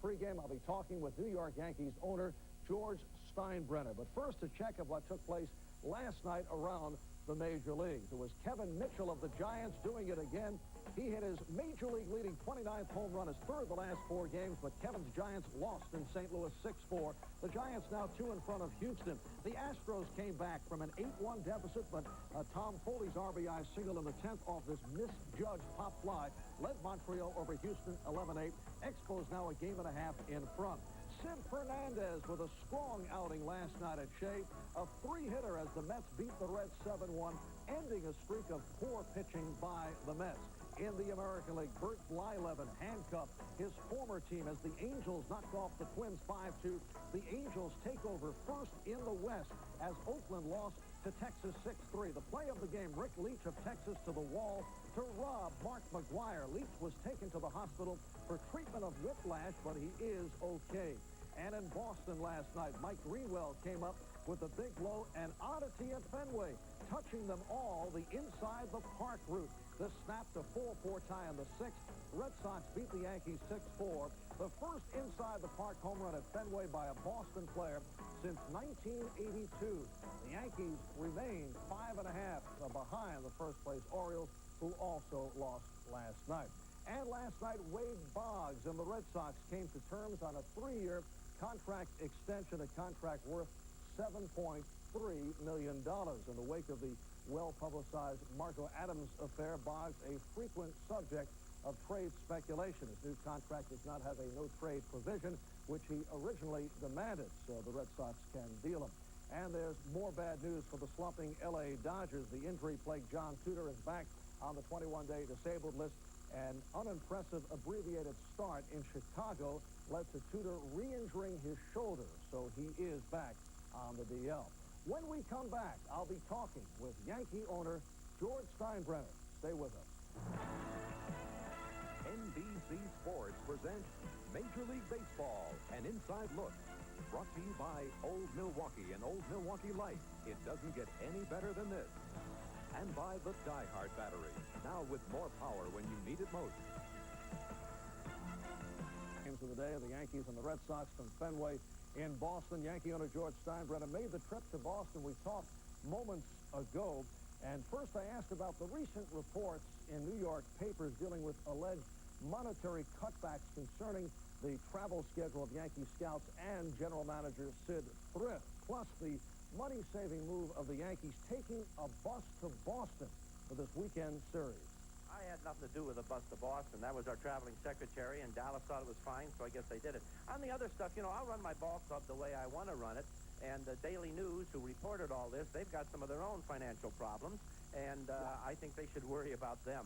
pregame, I'll be talking with New York Yankees owner George Steinbrenner. But first, a check of what took place last night around the Major Leagues. It was Kevin Mitchell of the Giants doing it again. He hit his Major League leading 29th home run, his third the last 4 games, but Kevin's Giants lost in St. Louis 6-4. The Giants now 2 in front of Houston. The Astros came back from an 8-1 deficit, but Tom Foley's RBI single in the 10th off this misjudged pop fly led Montreal over Houston 11-8. Expos now a game and a half in front. Sid Fernandez with a strong outing last night at Shea. A 3-hitter as the Mets beat the Reds 7-1, ending a streak of poor pitching by the Mets. In the American League, Bert Blyleven handcuffed his former team as the Angels knocked off the Twins 5-2. The Angels take over first in the West as Oakland lost to Texas 6-3. The play of the game, Rick Leach of Texas to the wall to rob Mark McGwire. Leach was taken to the hospital for treatment of whiplash, but he is okay. And in Boston last night, Mike Greenwell came up with a big blow, an oddity at Fenway, touching them all the inside the park route. This snapped a 4-4 tie in the 6th. Red Sox beat the Yankees 6-4. The first inside the park home run at Fenway by a Boston player since 1982. The Yankees remain 5.5 behind the first-place Orioles, who also lost last night. And last night, Wade Boggs and the Red Sox came to terms on a 3-year contract extension, a contract worth $7.3 million. In the wake of the well-publicized Marco Adams affair, Boggs a frequent subject of trade speculation. His new contract does not have a no-trade provision, which he originally demanded, so the Red Sox can deal him. And there's more bad news for the slumping L.A. Dodgers. The injury-plagued John Tudor is back on the 21-day disabled list. An unimpressive abbreviated start in Chicago led to Tudor re-injuring his shoulder, so he is back on the DL. When we come back, I'll be talking with Yankee owner George Steinbrenner. Stay with us. NBC Sports presents Major League Baseball, an inside look. Brought to you by Old Milwaukee and Old Milwaukee Light. It doesn't get any better than this. And by the Die Hard battery, now with more power when you need it most. Games of the day of the Yankees and the Red Sox from Fenway in Boston. Yankee owner George Steinbrenner made the trip to Boston. We talked moments ago. And first I asked about the recent reports in New York papers dealing with alleged monetary cutbacks concerning the travel schedule of Yankee scouts and general manager Sid Thrift, plus the money-saving move of the Yankees taking a bus to Boston for this weekend series. I had nothing to do with the bus to Boston. That was our traveling secretary, and Dallas thought it was fine, so I guess they did it. On the other stuff, you know, I'll run my ball club the way I want to run it, and the Daily News, who reported all this, they've got some of their own financial problems, and I think they should worry about them.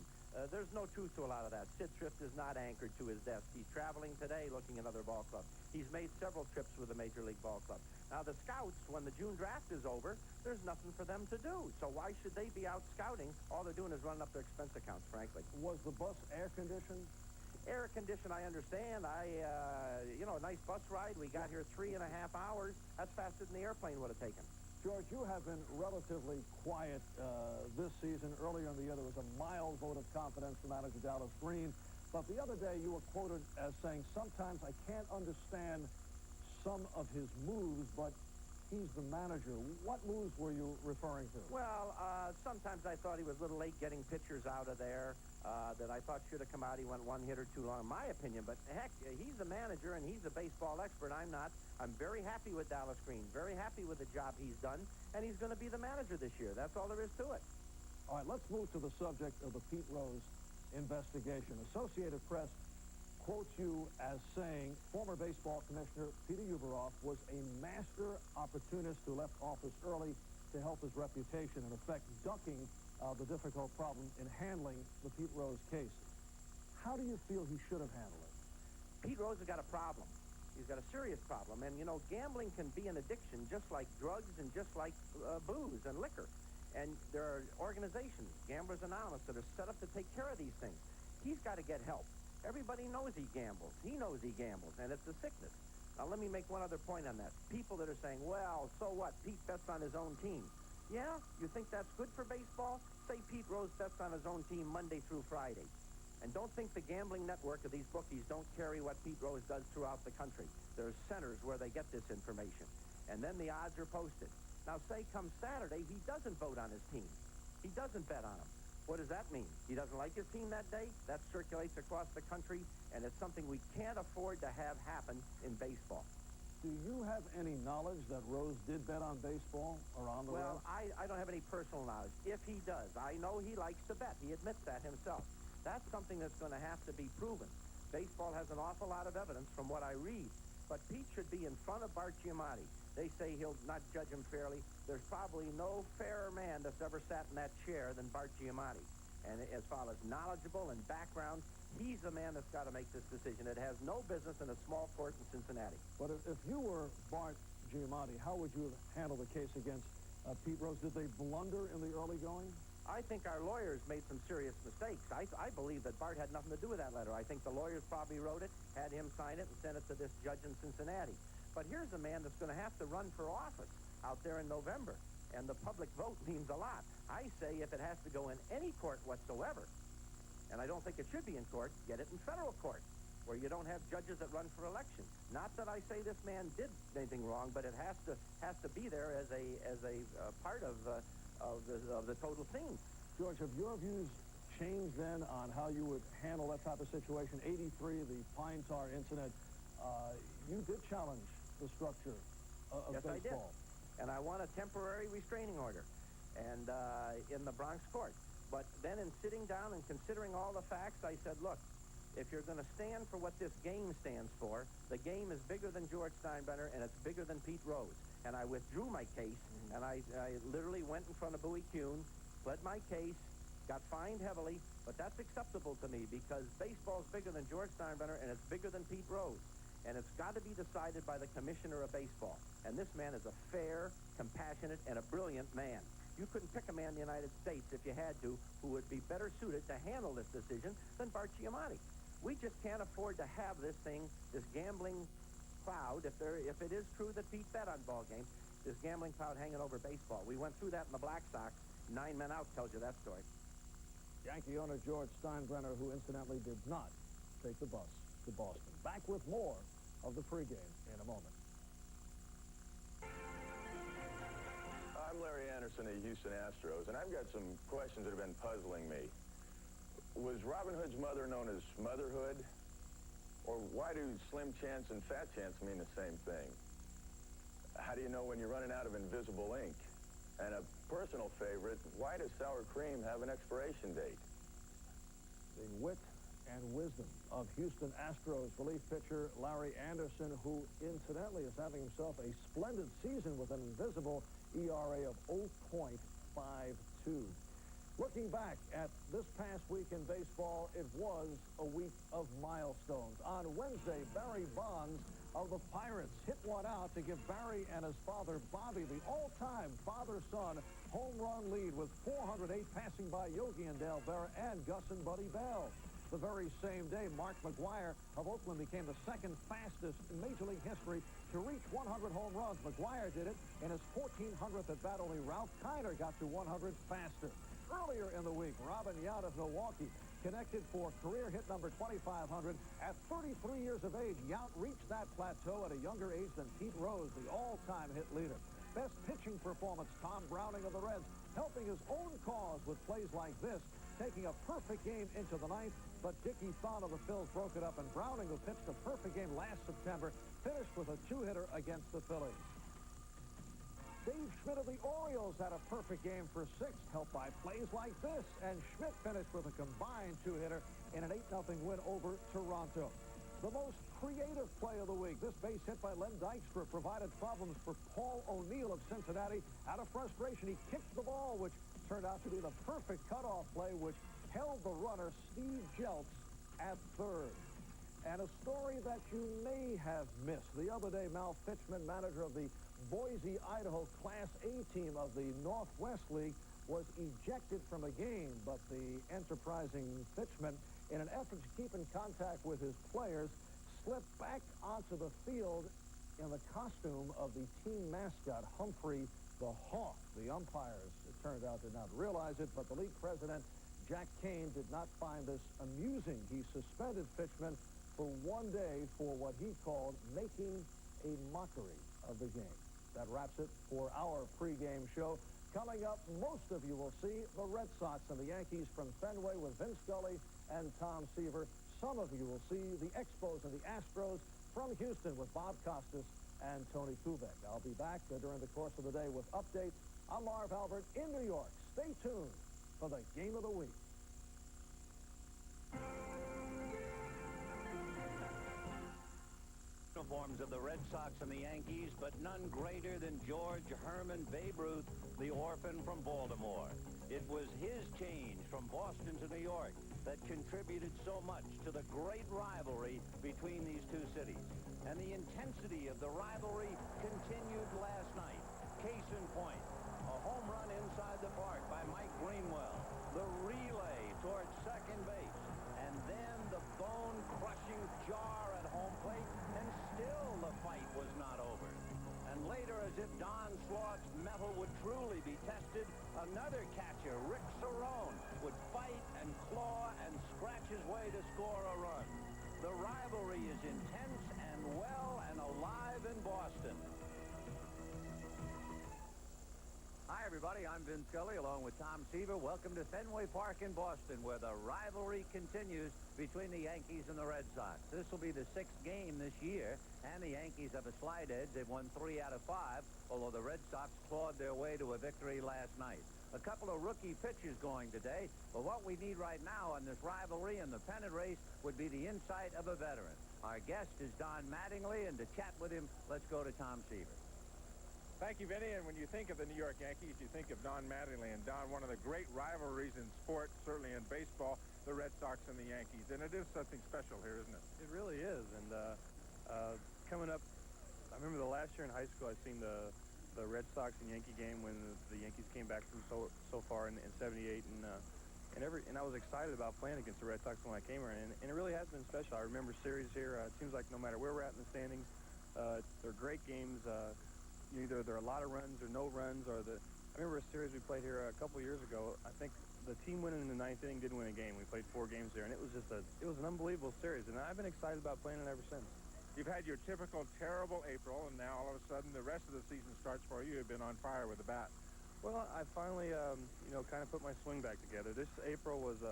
There's no truth to a lot of that. Sid Thrift is not anchored to his desk. He's traveling today looking at other ball clubs. He's made several trips with the Major League Ball Club. Now, the scouts, when the June draft is over, there's nothing for them to do. So why should they be out scouting? All they're doing is running up their expense accounts, frankly. Was the bus air-conditioned? Air-conditioned, I understand. You know, a nice bus ride. We got here 3.5 hours. That's faster than the airplane would have taken. George, you have been relatively quiet this season. Earlier in the year, there was a mild vote of confidence from manager Dallas Green. But the other day, you were quoted as saying, sometimes I can't understand some of his moves, but he's the manager. What moves were you referring to? Well, sometimes I thought he was a little late getting pitchers out of there that I thought should have come out. He went one hitter too long, in my opinion. But, heck, he's the manager, and he's a baseball expert. I'm not. I'm very happy with Dallas Green, very happy with the job he's done, and he's going to be the manager this year. That's all there is to it. All right, let's move to the subject of the Pete Rose investigation. Associated Press quotes you as saying former baseball commissioner Peter Ueberroth was a master opportunist who left office early to help his reputation, in effect ducking the difficult problem in handling the Pete Rose case. How do you feel he should have handled it? Pete Rose has got a problem. He's got a serious problem. And, you know, gambling can be an addiction just like drugs and just like booze and liquor. And there are organizations, Gamblers Anonymous, that are set up to take care of these things. He's got to get help. Everybody knows he gambles. He knows he gambles, and it's a sickness. Now, let me make one other point on that. People that are saying, well, so what? Pete bets on his own team. Yeah? You think that's good for baseball? Say Pete Rose bets on his own team Monday through Friday. And don't think the gambling network of these bookies don't carry what Pete Rose does throughout the country. There's centers where they get this information. And then the odds are posted. Now, say come Saturday, he doesn't vote on his team. He doesn't bet on him. What does that mean? He doesn't like his team that day? That circulates across the country, and it's something we can't afford to have happen in baseball. Do you have any knowledge that Rose did bet on baseball or on the Well, Reds? I don't have any personal knowledge. If he does, I know he likes to bet. He admits that himself. That's something that's going to have to be proven. Baseball has an awful lot of evidence from what I read. But Pete should be in front of Bart Giamatti. They say he'll not judge him fairly. There's probably no fairer man that's ever sat in that chair than Bart Giamatti. And as far as knowledgeable and background, he's the man that's got to make this decision. It has no business in a small court in Cincinnati. But if you were Bart Giamatti, how would you handle the case against Pete Rose? Did they blunder in the early going? I think our lawyers made some serious mistakes. I believe that Bart had nothing to do with that letter. I think the lawyers probably wrote it, had him sign it, and sent it to this judge in Cincinnati. But here's a man that's going to have to run for office out there in November, and the public vote means a lot. I say if it has to go in any court whatsoever, and I don't think it should be in court, get it in federal court, where you don't have judges that run for election. Not that I say this man did anything wrong, but it has to be there as a part of the total scene. George, have your views changed then on how you would handle that type of situation? 83, the Pine Tar incident, you did challenge the structure of yes, baseball. I did. And I want a temporary restraining order and in the Bronx court. But then in sitting down and considering all the facts, I said, look, if you're going to stand for what this game stands for, the game is bigger than George Steinbrenner, and it's bigger than Pete Rose. And I withdrew my case, and I literally went in front of Bowie Kuhn, pled my case, got fined heavily, but that's acceptable to me because baseball's bigger than George Steinbrenner, and it's bigger than Pete Rose. And it's got to be decided by the commissioner of baseball. And this man is a fair, compassionate, and a brilliant man. You couldn't pick a man in the United States, if you had to, who would be better suited to handle this decision than Bart Giamatti. We just can't afford to have this thing, this gambling cloud, if it is true that Pete bet on ball games, this gambling cloud hanging over baseball. We went through that in the Black Sox. 9 men out tells you that story. Yankee owner George Steinbrenner, who incidentally did not take the bus to Boston. Back with more of the pregame in a moment. I'm Larry Anderson of the Houston Astros, and I've got some questions that have been puzzling me. Was Robin Hood's mother known as Motherhood? Or why do Slim Chance and Fat Chance mean the same thing? How do you know when you're running out of invisible ink? And a personal favorite, why does sour cream have an expiration date? The wit and wisdom of Houston Astros relief pitcher Larry Anderson, who incidentally is having himself a splendid season with an invisible ERA of 0.52. Looking back at this past week in baseball, it was a week of milestones. On Wednesday, Barry Bonds of the Pirates hit one out to give Barry and his father, Bobby, the all-time father-son home run lead with 408, passing by Yogi and Dale Berra and Gus and Buddy Bell. The very same day, Mark McGwire of Oakland became the second fastest in Major League history to reach 100 home runs. McGwire did it in his 1400th at bat. Only Ralph Kiner got to 100 faster. Earlier in the week, Robin Yount of Milwaukee connected for career hit number 2,500. At 33 years of age, Yount reached that plateau at a younger age than Pete Rose, the all-time hit leader. Best pitching performance, Tom Browning of the Reds, helping his own cause with plays like this, taking a perfect game into the ninth, but Dickie Thon of the Phils broke it up, and Browning, who pitched a perfect game last September, finished with a two-hitter against the Phillies. Dave Schmidt of the Orioles had a perfect game for sixth, helped by plays like this, and Schmidt finished with a combined two-hitter in an 8-0 win over Toronto. The most creative play of the week, this base hit by Len Dykstra provided problems for Paul O'Neill of Cincinnati. Out of frustration, he kicked the ball, which turned out to be the perfect cutoff play, which held the runner Steve Jeltz at third. And a story that you may have missed. The other day, Mal Fitchman, manager of the Boise, Idaho Class A team of the Northwest League, was ejected from a game, but the enterprising Fitchman, in an effort to keep in contact with his players, slipped back onto the field in the costume of the team mascot, Humphrey the Hawk. The umpires, it turned out, did not realize it, but the league president, Jack Kane did not find this amusing. He suspended Fitchman for 1 day for what he called making a mockery of the game. That wraps it for our pregame show. Coming up, most of you will see the Red Sox and the Yankees from Fenway with Vince Scully and Tom Seaver. Some of you will see the Expos and the Astros from Houston with Bob Costas and Tony Kubek. I'll be back during the course of the day with updates. I'm Marv Albert in New York. Stay tuned for the Game of the Week. Uniforms of the Red Sox and the Yankees, but none greater than George Herman Babe Ruth, the orphan from Baltimore. It was his change from Boston to New York that contributed so much to the great rivalry between these two cities. And the intensity of the rivalry continued last night. Case in point, a home run inside the park by Mike Greenwell, the relay towards second base, and then the bone-crushing jar at home plate, and still the fight was not over. And later, as if Don Sloth's mettle would truly be tested, another catcher, Rick Cerrone, would fight and claw and scratch his way to score a run. The rivalry is intense and well and alive in Boston. Hi, everybody. I'm Vince Scully, along with Tom Seaver. Welcome to Fenway Park in Boston, where the rivalry continues between the Yankees and the Red Sox. This will be the 6th game this year, and the Yankees have a slight edge. They've won 3 out of 5, although the Red Sox clawed their way to a victory last night. A couple of rookie pitchers going today, but what we need right now in this rivalry and the pennant race would be the insight of a veteran. Our guest is Don Mattingly, and to chat with him, let's go to Tom Seaver. Thank you, Vinny. And when you think of the New York Yankees, you think of Don Mattingly. And Don, one of the great rivalries in sport, certainly in baseball, the Red Sox and the Yankees. And it is something special here, isn't it? It really is. And coming up, I remember the last year in high school, I seen the Red Sox and Yankee game when the Yankees came back from so far in '78, and I was excited about playing against the Red Sox when I came here, and it really has been special. I remember series here. It seems like no matter where we're at in the standings, they're great games. Either there are a lot of runs or no runs, or I remember a series we played here a couple years ago. I think the team winning in the 9th inning didn't win a game. We played 4 games there, and it was an unbelievable series, and I've been excited about playing it ever since. You've had your typical terrible April, and now all of a sudden the rest of the season starts for you. You've been on fire with the bat. Well, I finally, kind of put my swing back together. This April was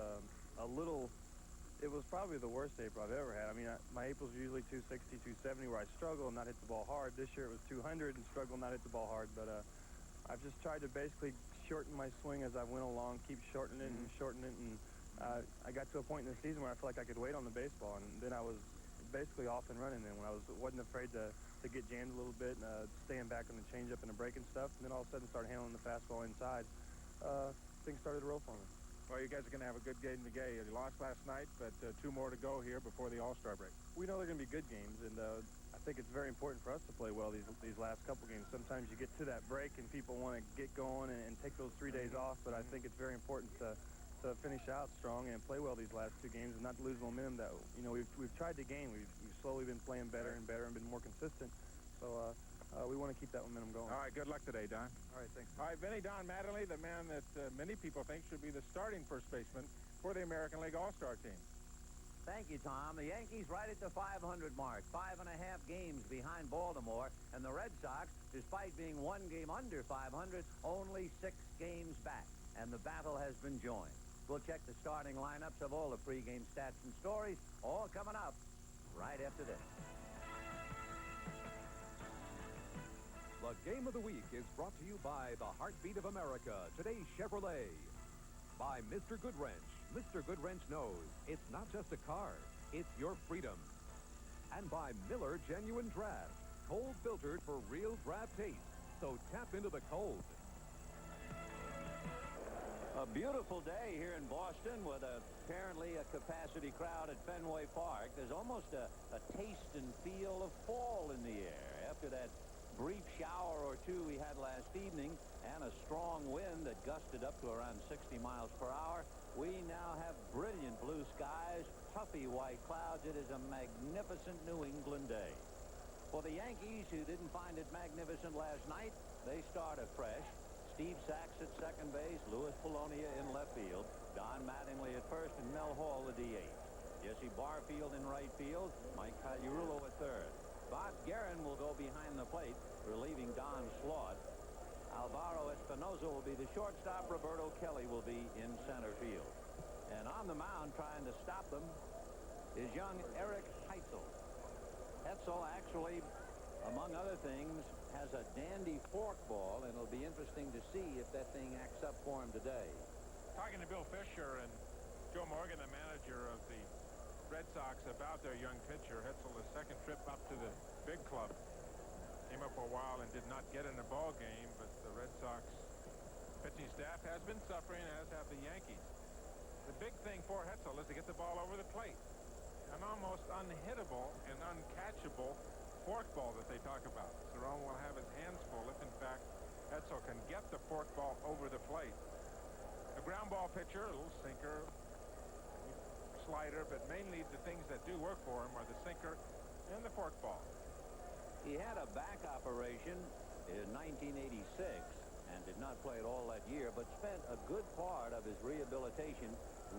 it was probably the worst April I've ever had. I mean, my April's usually 260, 270, where I struggle and not hit the ball hard. This year it was 200 and struggle not hit the ball hard. But I've just tried to basically shorten my swing as I went along, keep shortening it and shortening it. And I got to a point in the season where I felt like I could wait on the baseball, and then I was basically off and running. Then when I wasn't afraid to get jammed a little bit, staying back on the changeup and the breaking stuff, and then all of a sudden started handling the fastball inside. Things started to roll for me. Well, you guys are going to have a good game today. You lost last night, but 2 more to go here before the All-Star break. We know they're going to be good games, and I think it's very important for us to play well these last couple games. Sometimes you get to that break and people want to get going and take those 3 days off, but I think it's very important to finish out strong and play well these last 2 games and not to lose momentum. That we've tried to gain. We've slowly been playing better and better and been more consistent. So we want to keep that momentum going. All right, good luck today, Don. All right, thanks. All right, Vinny, Don Mattingly, the man that many people think should be the starting first baseman for the American League All-Star team. Thank you, Tom. The Yankees right at the 500 mark, 5.5 games behind Baltimore, and the Red Sox, despite being 1 game under 500, only 6 games back, and the battle has been joined. We'll check the starting lineups of all the pregame stats and stories, all coming up right after this. The Game of the Week is brought to you by the Heartbeat of America, today's Chevrolet. By Mr. Goodwrench. Mr. Goodwrench knows it's not just a car, it's your freedom. And by Miller Genuine Draft, cold filtered for real draft taste. So tap into the cold. A beautiful day here in Boston with apparently a capacity crowd at Fenway Park. There's almost a taste and feel of fall in the air after that brief shower or 2 we had last evening and a strong wind that gusted up to around 60 miles per hour. We now have brilliant blue skies, puffy white clouds. It is a magnificent New England day. For the Yankees, who didn't find it magnificent last night, they start afresh. Steve Sachs at second base, Louis Polonia in left field. Don Mattingly at first and Mel Hall the DH. Jesse Barfield in right field. Mike Cagliarulo at third. Bob Guerin will go behind the plate, relieving Don Slaught. Alvaro Espinoza will be the shortstop. Roberto Kelly will be in center field. And on the mound, trying to stop them, is young Eric Heitzel. Hetzel actually, among other things, has a dandy forkball, and it'll be interesting to see if that thing acts up for him today. Talking to Bill Fisher and Joe Morgan, the manager of the Red Sox, about their young pitcher, Hetzel, his second trip up to the big club. Came up for a while and did not get in the ball game, but the Red Sox pitching staff has been suffering, as have the Yankees. The big thing for Hetzel is to get the ball over the plate. An almost unhittable and uncatchable forkball that they talk about. Cerrone will have his hands full if, in fact, Hetzel can get the forkball over the plate. A ground ball pitcher, a little sinker, slider, but mainly the things that do work for him are the sinker and the forkball. He had a back operation in 1986 and did not play it all that year, but spent a good part of his rehabilitation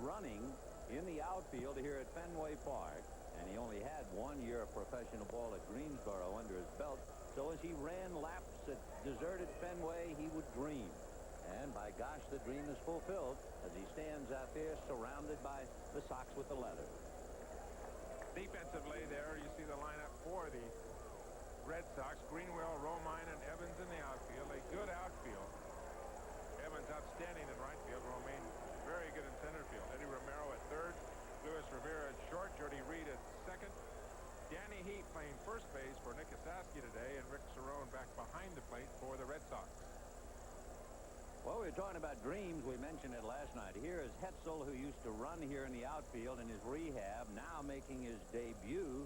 running in the outfield here at Fenway Park. And he only had 1 year of professional ball at Greensboro under his belt. So as he ran laps at deserted Fenway, he would dream. And by gosh, the dream is fulfilled as he stands out there surrounded by the Sox with the leather. Defensively there, you see the lineup for the Red Sox. Greenwell, Romine, and Evans in the outfield. A good outfield. Evans outstanding in right field. Romine very good in center field. Eddie Romero at third. Luis Rivera at short. Jody Reed at second. Danny Heat playing first base for Nick Osaski today, and Rick Cerrone back behind the plate for the Red Sox. Well, we were talking about dreams. We mentioned it last night. Here is Hetzel, who used to run here in the outfield in his rehab, now making his debut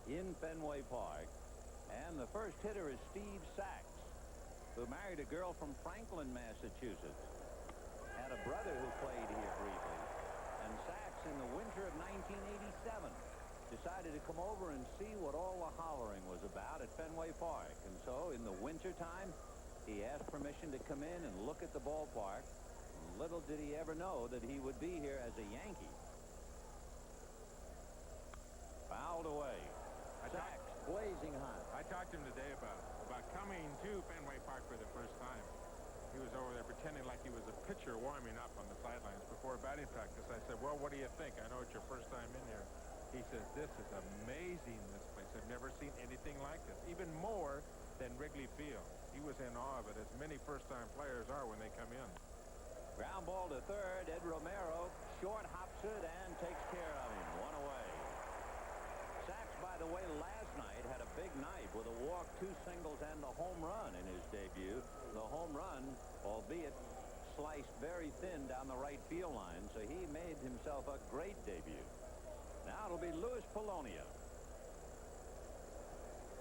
in Fenway Park. And the first hitter is Steve Sachs, who married a girl from Franklin, Massachusetts. Had a brother who played here briefly. And Sachs, in the winter of 1987, decided to come over and see what all the hollering was about at Fenway Park. And so, in the wintertime, he asked permission to come in and look at the ballpark. Little did he ever know that he would be here as a Yankee. Fouled away. Sachs blazing hot. I talked to him today about coming to Fenway Park for the first time. He was over there pretending like he was a pitcher warming up on the sidelines before batting practice. I said, well, what do you think? I know it's your first time in here. He says, this is amazing, this place. I've never seen anything like this, even more than Wrigley Field. He was in awe of it, as many first-time players are when they come in. Ground ball to third. Ed Romero short hops it and takes care of him. One away. Sachs, by the way, last night had a big night with a walk, 2 singles, and a home run in his debut. The home run, albeit sliced very thin down the right field line, so he made himself a great debut. Now it'll be Louis Polonia.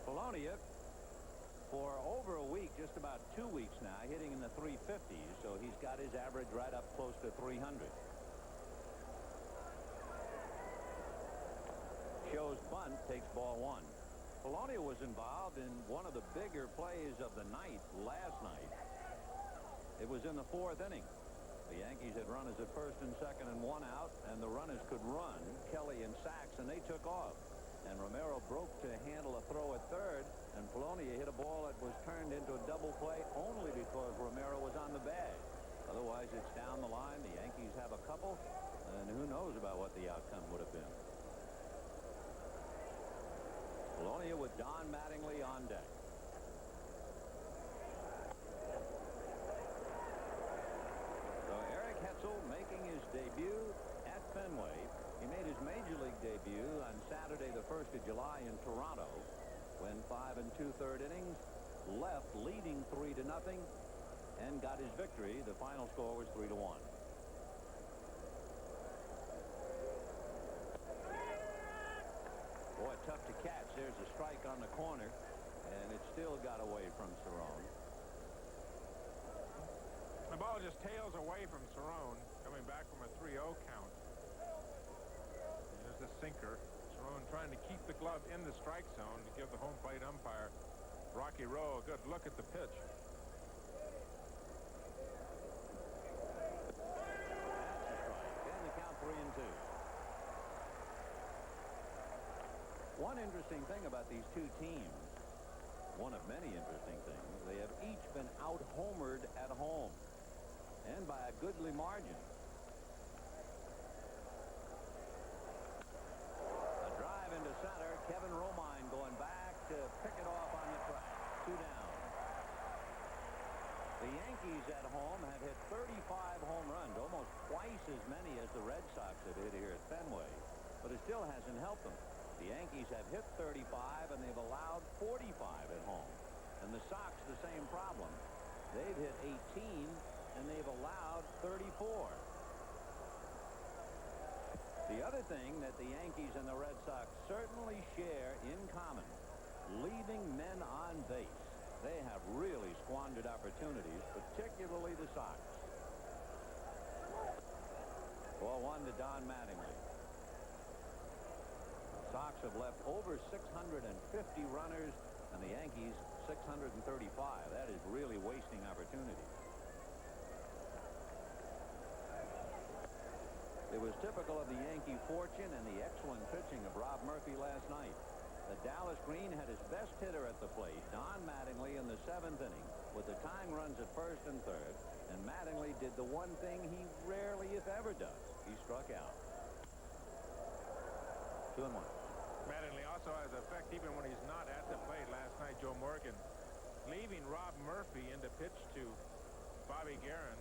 Polonia, for over a week, just about 2 weeks now, hitting in the 350s, so he's got his average right up close to 300. Shows bunt, takes ball 1. Polonia was involved in one of the bigger plays of the night last night. It was in the 4th inning. The Yankees had runners at first and second and 1 out, and the runners could run, Kelly and Sachs, and they took off. And Romero broke to handle a throw at third, and Polonia hit a ball that was turned into a double play only because Romero was on the bag. Otherwise, it's down the line. The Yankees have a couple, and who knows about what the outcome would have been. Polonia with Don Mattingly on deck. So Eric Hetzel making his debut at Fenway. He made his major league debut on Saturday, the 1st of July in Toronto, when 5 2/3 innings, left leading 3-0, and got his victory. The final score was 3-1. Boy, tough to catch. There's a strike on the corner, and it still got away from Cerrone. The ball just tails away from Cerrone, coming back from a 3-0 count. There's the sinker. Cerrone trying to keep the glove in the strike zone to give the home plate umpire, Rocky Rowe, a good look at the pitch. That's a strike. One interesting thing about these two teams, one of many interesting things, they have each been out-homered at home, and by a goodly margin. A drive into center. Kevin Romine going back to pick it off on the track. 2 down. The Yankees at home have hit 35 home runs, almost twice as many as the Red Sox have hit here at Fenway, but it still hasn't helped them. The Yankees have hit 35, and they've allowed 45 at home. And the Sox, the same problem. They've hit 18, and they've allowed 34. The other thing that the Yankees and the Red Sox certainly share in common, leaving men on base. They have really squandered opportunities, particularly the Sox. Ball 1 to Don Mattingly. Sox have left over 650 runners, and the Yankees 635. That is really wasting opportunities. It was typical of the Yankee fortune and the excellent pitching of Rob Murphy last night. The Dallas Green had his best hitter at the plate, Don Mattingly, in the 7th inning with the tying runs at first and third, and Mattingly did the one thing he rarely, if ever, does. He struck out. 2-1. Mattingly also has effect even when he's not at the plate. Last night, Joe Morgan leaving Rob Murphy in to pitch to Bobby Guerin,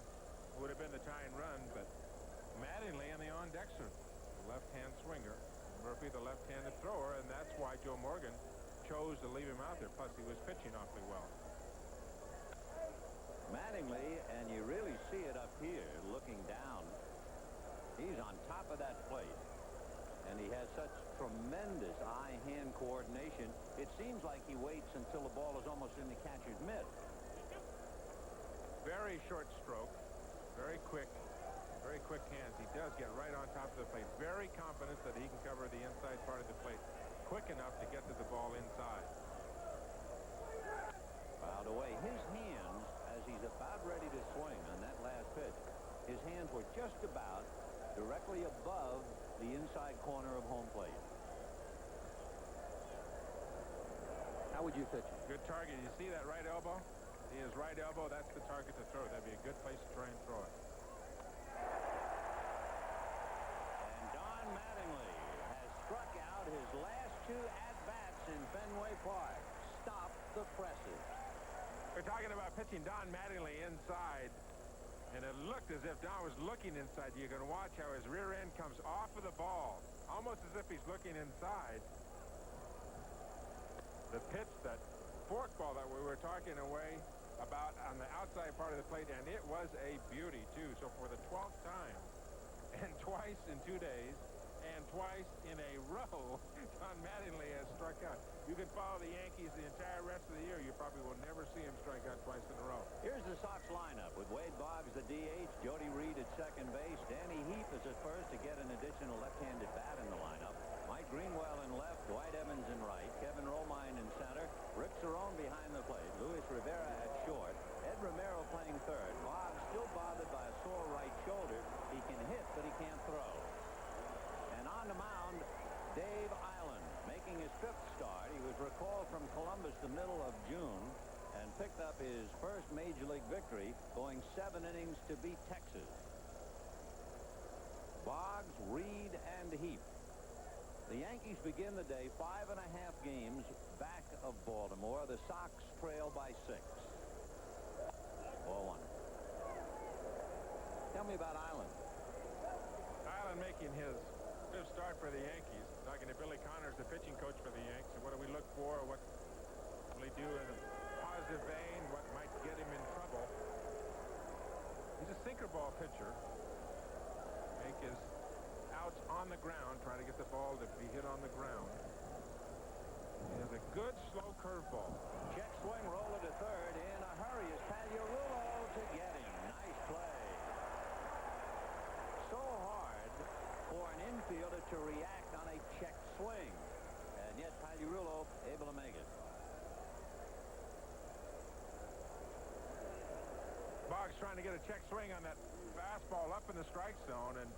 who would have been the tying run, but Mattingly and the on-dexter, left-hand swinger. Murphy, the left-handed thrower, and that's why Joe Morgan chose to leave him out there. Plus, he was pitching awfully well. Mattingly, and you really see it up here, looking down. He's on top of that plate, and he has such tremendous eye-hand coordination. It seems like he waits until the ball is almost in the catcher's mitt. Very short stroke, very quick hands. He does get right on top of the plate. Very confident that he can cover the inside part of the plate quick enough to get to the ball inside. Fouled away. His hands, as he's about ready to swing on that last pitch, his hands were just about directly above the inside corner of home plate. How would you pitch it? Good target. You see that right elbow? See his right elbow? That's the target to throw. That'd be a good place to try and throw it. And Don Mattingly has struck out his last 2 at-bats in Fenway Park. Stop the presses. We're talking about pitching Don Mattingly inside, and it looked as if Don was looking inside. You can watch how his rear end comes off of the ball, almost as if he's looking inside. The pitch, that fork ball that we were talking away about on the outside part of the plate, and it was a beauty, too. So for the 12th time, and twice in 2 days, and twice in a row, Don Mattingly has struck out. You can follow the Yankees the entire rest of the year. You probably will never see him strike out twice in a row. Here's the Sox lineup with Wade Boggs, the DH, Jody Reed at second base, Danny Heath is at first to get an additional left-handed bat in the lineup, Mike Greenwell in left, Dwight Evans in right, Kevin Romine in center, Rick Cerrone behind the plate, Luis Rivera at short, Ed Romero playing third. Boggs still bothered by a sore right shoulder. He can hit, but he can't throw. And on the mound, Dave Island, making his 5th start. He was recalled from Columbus the middle of June and picked up his first major league victory, going 7 innings to beat Texas. Boggs, Reed, and Heath. The Yankees begin the day 5.5 games back of Baltimore. The Sox trail by 6. 4-1. Tell me about Island. Island making his 5th start for the Yankees. Talking to Billy Connors, the pitching coach for the Yanks. What do we look for? What will he do in a positive vein? What might get him in trouble? He's a sinker ball pitcher. Make his outs on the ground, try to get the ball to be hit on the ground. He has a good slow curveball. Check swing, roller to third. In a hurry is Pagliarulo to get him. Nice play. So hard for an infielder to react on a check swing. And yet Pagliarulo able to make it. Boggs trying to get a check swing on that fastball up in the strike zone, and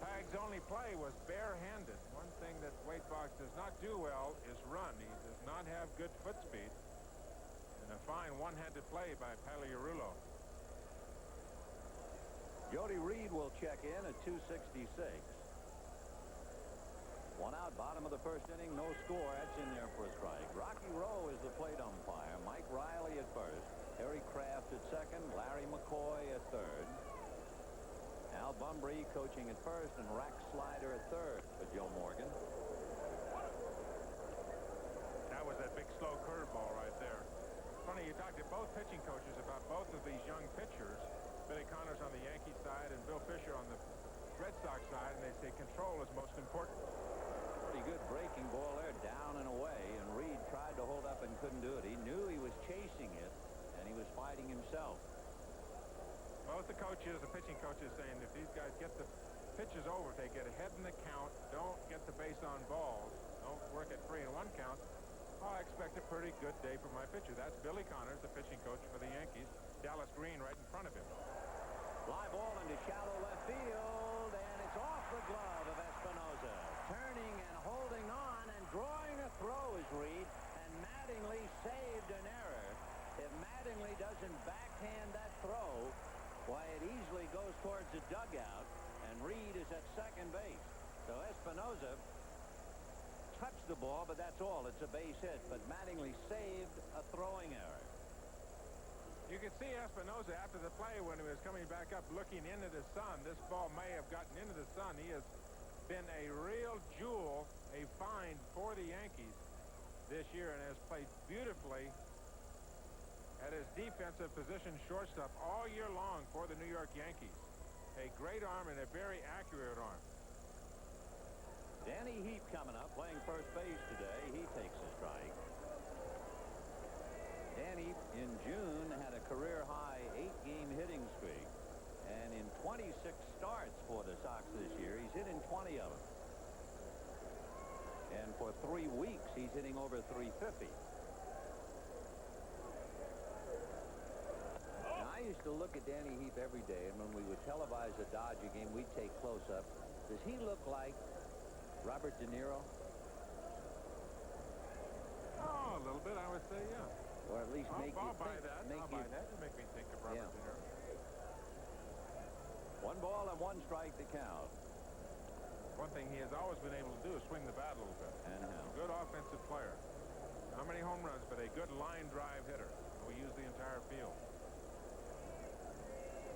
Pag's only play was barehanded. One thing that Wade Boggs does not do well is run. He does not have good foot speed. And a fine one-handed play by Pagliarulo. Jody Reed will check in at 266. One out, bottom of the first inning, no score. That's in there for a strike. Rocky Rowe is the plate umpire. Mike Riley at first. Harry Kraft at second. Larry McCoy at third. Al Bunbury coaching at first, and Rack Slider at third for Joe Morgan. That was that big slow curveball right there. Funny, you talked to both pitching coaches about both of these young pitchers. Billy Connors on the Yankee side and Bill Fisher on the Red Sox side, and they say control is most important. Pretty good breaking ball there, down and away, and Reed tried to hold up and couldn't do it. He knew he was chasing it, and he was fighting himself. Both the coaches, the pitching coaches, saying if these guys get the pitches over, if they get ahead in the count, don't get the base on balls, don't work at 3-1 counts, I expect a pretty good day for my pitcher. That's Billy Connors, the pitching coach for the Yankees. Dallas Green right in front of him. Fly ball into shallow left field, and it's off the glove of Espinosa. Turning and holding on and drawing a throw is Reed, and Mattingly saved an error. If Mattingly doesn't backhand that throw, why, it easily goes towards the dugout, and Reed is at second base. So Espinosa touched the ball, but that's all. It's a base hit, but Mattingly saved a throwing error. You can see Espinosa after the play when he was coming back up looking into the sun. This ball may have gotten into the sun. He has been a real jewel, a find for the Yankees this year, and has played beautifully at his defensive position shortstop all year long for the New York Yankees. A great arm and a very accurate arm. Danny Heap coming up, playing first base today. He takes a strike. Danny, in June, had a career-high 8-game hitting streak. And in 26 starts for the Sox this year, he's hit in 20 of them. And for 3 weeks, he's hitting over 350. Now, I used to look at Danny Heap every day, and when we would televise a Dodger game, we'd take close-up. Does he look like Robert De Niro? Oh, a little bit, I would say, yeah. Or at least make you I'll buy think. that. I'll buy that. It'll make me think of Robert De Niro. 1 ball and 1 strike to count. One thing he has always been able to do is swing the bat a little bit. And how? Good offensive player. Not many home runs, but a good line drive hitter. We use the entire field.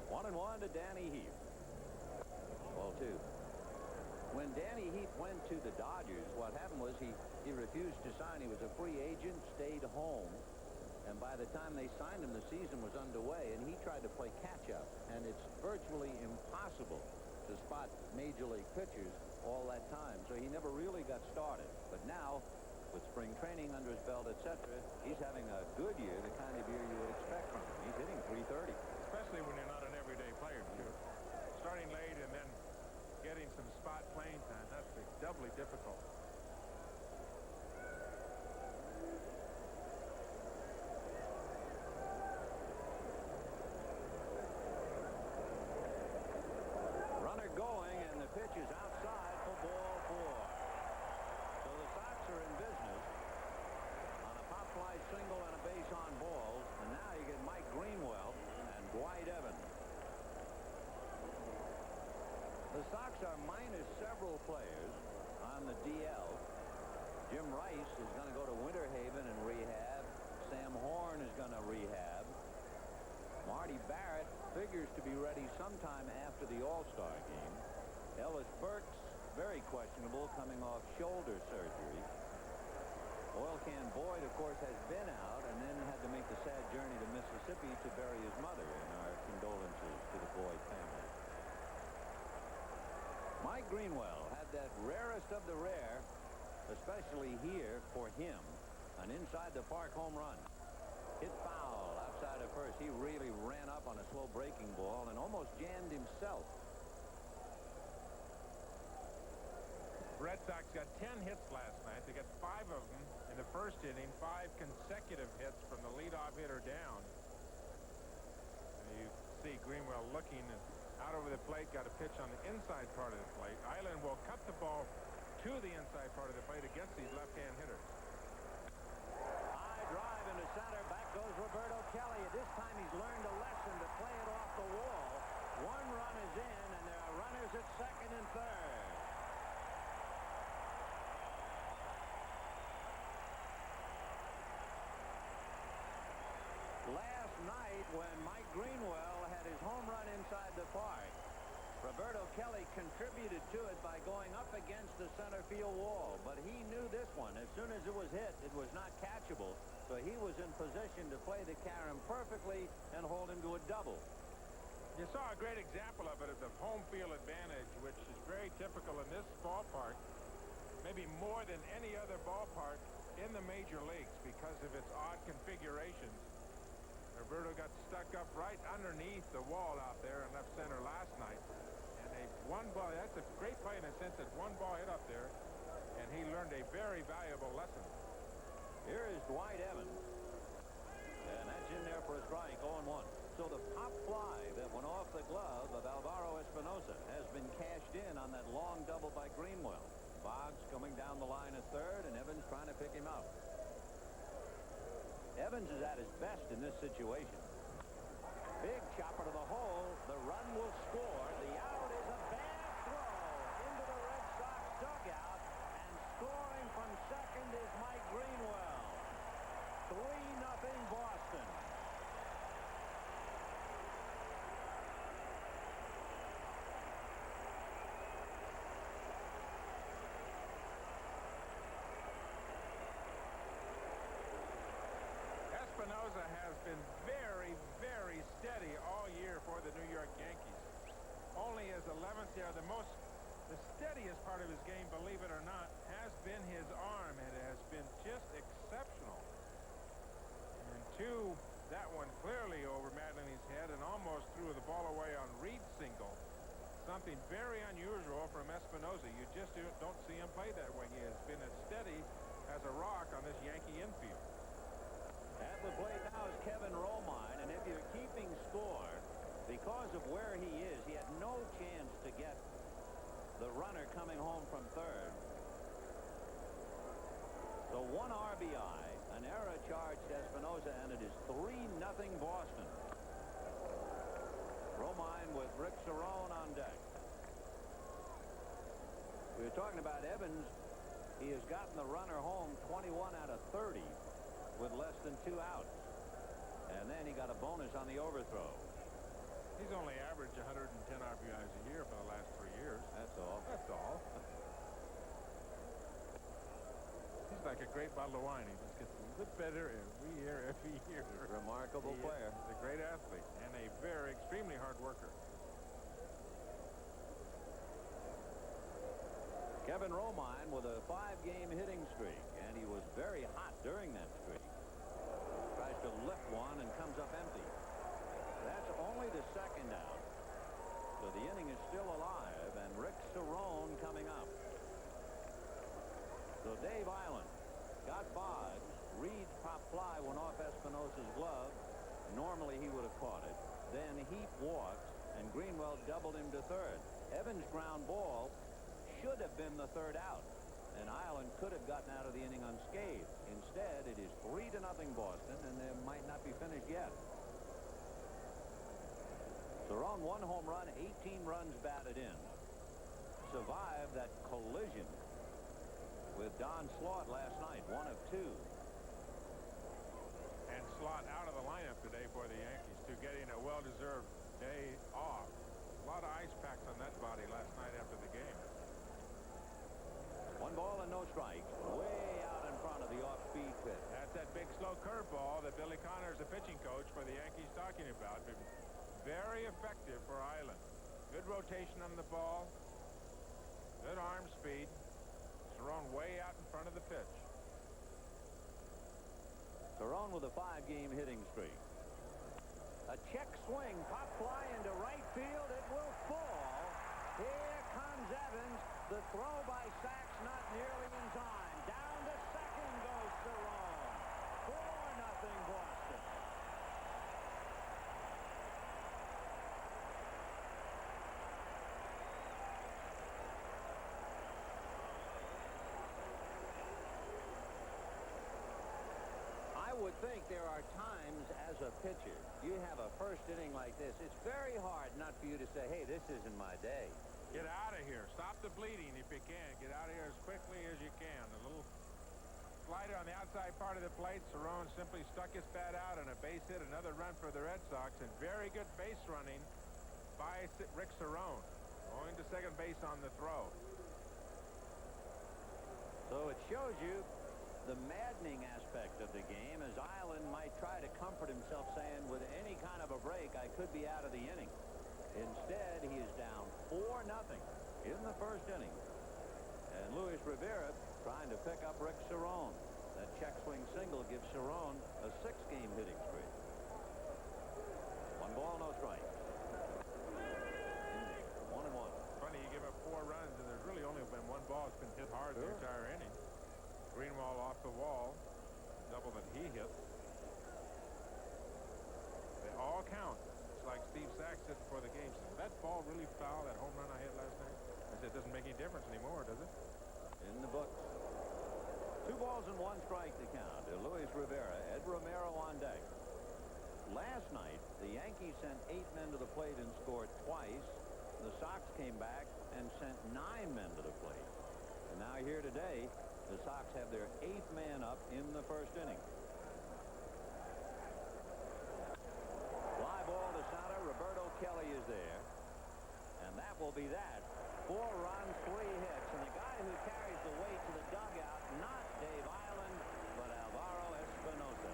1-1 to Danny Heap. Ball 2. When Danny Heap went to the Dodgers, what happened was he refused to sign. He was a free agent, stayed home. And by the time they signed him, the season was underway, and he tried to play catch-up. And it's virtually impossible to spot Major League pitchers all that time. So he never really got started. But now, with spring training under his belt, etc., he's having a good year, the kind of year you would expect from him. He's hitting .330. Especially when you're not an everyday player, too. Starting late and then getting some spot playing time, that's doubly difficult. Runner going, and the pitch is outside for ball 4. So the Sox are in business on a pop fly single and a base on balls, and now you get Mike Greenwell and Dwight Evans. The Sox are minus several players on the DL. Jim Rice is going to go to Winter Haven and rehab. Sam Horn is going to rehab. Marty Barrett figures to be ready sometime after the All-Star game. Ellis Burks, very questionable, coming off shoulder surgery. Oil Can Boyd, of course, has been out and then had to make the sad journey to Mississippi to bury his mother, and our condolences to the Boyd family. Mike Greenwell had that rarest of the rare, especially here for him, an inside-the-park home run. Hit foul outside of first. He really ran up on a slow breaking ball and almost jammed himself. Red Sox got 10 hits last night. They got 5 of them in the first inning, 5 consecutive hits from the leadoff hitter down. And you see Greenwell looking and out over the plate, got a pitch on the inside part of the plate. Island will cut the ball to the inside part of the plate against these left-hand hitters. High drive into center. Back goes Roberto Kelly. This time he's learned a lesson to play it off the wall. One run is in, and there are runners at second and third. Last night, when Mike Greenwell had his home run inside the park, Roberto Kelly contributed to it by going up against the center field wall. But he knew this one. As soon as it was hit, it was not catchable. So he was in position to play the carom perfectly and hold him to a double. You saw a great example of it, of the home field advantage, which is very typical in this ballpark, maybe more than any other ballpark in the major leagues because of its odd configurations. Roberto got stuck up right underneath the wall out there in left center last night. And one ball, that's a great play in the sense that one ball hit up there, and he learned a very valuable lesson. Here is Dwight Evans. And that's in there for a strike, 0-1. So the pop fly that went off the glove of Alvaro Espinosa has been cashed in on that long double by Greenwell. Boggs coming down the line at third, and Evans trying to pick him up. Evans is at his best in this situation. Big chopper to the hole. The run will score. The out is a bad throw into the Red Sox dugout. And scoring from second is Mike Greenwell. 3-0 Boston. Espinosa has been very, very steady all year for the New York Yankees. Only his 11th year, the steadiest part of his game, believe it or not, has been his arm. It has been just exceptional. And two, that one clearly over Madley's head and almost threw the ball away on Reed's single. Something very unusual from Espinosa. You just don't see him play that way. He has been as steady as a rock on this Yankee infield. At the plate now is Kevin Romine, and if you're keeping score, because of where he is, he had no chance to get the runner coming home from third. So 1 RBI, an error charged Espinosa, and it is 3-0 Boston. Romine with Rick Cerrone on deck. We were talking about Evans. He has gotten the runner home 21 out of 30 with less than 2 outs. And then he got a bonus on the overthrow. He's only averaged 110 RBIs a year for the last 3 years. That's all. That's all. He's like a great bottle of wine. He just gets a little bit better every year. Remarkable player. He's a great athlete and a very extremely hard worker. Kevin Romine with a 5-game hitting streak, and he was very hot during that streak. Tries to lift one and comes up empty. That's only the second out. So the inning is still alive, and Rick Cerrone coming up. So Dave Island got Boggs. Reed's pop fly went off Espinosa's glove. Normally he would have caught it. Then Heap walks, and Greenwell doubled him to third. Evans' ground ball should have been the third out, and Island could have gotten out of the inning unscathed. Instead, it is 3-0 Boston, and they might not be finished yet. Cerrone 1 home run, 18 runs batted in. Survived that collision with Don Slaught last night, 1 of 2. And Slaught out of the lineup today for the Yankees, too, getting a well-deserved day off. A lot of ice packs on that body last night after the game. 1 ball and no strikes. Way out in front of the off-speed pitch. That's that big slow curveball that Billy Connors, the pitching coach for the Yankees, talking about. Been very effective for Island. Good rotation on the ball. Good arm speed. Cerrone way out in front of the pitch. Cerrone with a 5-game hitting streak. A check swing, pop fly into right field. It will fall. Here comes Evans. The throw by Sachs not nearly in time. Down to second goes Cerrone. 4-0 Boston. think there are times as a pitcher, you have a first inning like this, it's very hard not for you to say, hey, this isn't my day. Get out of here. Stop the bleeding if you can. Get out of here as quickly as you can. A little slider on the outside part of the plate. Cerrone simply stuck his bat out and a base hit. Another run for the Red Sox. And very good base running by Rick Cerrone. Going to second base on the throw. So it shows you the maddening aspect of the game, as Island might try to comfort himself saying, with any kind of a break, I could be out of the inning. Instead, he is down 4-0 in the first inning. And Luis Rivera trying to pick up Rick Cerrone. That check swing single gives Cerrone a 6-game hitting streak. 1 ball, no strike. 1-1. Funny, you give up 4 runs, and there's really only been 1 ball that's been hit hard the entire inning. Greenwald off the wall, double that he hit. They all count. It's like Steve Sachs said before the game. Said, that ball really foul, that home run I hit last night? I said, it doesn't make any difference anymore, does it? In the books. 2 balls and 1 strike to count to Luis Rivera. Ed Romero on deck. Last night, the Yankees sent 8 men to the plate and scored twice. The Sox came back and sent 9 men to the plate. And now here today, the Sox have their 8th man up in the first inning. Fly ball to center. Roberto Kelly is there. And that will be that. 4 runs, 3 hits. And the guy who carries the weight to the dugout, not Dave Island, but Alvaro Espinosa.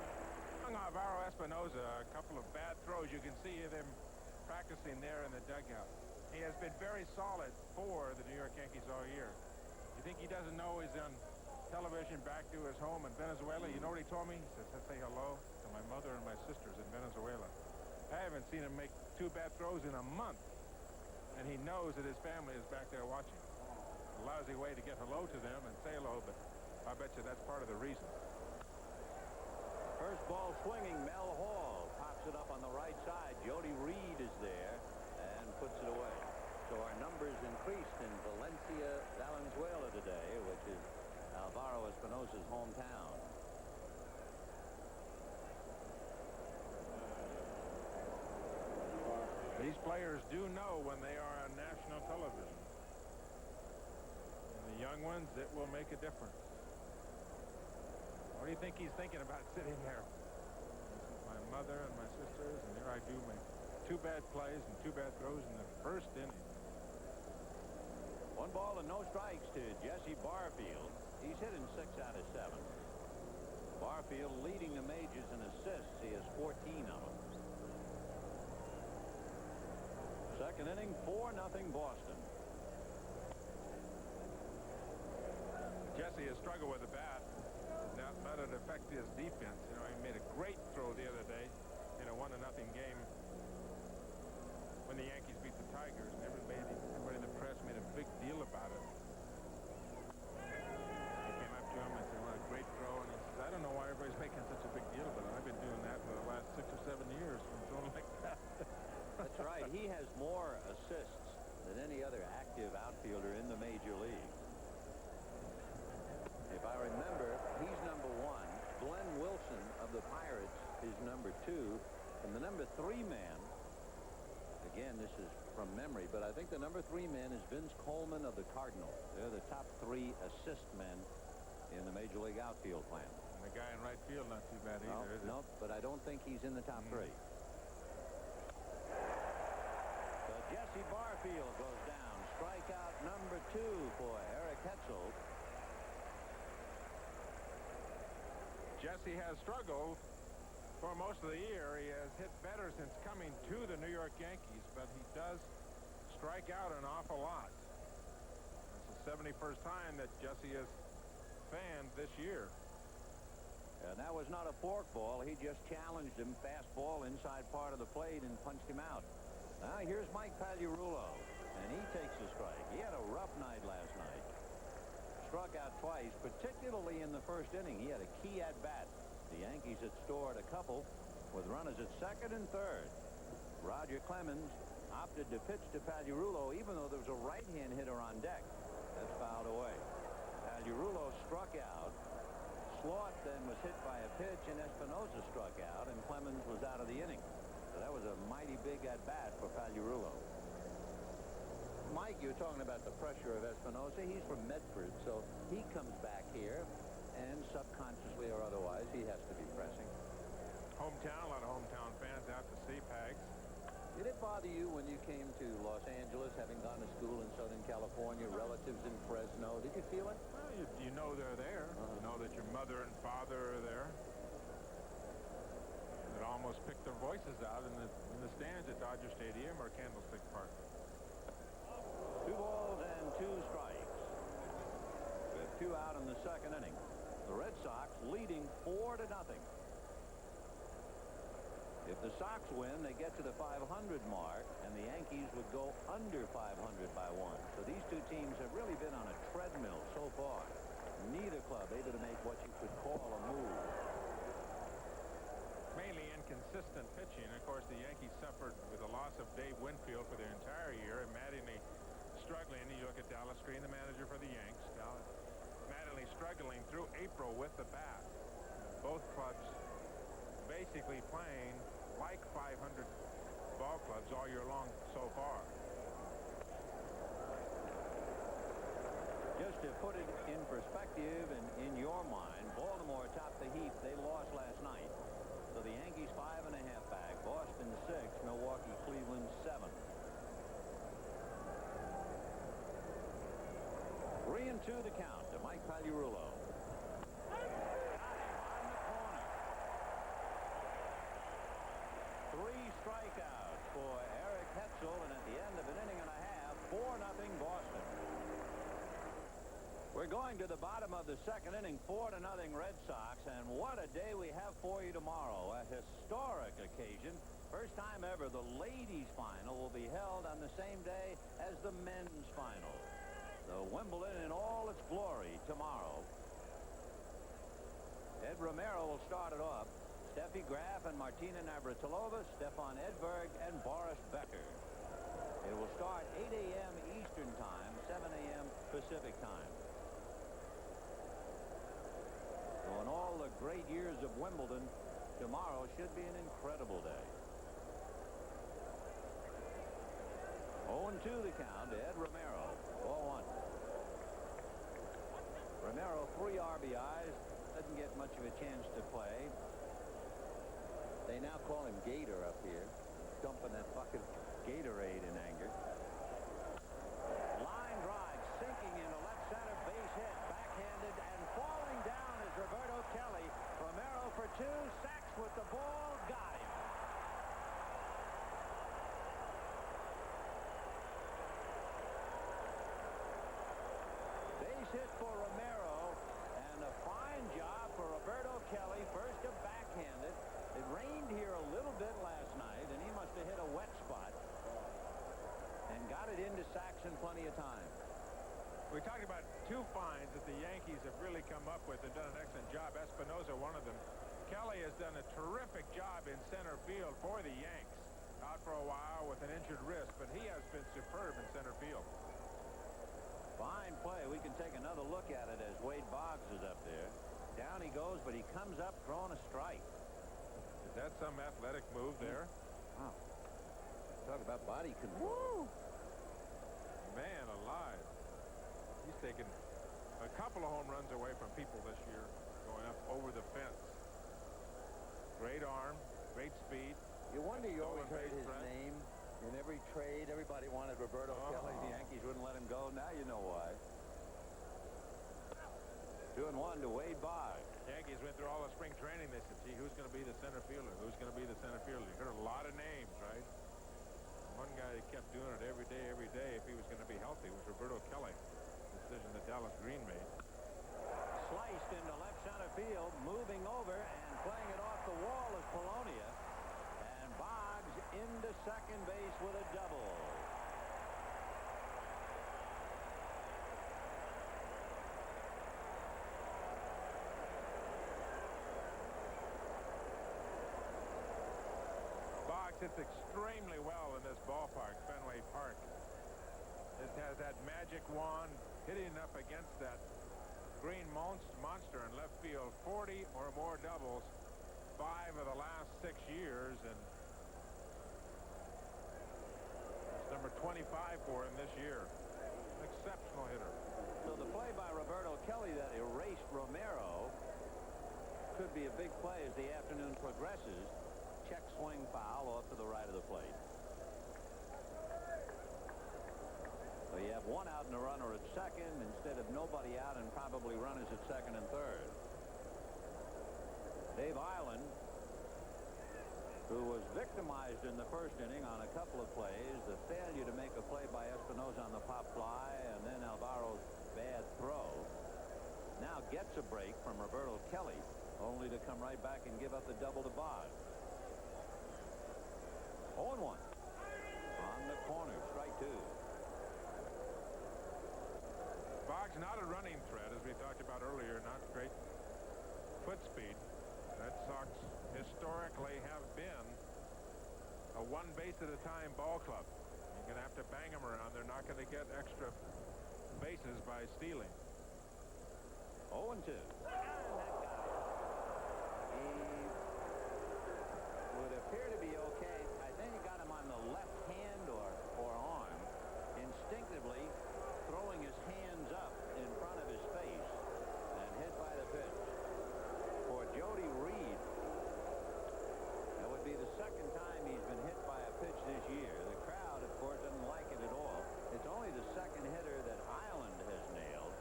Young Alvaro Espinosa, a couple of bad throws. You can see them practicing there in the dugout. He has been very solid for the New York Yankees all year. You think he doesn't know he's on television back to his home in Venezuela? You know what he told me? He says, let's say hello to my mother and my sisters in Venezuela. I haven't seen him make 2 bad throws in a month. And he knows that his family is back there watching. A lousy way to get hello to them and say hello, but I bet you that's part of the reason. First ball swinging, Mel Hall pops it up on the right side. Jody Reed is there and puts it away. So our numbers increased in Valencia, Valenzuela today, which is Alvaro Espinosa's hometown. These players do know when they are on national television. And the young ones, it will make a difference. What do you think he's thinking about sitting there? My mother and my sisters, and here I do make 2 bad plays and 2 bad throws in the first inning. 1 ball and no strikes to Jesse Barfield. He's hitting 6 out of 7. Barfield leading the majors in assists. He has 14 of them. Second inning, 4-0 Boston. Jesse has struggled with the bat. Not let it affect his defense. You know, he made a great throw the other day in a 1-0 game when the Yankees beat the Tigers, and everybody in the press made a big deal about it. I came up to him and said, what a great throw, and he says, I don't know why everybody's making such a big deal about it. I've been doing that for the last 6 or 7 years from throwing like that. That's right. He has more assists than any other active outfielder in the major leagues. If I remember, he's number 1. Glenn Wilson of the Pirates is number 2. And the number 3 man, again, this is from memory, but I think the number 3 man is Vince Coleman of the Cardinals. They're the top 3 assist men in the Major League outfield plan. And the guy in right field, not too bad either, is it? No, but I don't think he's in the top 3. So Jesse Barfield goes down. Strikeout number 2 for Eric Hetzel. Jesse has struggled for most of the year. He has hit better since coming to the New York Yankees, but he does strike out an awful lot. It's the 71st time that Jesse has fanned this year. And that was not a fork ball. He just challenged him. Fastball inside part of the plate and punched him out. Now here's Mike Pagliarulo, and he takes a strike. He had a rough night last night. Struck out twice, particularly in the first inning. He had a key at bat. The Yankees had scored a couple with runners at second and third. Roger Clemens opted to pitch to Pagliarulo, even though there was a right-hand hitter on deck. That's fouled away. Pagliarulo struck out. Slaught then was hit by a pitch, and Espinosa Espinosa struck out, and Clemens was out of the inning. So that was a mighty big at-bat for Pagliarulo. Mike, you're talking about the pressure of Espinosa. He's from Medford, so he comes back here, and subconsciously or otherwise, he has to be pressing. Hometown, a lot of hometown fans out to see Pags. Did it bother you when you came to Los Angeles, having gone to school in Southern California, relatives in Fresno? Did you feel it? Well, you know they're there. You know that your mother and father are there. It almost picked their voices out in the stands at Dodger Stadium or Candlestick Park. 2 balls and 2 strikes. With 2 out in the second inning. The Red Sox leading 4-0. If the Sox win, they get to the 500 mark, and the Yankees would go under 500 by 1. So these two teams have really been on a treadmill so far. Neither club able to make what you could call a move. Mainly inconsistent pitching. Of course, the Yankees suffered with the loss of Dave Winfield for the entire year, and Mattingly struggling. You look at Dallas Green, the manager for the Yanks. Mattingly struggling through April with the bat. Both clubs basically playing like 500 ball clubs all year long so far. Just to put it in perspective and in your mind, Baltimore topped the heap. They lost last night. So the Yankees 5.5 back, Boston 6, Milwaukee, Cleveland 7. 3-2 the count to Mike Pagliarulo. Got him on the corner. 3 strikeouts for Eric Hetzel, and at the end of an inning and a half, 4-0 Boston. We're going to the bottom of the second inning, 4-0 Red Sox, and what a day we have for you tomorrow. A historic occasion. First time ever the ladies' final will be held on the same day as the men's final. The Wimbledon in all its glory tomorrow. Ed Romero will start it off. Steffi Graf and Martina Navratilova, Stefan Edberg, and Boris Becker. It will start 8 a.m. Eastern Time, 7 a.m. Pacific Time. So in all the great years of Wimbledon, tomorrow should be an incredible day. 0-2 the count to Ed Romero. Ball 1. Romero 3 RBIs. Doesn't get much of a chance to play. They now call him Gator up here. Dumping that bucket of Gatorade in anger. Line drive, sinking into left center, base hit, backhanded, and falling down is Roberto Kelly. Romero for 2, sacks with the ball, got him. Base hit for Romero, and a fine job for Roberto Kelly. First a backhanded. It rained here a little bit last night, and he must have hit a wet spot and got it into Saxon plenty of time. We're talking about 2 finds that the Yankees have really come up with and done an excellent job. Espinosa, one of them. Kelly has done a terrific job in center field for the Yanks. Out for a while with an injured wrist, but he has been superb in center field. Fine play. We can take another look at it as Wade Boggs is up there. Down he goes, but he comes up throwing a strike. Is that some athletic move there? Wow. Talk about body control. Woo! Man alive. He's taken a couple of home runs away from people this year, going up over the fence. Great arm, great speed. You wonder, you always heard his threat. name in every trade. Everybody wanted Roberto Kelly. The Yankees wouldn't let him go. Now you know why. 2-1 to Wade Boggs. Yankees went through all the spring training. They said, gee, who's going to be the center fielder? Who's going to be the center fielder? You heard a lot of names, right? One guy that kept doing it every day, if he was going to be healthy, was Roberto Kelly. Decision that Dallas Green made. Sliced into left center field, moving over and playing it off the wall is Polonia. And Boggs into second base with a double. Boggs hits extremely well in this ballpark, Fenway Park. It has that magic wand hitting up against that green monster in left field. 40 or more doubles, 5 .25 for him this year. Exceptional hitter. So the play by Roberto Kelly that erased Romero could be a big play as the afternoon progresses. Check swing foul off to the right of the plate. So you have one out and a runner at second instead of nobody out and probably runners at second and third. Dave Island, who was victimized in the first inning on a couple of plays, the failure to make a play by Espinosa on the pop fly and then Alvaro's bad throw, now gets a break from Roberto Kelly, only to come right back and give up the double to Boggs. 0-1 on the corner, strike two. Boggs not a running threat, as we talked about earlier, not great foot speed. Red Sox historically have been a one base at a time ball club. You're going to have to bang them around. They're not going to get extra bases by stealing. 0-2. He would appear to be okay. I think he got him on the left hand or arm, instinctively throwing his hands up in front of his face and hit by the pitch. For Jody Reed, that would be the second time he's been hit by a pitch this year. The crowd, of course, doesn't like it at all. It's only the second hitter that Island has nailed.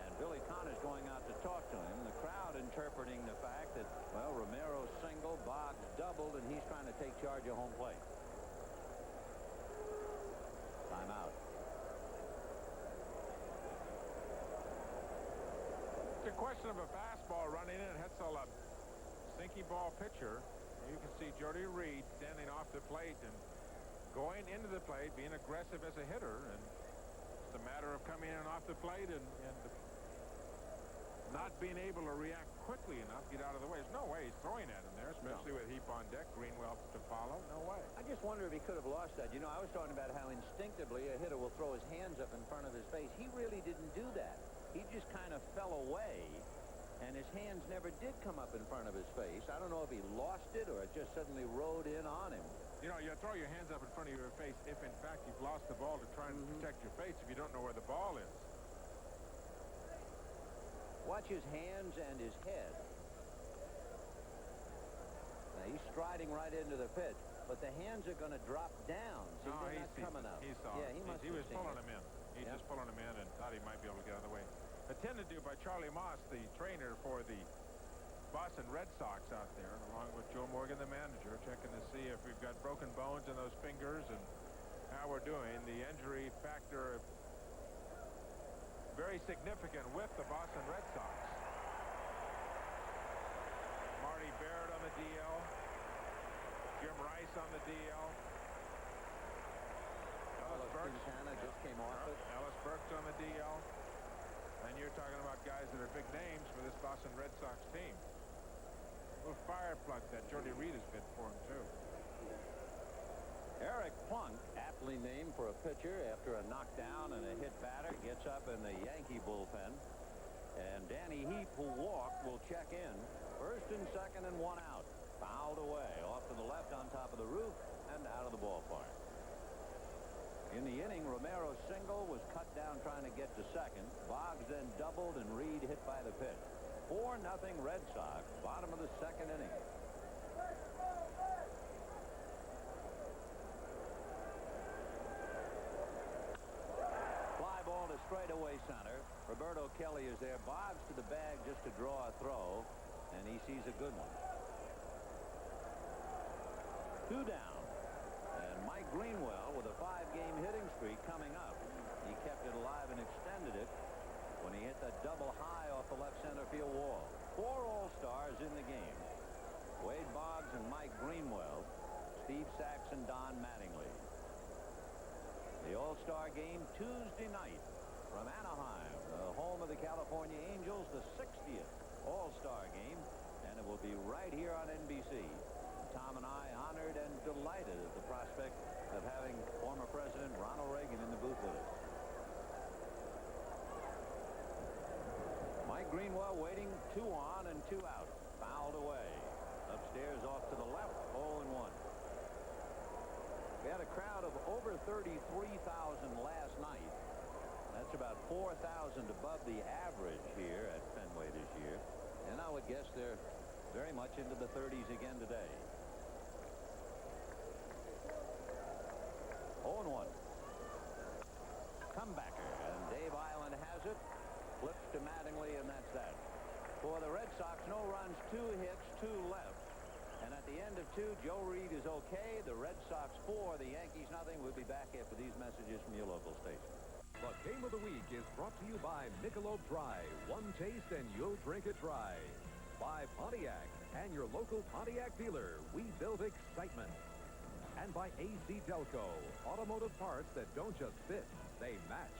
And Billy Connor's going out to talk to him. The crowd interpreting the fact that, well, Romero single, Boggs doubled, and he's trying to take charge of home plate. Timeout. It's a question of a fastball running in. Hetzel, a sinky ball pitcher. You can see Jody Reed standing off the plate and going into the plate, being aggressive as a hitter. And it's a matter of coming in off the plate and not being able to react quickly enough, get out of the way. There's no way he's throwing at him there, especially with Heap on deck, Greenwell to follow. No way. I just wonder if he could have lost that. You know, I was talking about how instinctively a hitter will throw his hands up in front of his face. He really didn't do that. He just kind of fell away, and his hands never did come up in front of his face. I don't know if he lost it or it just suddenly rode in on him. You know, you throw your hands up in front of your face if, in fact, you've lost the ball to try and protect your face if you don't know where the ball is. Watch his hands and his head. Now, he's striding right into the pitch, but the hands are going to drop down. See, they're not coming up. He saw yeah, it. He was pulling him in. He's just pulling him in and thought he might be able to get out of the way. Attended to by Charlie Moss, the trainer for the Boston Red Sox out there, along with Joe Morgan, the manager, checking to see if we've got broken bones in those fingers and how we're doing. The injury factor very significant with the Boston Red Sox. Marty Baird on the DL. Jim Rice on the DL. Ellis Burks just came off it. Ellis Burks on the DL. And you're talking about guys that are big names for this Boston Red Sox team. A little fire plug that Jody Reed has been for him, too. Eric Plunk, aptly named for a pitcher after a knockdown and a hit batter, gets up in the Yankee bullpen. And Danny Heap, who walked, will check in. First and second and one out. Fouled away off to the left on top of the roof and out of the ballpark. In the inning, Romero's single was cut down trying to get to second. Boggs then doubled and Reed hit by the pitch. 4-0 Red Sox, bottom of the second inning. Fly ball to straightaway center. Roberto Kelly is there. Boggs to the bag just to draw a throw, and he sees a good one. 2 down. And Mike Greenwell with a 5-game hitting streak coming up. He kept it alive and extended it when he hit that double high off the left center field wall. 4 All-Stars in the game. Wade Boggs and Mike Greenwell. Steve Sachs and Don Mattingly. The All-Star game Tuesday night from Anaheim, the home of the California Angels, the 60th All-Star game, and it will be right here on NBC. Tom and I honored and delighted at the prospect of having former President Ronald Reagan in the booth with us. Mike Greenwell waiting, 2 on and 2 out. Fouled away. Upstairs off to the left, 0-1. We had a crowd of over 33,000 above the average here at Fenway this year. And I would guess they're very much into the 30s again today. 0-1. Comebacker, and Dave Island has it. Flips to Mattingly, and that's that. For the Red Sox, no runs, 2 hits, 2 left. And at the end of 2, Joe Reed is okay. The Red Sox 4, the Yankees nothing. We'll be back after these messages from your local station. The Game of the Week is brought to you by Michelob Dry. One taste and you'll drink it dry. By Pontiac and your local Pontiac dealer. We build excitement. And by AC Delco. Automotive parts that don't just fit, they match.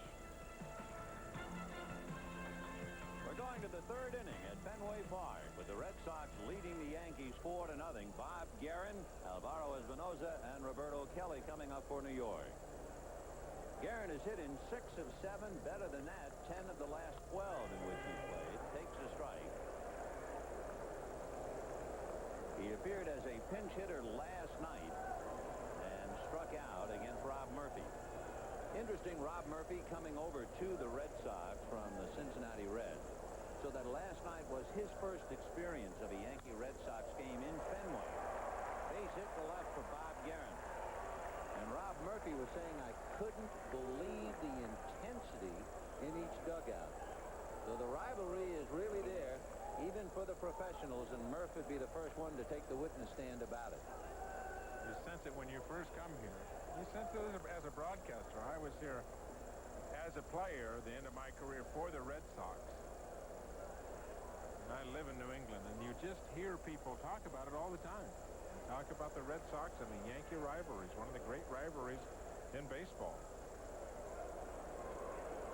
We're going to the 3rd inning at Fenway Park with the Red Sox leading the Yankees 4-0. Bob Guerin, Alvaro Espinoza, and Roberto Kelly coming up for New York. Guerin has hit in 6 of 7. Better than that, 10 of the last 12 in which he's played. Takes a strike. He appeared as a pinch hitter last night and struck out against Rob Murphy. Interesting, Rob Murphy coming over to the Red Sox from the Cincinnati Reds. So that last night was his first experience of a Yankee-Red Sox game in Fenway. Base hit to left for Bob Guerin. And Rob Murphy was saying, I couldn't believe the intensity in each dugout. So the rivalry is really there, even for the professionals, and Murph would be the first one to take the witness stand about it. You sense it when you first come here. You sense it as a broadcaster. I was here as a player at the end of my career for the Red Sox. And I live in New England, and you just hear people talk about it all the time. Talk about the Red Sox and the Yankee rivalries, one of the great rivalries in baseball.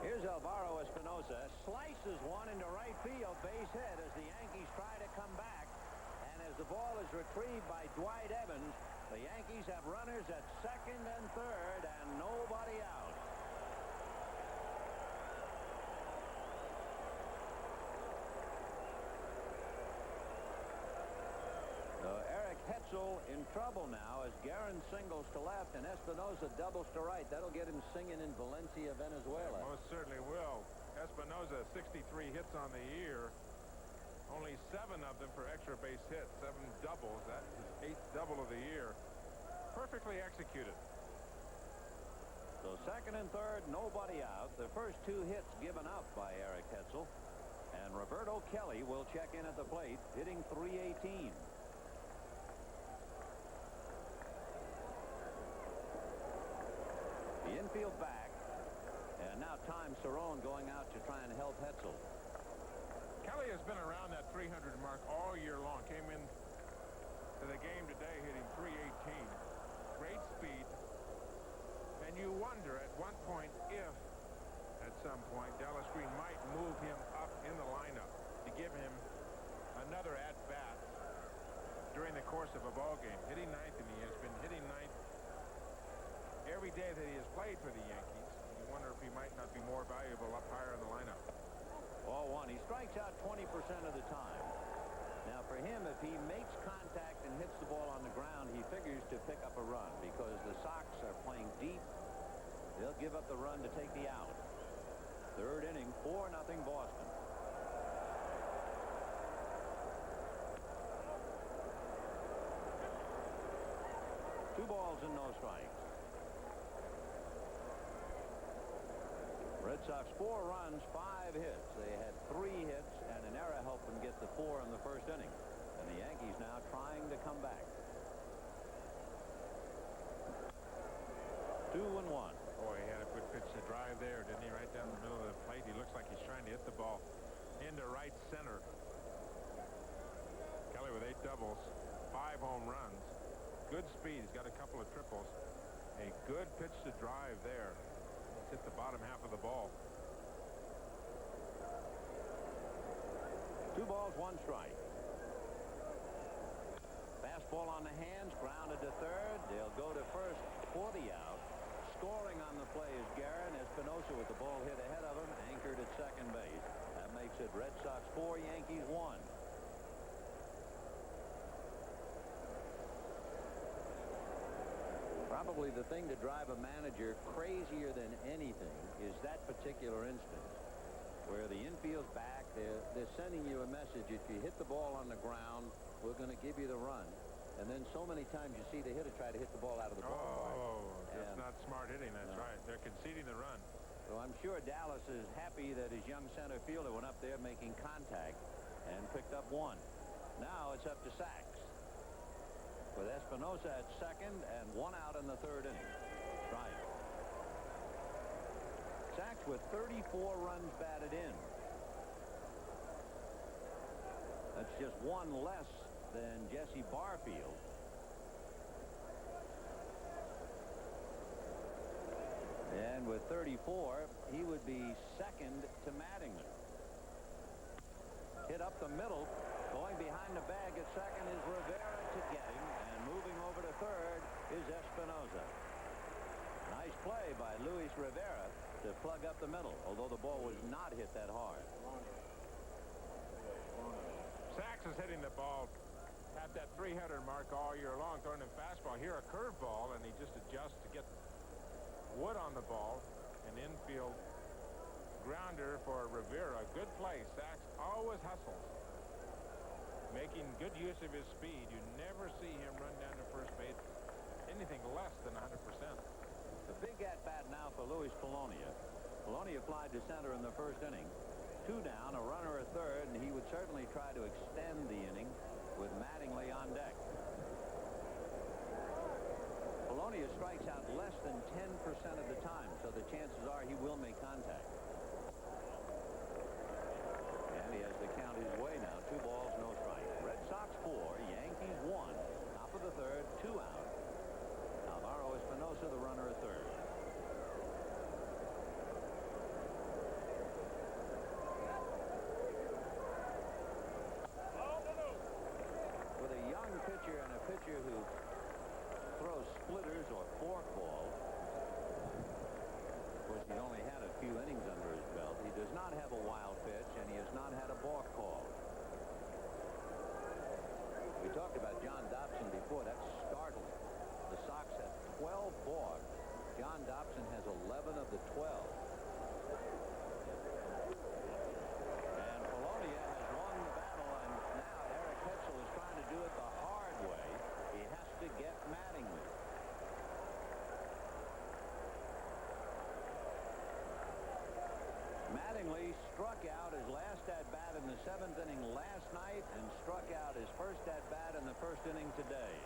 Here's Alvaro Espinoza, slices one into right field, base hit as the Yankees try to come back. And as the ball is retrieved by Dwight Evans, the Yankees have runners at 2nd and 3rd and nobody out. Eric Hetzel in trouble now as Guerin singles to left and Espinoza doubles to right. That'll get him singing in Valencia, Venezuela. It most certainly will. Espinoza, 63 hits on the year. Only 7 of them for extra base hits, 7 doubles. That's his 8th double of the year. Perfectly executed. So 2nd and 3rd, nobody out. The first 2 hits given up by Eric Hetzel. And Roberto Kelly will check in at the plate, hitting .318. The infield back. And now Tom Cerrone going out to try and help Hetzel. Kelly has been around that 300 mark all year long. Came in to the game today hitting .318. Great speed. And you wonder at one point if, at some point, Dallas Green might move him up in the lineup to give him another at-bat during the course of a ball game. Hitting 9th, and he has been hitting 9th every day that he has played for the Yankees. You wonder if he might not be more valuable up higher in the lineup. 0-1. He strikes out 20% of the time. Now, for him, if he makes contact and hits the ball on the ground, he figures to pick up a run because the Sox are playing deep. They'll give up the run to take the out. 3rd inning, 4-0 Boston. Two balls and no strikes. Red Sox 4 runs, 5 hits. They had 3 hits and an error helped them get the 4 in the 1st inning. And the Yankees now trying to come back. 2-1. Boy, he had a good pitch to drive there, didn't he? Right down the middle of the plate. He looks like he's trying to hit the ball into right center. Kelly with 8 doubles, 5 home runs. Good speed. He's got a couple of triples. A good pitch to drive there. Hit the bottom half of the ball. 2 balls, 1 strike. Fastball on the hands, grounded to 3rd. They'll go to 1st for the out. Scoring on the play is Guerin. Espinoza with the ball hit ahead of him, anchored at 2nd base. That makes it Red Sox 4, Yankees 1. Probably the thing to drive a manager crazier than anything is that particular instance. where the infield's back. They're sending you a message. If you hit the ball on the ground, we're going to give you the run. And then so many times you see the hitter try to hit the ball out of the ballpark. Oh, that's not smart hitting. That's right. They're conceding the run. So I'm sure Dallas is happy that his young center fielder went up there making contact and picked up one. Now it's up to Sachs, with Espinosa at second and one out in the third inning. Strike. Sachs with 34 runs batted in. That's just one less than Jesse Barfield. And with 34, he would be second to Mattingly. Hit up the middle. Going behind the bag at second is Rivera to get him. And moving over to third is Espinosa. Nice play by Luis Rivera to plug up the middle, although the ball was not hit that hard. Sachs is hitting the ball at that 300 mark all year long, throwing him fastball. Here a curveball, and he just adjusts to get wood on the ball. An infield grounder for Rivera. Good play. Sachs always hustles, making good use of his speed. You never see him run down to first base anything less than 100%. The big at-bat now for Luis Polonia. Polonia flied to center in the first inning. 2 down, a runner at third, and he would certainly try to extend the inning with Mattingly on deck. Polonia strikes out less than 10% of the time, so the chances are he will make contact. And he has to count his way now. 2 balls, no strike. Red Sox 4, Yankees 1. Top of the third, 2 out. Alvaro Espinosa, the runner at third. With a young pitcher and a pitcher who throws splitters or forkball. Of course, he only had a few innings under his belt. He does not have a wild pitch, and he has not had a balk call. We talked about John Dobson before. That's startling. The Sox have 12 balks. John Dobson has 11 of the 12. And Polonia has won the battle, and now Eric Hetzel is trying to do it the hard way. He has to get Mattingly. Mattingly struck out his last at-bat in the 7th inning last night and struck out his first at-bat in the first inning today.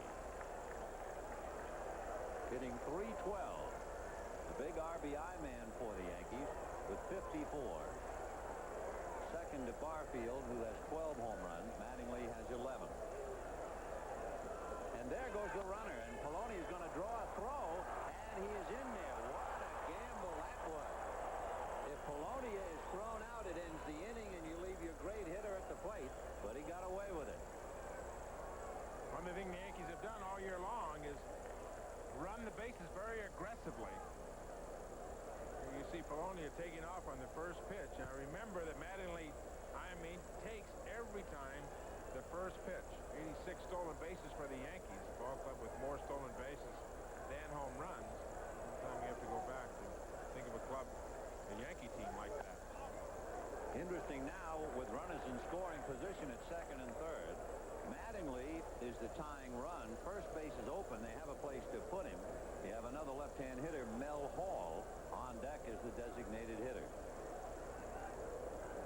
Hitting .312. The big RBI man for the Yankees with 54. Second to Barfield, who has 12 home runs. Mattingly has 11. And there goes the runner, and Polonia is going to draw a throw, and he is in there. What a gamble that was. If Polonia is thrown out, it ends the inning, and you leave your great hitter at the plate, but he got away with it. One of the things the Yankees have done all year long is run the bases very aggressively. You see Polonia taking off on the first pitch. Now remember that Mattingly, takes every time the first pitch. 86 stolen bases for the Yankees. A ball club with more stolen bases than home runs. Sometimes you have to go back to think of a club, a Yankee team like that. Interesting now with runners in scoring position at second and third. Mattingly is the tying run. First base is open. They have a place to put him. You have another left-hand hitter, Mel Hall, on deck as the designated hitter.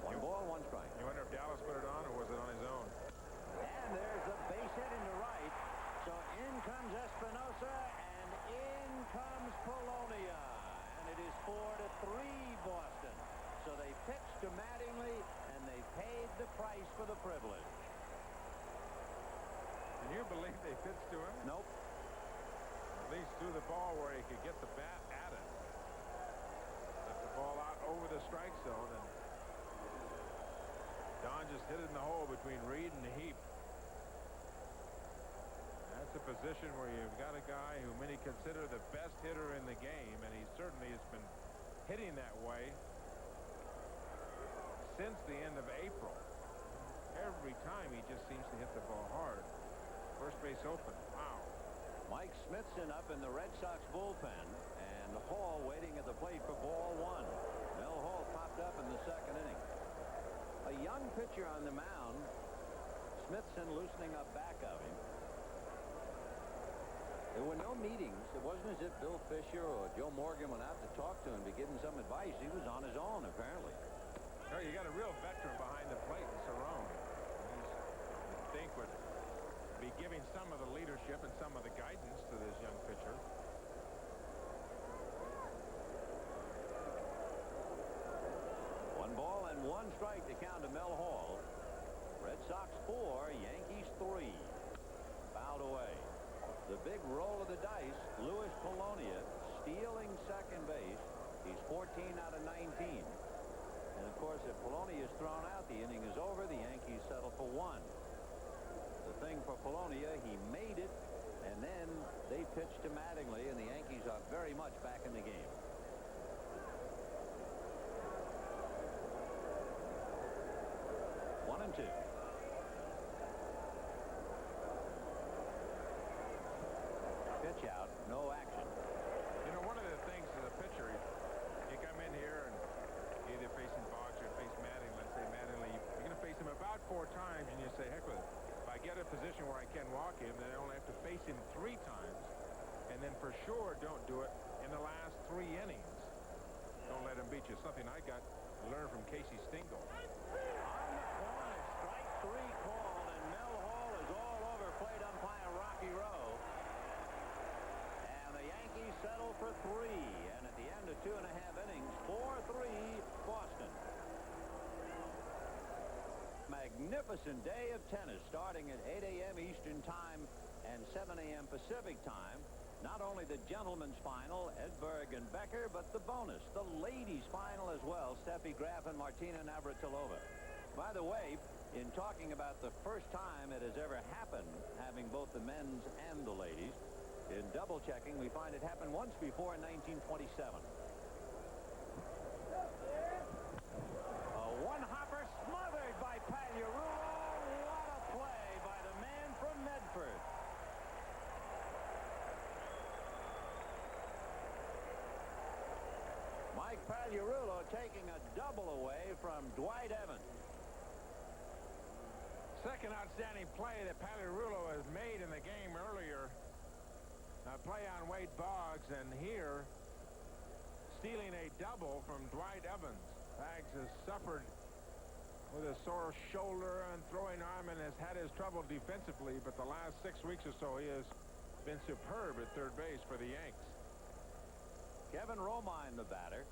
1 ball, 1 strike. You wonder if Dallas put it on or was it on his own? And there's a base hit into right. So in comes Espinosa, and in comes Polonia. And it is 4-3 Boston. So they pitched to Mattingly, and they paid the price for the privilege. Can you believe they pitched to him? Nope. At least threw the ball where he could get the bat at it. Left the ball out over the strike zone, and Don just hit it in the hole between Reed and Heap. That's a position where you've got a guy who many consider the best hitter in the game, and he certainly has been hitting that way since the end of April. Every time he just seems to hit the ball hard. First base open. Wow. Mike Smithson up in the Red Sox bullpen, and Hall waiting at the plate for ball 1. Mel Hall popped wrapped up in the second inning. A young pitcher on the mound. Smithson loosening up back of him. There were no meetings. It wasn't as if Bill Fisher or Joe Morgan went out to talk to him to give him some advice. He was on his own, apparently. Oh, you got a real veteran behind the plate in Cerrone. You'd think would be giving some of the leadership and some of the guidance to this young pitcher. One ball and one strike to count to Mel Hall. Red Sox 4, Yankees 3. Fouled away. The big roll of the dice. Louis Polonia stealing second base. He's 14 out of 19. And of course, if Polonia is thrown out, the inning is over. The Yankees settle for 1. The thing for Polonia, he made it, and then they pitched to Mattingly, and the Yankees are very much back in the game. One and two. Pitch out, no action. You know, one of the things as a pitcher, you come in here and either facing Boggs or face Mattingly. Let's say Mattingly, you're going to face him about 4 times, and you say, heck with it. If I get a position where I can walk him, then I only have to face him 3 times, and then for sure don't do it in the last 3 innings. Don't let him beat you. Something I got to learn from Casey Stengel. On the corner, strike 3 called, and Mel Hall is all over plate umpire Rocky Rowe. And the Yankees settle for 3, and at the end of 2.5 innings, 4-3 Boston. Magnificent day of tennis starting at 8 a.m. Eastern Time and 7 a.m. Pacific Time. Not only the gentlemen's final, Edberg and Becker, but the bonus, the ladies' final as well, Steffi Graf and Martina Navratilova. By the way, in talking about the first time it has ever happened, having both the men's and the ladies, in double checking, we find it happened once before in 1927. A one-hopper smothered by Pagliarulo. What a play by the man from Medford. Mike Pagliarulo taking a double away from Dwight Evans. Second outstanding play that Pagliarulo has made in the game earlier. A play on Wade Boggs, and here stealing a double from Dwight Evans. Boggs has suffered with a sore shoulder and throwing arm and has had his trouble defensively, but the last 6 weeks or so he has been superb at third base for the Yanks. Kevin Romine, the batter.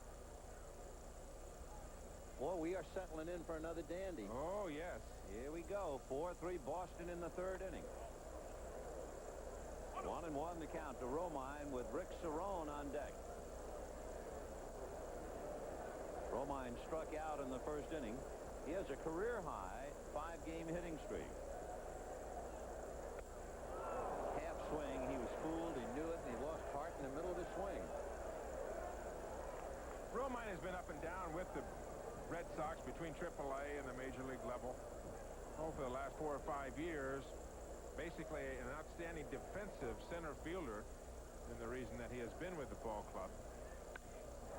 Boy, we are settling in for another dandy. Oh, yes. Here we go. 4-3 Boston in the third inning. 1-1 the count to Romine with Rick Cerrone on deck. Romine struck out in the first inning. He has a career-high 5-game hitting streak. Half swing, he was fooled, he knew it, and he lost heart in the middle of the swing. Romine has been up and down with the Red Sox between AAA and the Major League level. Oh, for the last 4 or 5 years. Basically an outstanding defensive center fielder, and the reason that he has been with the ball club.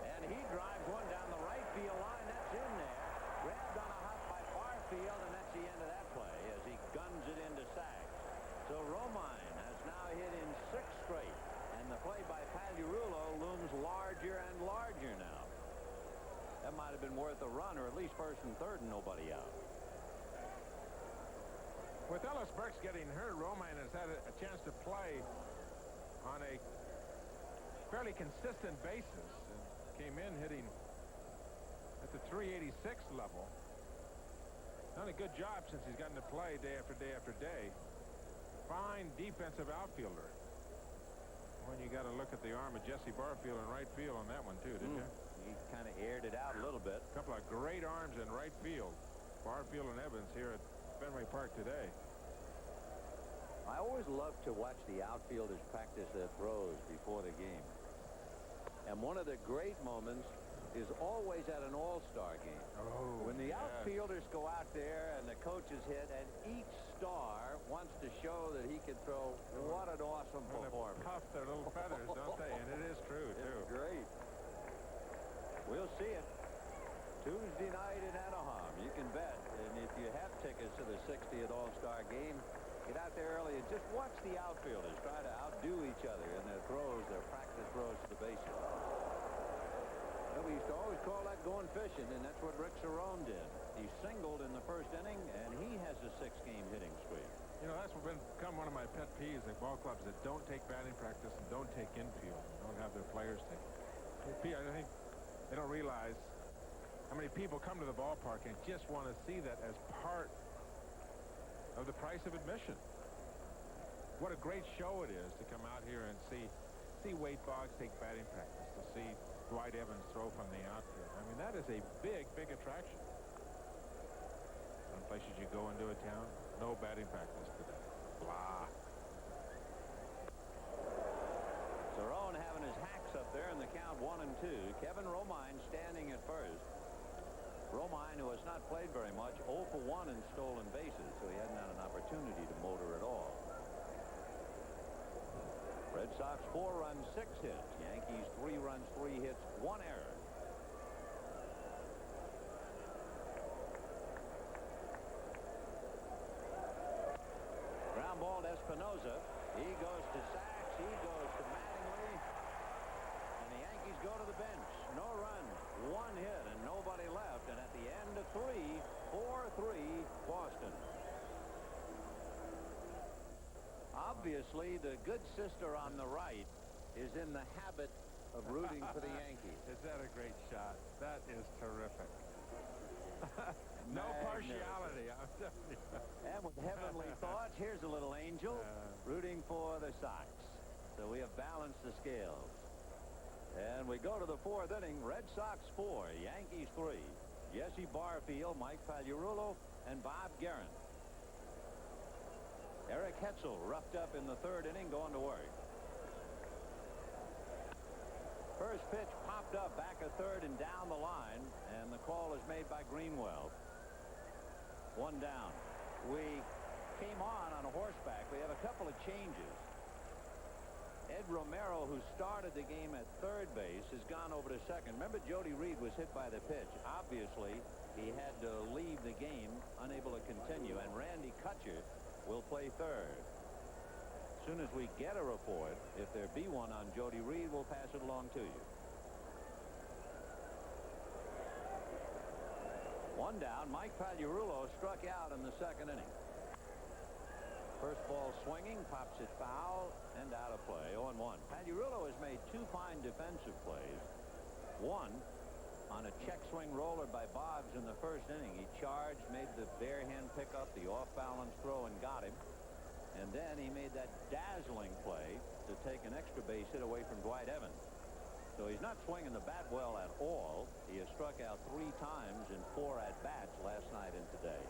And he drives one down the right field line. That's in there. Grabbed on a hop by Barfield, and that's the end of that play as he guns it into Sachs. So Romine has now hit in 6 straight, and the play by Pagliarulo looms larger and larger now. That might have been worth a run, or at least first and third and nobody out. With Ellis Burks getting hurt, Romine has had a chance to play on a fairly consistent basis. And came in hitting at the 386 level. Done a good job since he's gotten to play day after day after day. Fine defensive outfielder. When you got to look at the arm of Jesse Barfield in right field on that one too, didn't you? He kind of aired it out a little bit. A couple of great arms in right field. Barfield and Evans here at Fenway Park today. I always love to watch the outfielders practice their throws before the game. And one of the great moments is always at an all-star game. Oh, when the yes. outfielders go out there and the coaches hit, and each star wants to show that he can throw. What an awesome Well, performance. they puff their little feathers, don't they? And it is true, too. It's great. We'll see it. Tuesday night in Anaheim. You can bet. And if you have tickets to the 60th All-Star game, get out there early and just watch the outfielders try to outdo each other in their throws, their practice throws to the bases. Well, we used to always call that going fishing, and that's what Rick Cerrone did. He singled in the first inning, and he has a 6-game hitting streak. You know, that's become one of my pet peeves at ball clubs that don't take batting practice and don't take infield, and don't have their players take it. I think they don't realize how many people come to the ballpark and just want to see that as part of the price of admission. What a great show it is to come out here and see Wade Boggs take batting practice, to see Dwight Evans throw from the outfield. I mean, that is a big, big attraction. Some places you go into a town, no batting practice today. Blah. Cerrone having his hacks up there in the count 1-2. Kevin Romine standing at first. Romine, who has not played very much, 0 for 1 in stolen bases, so he hasn't had an opportunity to motor at all. Red Sox 4 runs, 6 hits. Yankees 3 runs, 3 hits, 1 error. Ground ball to Espinosa. He goes to Sachs. He goes to Mattingly. And the Yankees go to the bench. No runs, 1 hit, and nobody left. And at the end of 3, 4-3, Boston. Obviously, the good sister on the right is in the habit of rooting for the Yankees. Is that a great shot? That is terrific. No partiality. I'm telling you. And with heavenly thoughts, here's a little angel rooting for the Sox. So we have balanced the scales. And we go to the 4th inning. Red Sox 4, Yankees 3. Jesse Barfield, Mike Pagliarulo, and Bob Guerin. Eric Hetzel roughed up in the 3rd inning, going to work. First pitch popped up back a third and down the line, and the call is made by Greenwell. 1 down. We came on a horseback. We have a couple of changes. Ed Romero, who started the game at third base, has gone over to second. Remember, Jody Reed was hit by the pitch. Obviously, he had to leave the game, unable to continue, and Randy Kutcher will play third. As soon as we get a report, if there be one on Jody Reed, we'll pass it along to you. 1 down. Mike Pagliarulo struck out in the 2nd inning. First ball swinging, pops it foul, and out of play. 0-1. Pagliarulo has made 2 fine defensive plays. One on a check swing roller by Boggs in the 1st inning. He charged, made the bare hand pickup, the off-balance throw, and got him. And then he made that dazzling play to take an extra base hit away from Dwight Evans. So he's not swinging the bat well at all. He has struck out 3 times in 4 at-bats last night and today.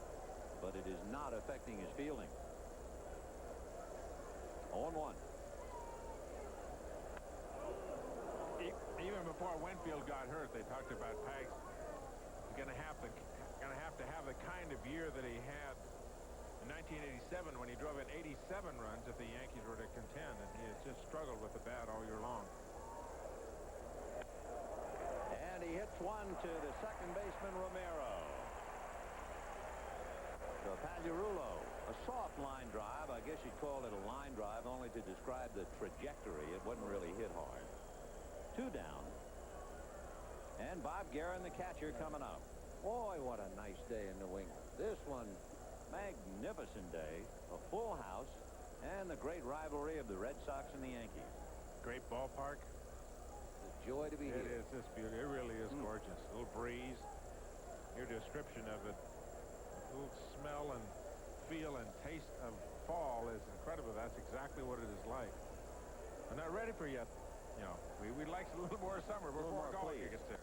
But it is not affecting his fielding. 0-1. Even before Winfield got hurt, they talked about Pags going to have to have the kind of year that he had in 1987 when he drove in 87 runs if the Yankees were to contend, and he has just struggled with the bat all year long. And he hits one to the second baseman, Romero. So Pagliarulo, a soft line drive. I guess you'd call it a line drive only to describe the trajectory. It wasn't really hit hard. 2 down. And Bob Guerin, the catcher, coming up. Boy, what a nice day in New England. This one, magnificent day, a full house, and the great rivalry of the Red Sox and the Yankees. Great ballpark. It's a joy to be here. It is just beautiful. It really is gorgeous. A little breeze. Your description of it, a little smell and feel and taste of fall is incredible. That's exactly what it is like. I'm not ready for yet. You know, we'd like a little more summer before golf gets there.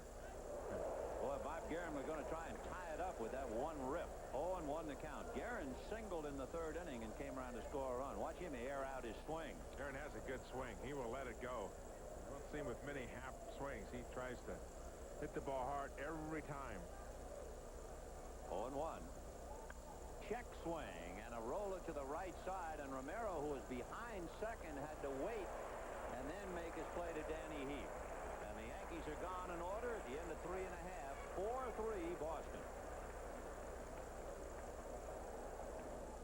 Boy, Bob Guerin, we're going to try and tie it up with that one rip. 0-1 the count. Guerin singled in the 3rd inning and came around to score a run. Watch him air out his swing. Guerin has a good swing. He will let it go. You don't see him with many half swings. He tries to hit the ball hard every time. 0-1. Check swing and a roller to the right side, and Romero, who was behind second, had to wait and then make his play to Danny Heath. And the Yankees are gone in order at the end of 3 1/2. 4-3 Boston.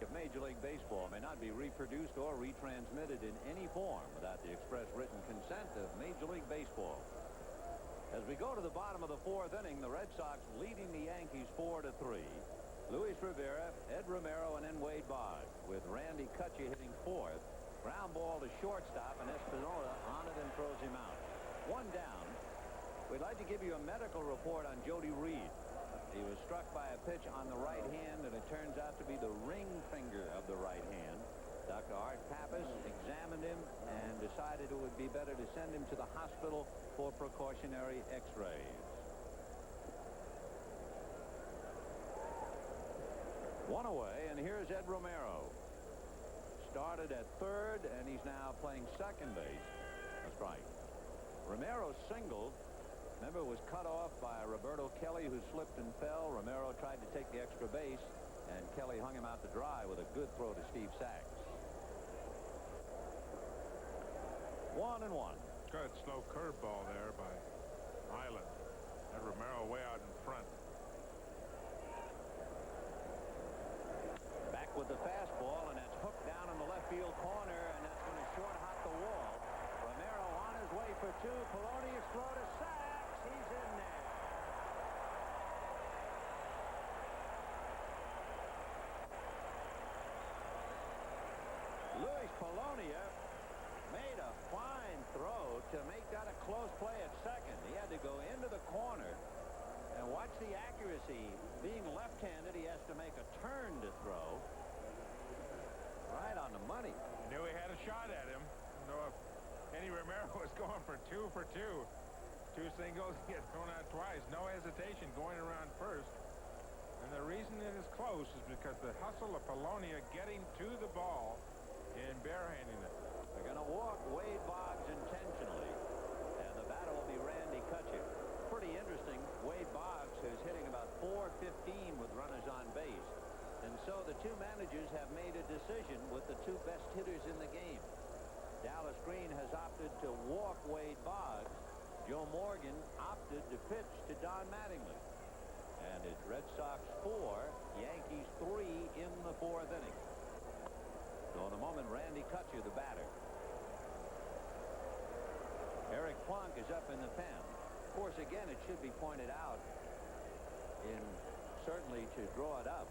If Major League Baseball may not be reproduced or retransmitted in any form without the express written consent of Major League Baseball. As we go to the bottom of the 4th inning, the Red Sox leading the Yankees 4-3. Luis Rivera, Ed Romero, and then Wade Boggs, with Randy Kutcher hitting 4th. Ground ball to shortstop, and Espinosa on it and throws him out. 1 down. We'd like to give you a medical report on Jody Reed. He was struck by a pitch on the right hand, and it turns out to be the ring finger of the right hand. Dr. Art Pappas examined him and decided it would be better to send him to the hospital for precautionary x-rays. 1 away, and here's Ed Romero. Started at 3rd, and he's now playing second base. A strike. Romero singled. Remember, it was cut off by Roberto Kelly, who slipped and fell. Romero tried to take the extra base, and Kelly hung him out to dry with a good throw to Steve Sachs. 1-1. Good slow curveball there by Island. And Romero way out in front. Back with the fastball, and that's hooked down in the left field corner, and that's going to short hot the wall. Romero on his way for 2. Polonius throw to Sachs. He's in there. Luis Polonia made a fine throw to make that a close play at second. He had to go into the corner, and watch the accuracy. Being left-handed, he has to make a turn to throw. Right on the money. Knew he had a shot at him. I don't know if Eddie Romero was going for 2 for 2. 2 singles, he gets thrown out twice. No hesitation going around first. And the reason it is close is because the hustle of Polonia getting to the ball and barehanding it. They're going to walk Wade Boggs intentionally, and the batter will be Randy Kutcher. Pretty interesting. Wade Boggs is hitting about .415 with runners on base. And so the 2 managers have made a decision with the 2 best hitters in the game. Dallas Green has opted to walk Wade Boggs. Joe Morgan opted to pitch to Don Mattingly. And it's Red Sox 4, Yankees 3 in the 4th inning. So in a moment, Randy Kutcher, the batter. Eric Plunk is up in the pen. Of course, again, it should be pointed out, certainly to draw it up,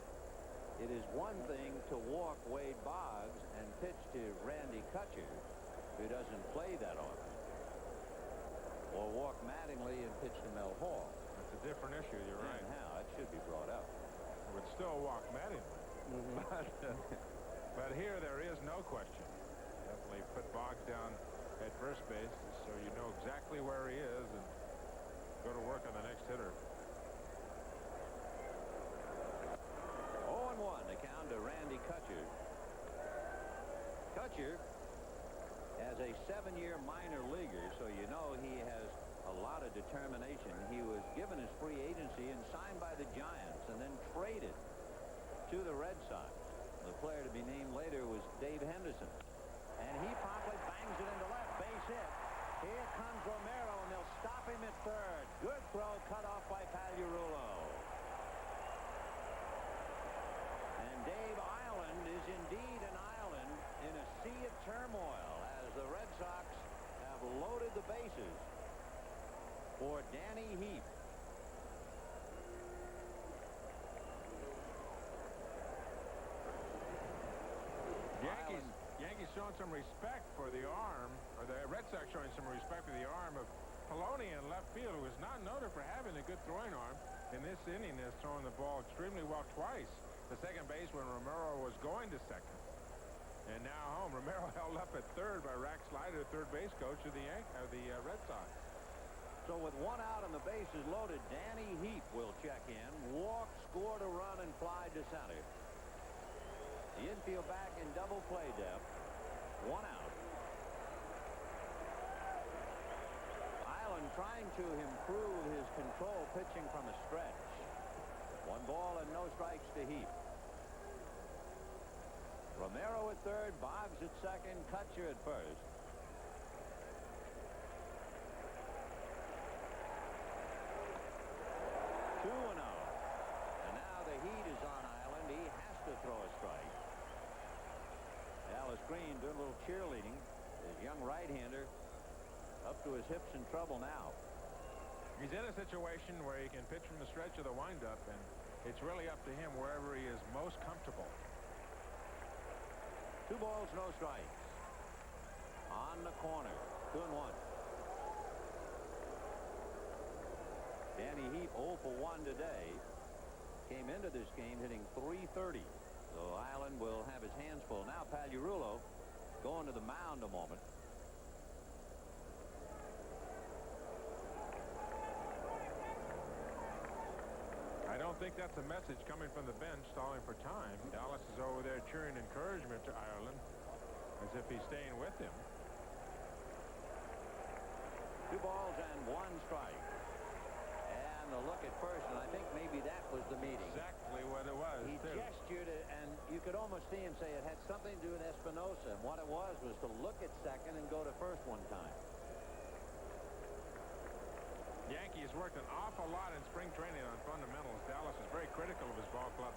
it is one thing to walk Wade Boggs and pitch to Randy Kutcher, who doesn't play that often. Or walk Mattingly and pitch to Mel Hall. That's a different issue, you're right. How? It should be brought up. Would still walk Mattingly. But here there is no question. Definitely put Boggs down at first base so you know exactly where he is and go to work on the next hitter. 0-1 the count to Randy Kutcher. Kutcher, as a 7-year minor leaguer, so you know he has a lot of determination. He was given his free agency and signed by the Giants and then traded to the Red Sox. The player to be named later was Dave Henderson. And he promptly bangs it into left, base hit. Here comes Romero, and they'll stop him at 3rd. Good throw, cut off by Pagliarulo. And Dave Island is indeed an island in a sea of turmoil as the Red Sox have loaded the bases for Danny Heath. Yankees showing some respect for the arm, or the Red Sox showing some respect for the arm of Polonia in left field, who is not noted for having a good throwing arm. In this inning, has thrown the ball extremely well twice. The second base when Romero was going to second. And now home. Romero held up at 3rd by Rack Slider, third base coach of the Red Sox. So with 1 out and the bases loaded, Danny Heath will check in. Walk, scored a run, and fly to center. The infield back in double play depth. 1 out. Island trying to improve his control pitching from a stretch. 1 ball and no strikes to Heath. Romero at 3rd, Boggs at 2nd, Kutcher at 1st. doing a little cheerleading. His young right-hander up to his hips in trouble now. He's in a situation where he can pitch from the stretch of the windup, and it's really up to him wherever he is most comfortable. 2 balls, no strikes. On the corner, 2-1. Danny Heap 0 for 1 today. Came into this game hitting .330. So Island will have his hands full. Now Pagliarulo going to the mound a moment. I don't think that's a message coming from the bench stalling for time. Dallas is over there cheering encouragement to Ireland as if he's staying with him. 2 balls and 1 strike. And the look at first, and I think maybe that was the meeting. Exactly what it was. He too. gestured it, and you could almost see him say it had something to do with Espinosa. And what it was to look at second and go to first one time. Yankees worked an awful lot in spring training on fundamentals. Dallas is very critical of his ball club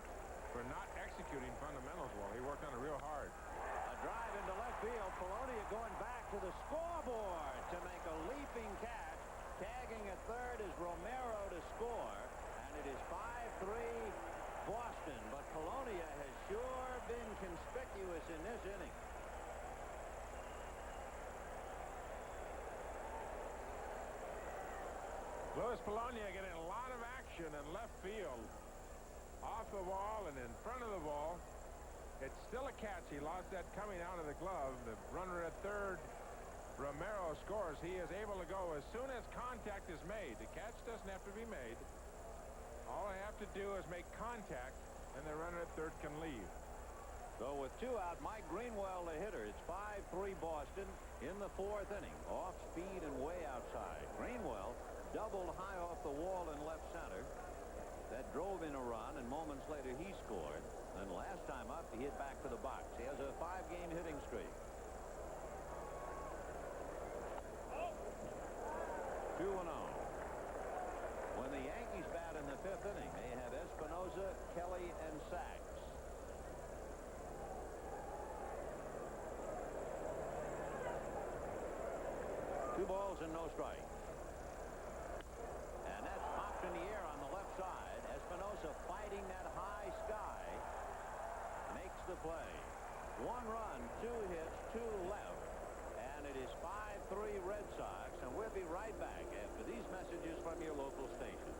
for not executing fundamentals well. He worked on it real hard. A drive into left field. Polonia going back to the scoreboard to make a leaping catch. Tagging at third is Romero to score. And it is 5-3 Boston. But Polonia has sure been conspicuous in this inning. Louis Polonia getting a lot of action in left field. Off the wall and in front of the ball. It's still a catch. He lost that coming out of the glove. The runner at third, Romero, scores. He is able to go as soon as contact is made. The catch doesn't have to be made. All I have to do is make contact, and the runner at third can leave. So with 2 out, Mike Greenwell the hitter. It's 5-3 Boston in the 4th inning. Off speed and way outside. Greenwell doubled high off the wall in left center. That drove in a run, and moments later he scored. Then last time up, he hit back to the box. He has a 5-game hitting streak. 2-0. When the Yankees bat in the 5th inning, they have Espinosa, Kelly, and Sachs. Two balls and no strikes. And that's popped in the air on the left side. Espinosa fighting that high sky. Makes the play. 1 run, 2 hits, 2 left. And it is 5-3 Red Sox. And we'll be right back after these messages from your local station.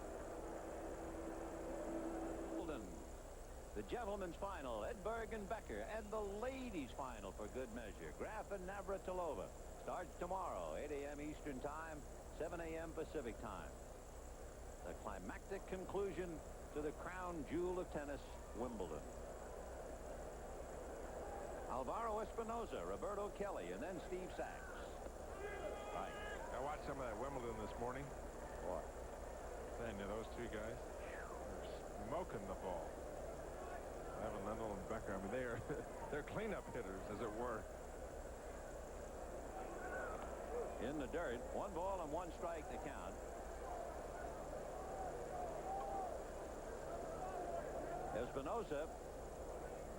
The gentlemen's final, Edberg and Becker, and the ladies' final for good measure, Graf and Navratilova, starts tomorrow, 8 a.m. Eastern Time, 7 a.m. Pacific Time. The climactic conclusion to the crown jewel of tennis, Wimbledon. Alvaro Espinosa, Roberto Kelly, and then Steve Sachs. Right. I watched some of that Wimbledon this morning. What? Saying to those 2 guys, they're smoking the ball. Evan Lendl and Becker, I mean, they're cleanup hitters, as it were. In the dirt, 1 ball and 1 strike to count. Espinosa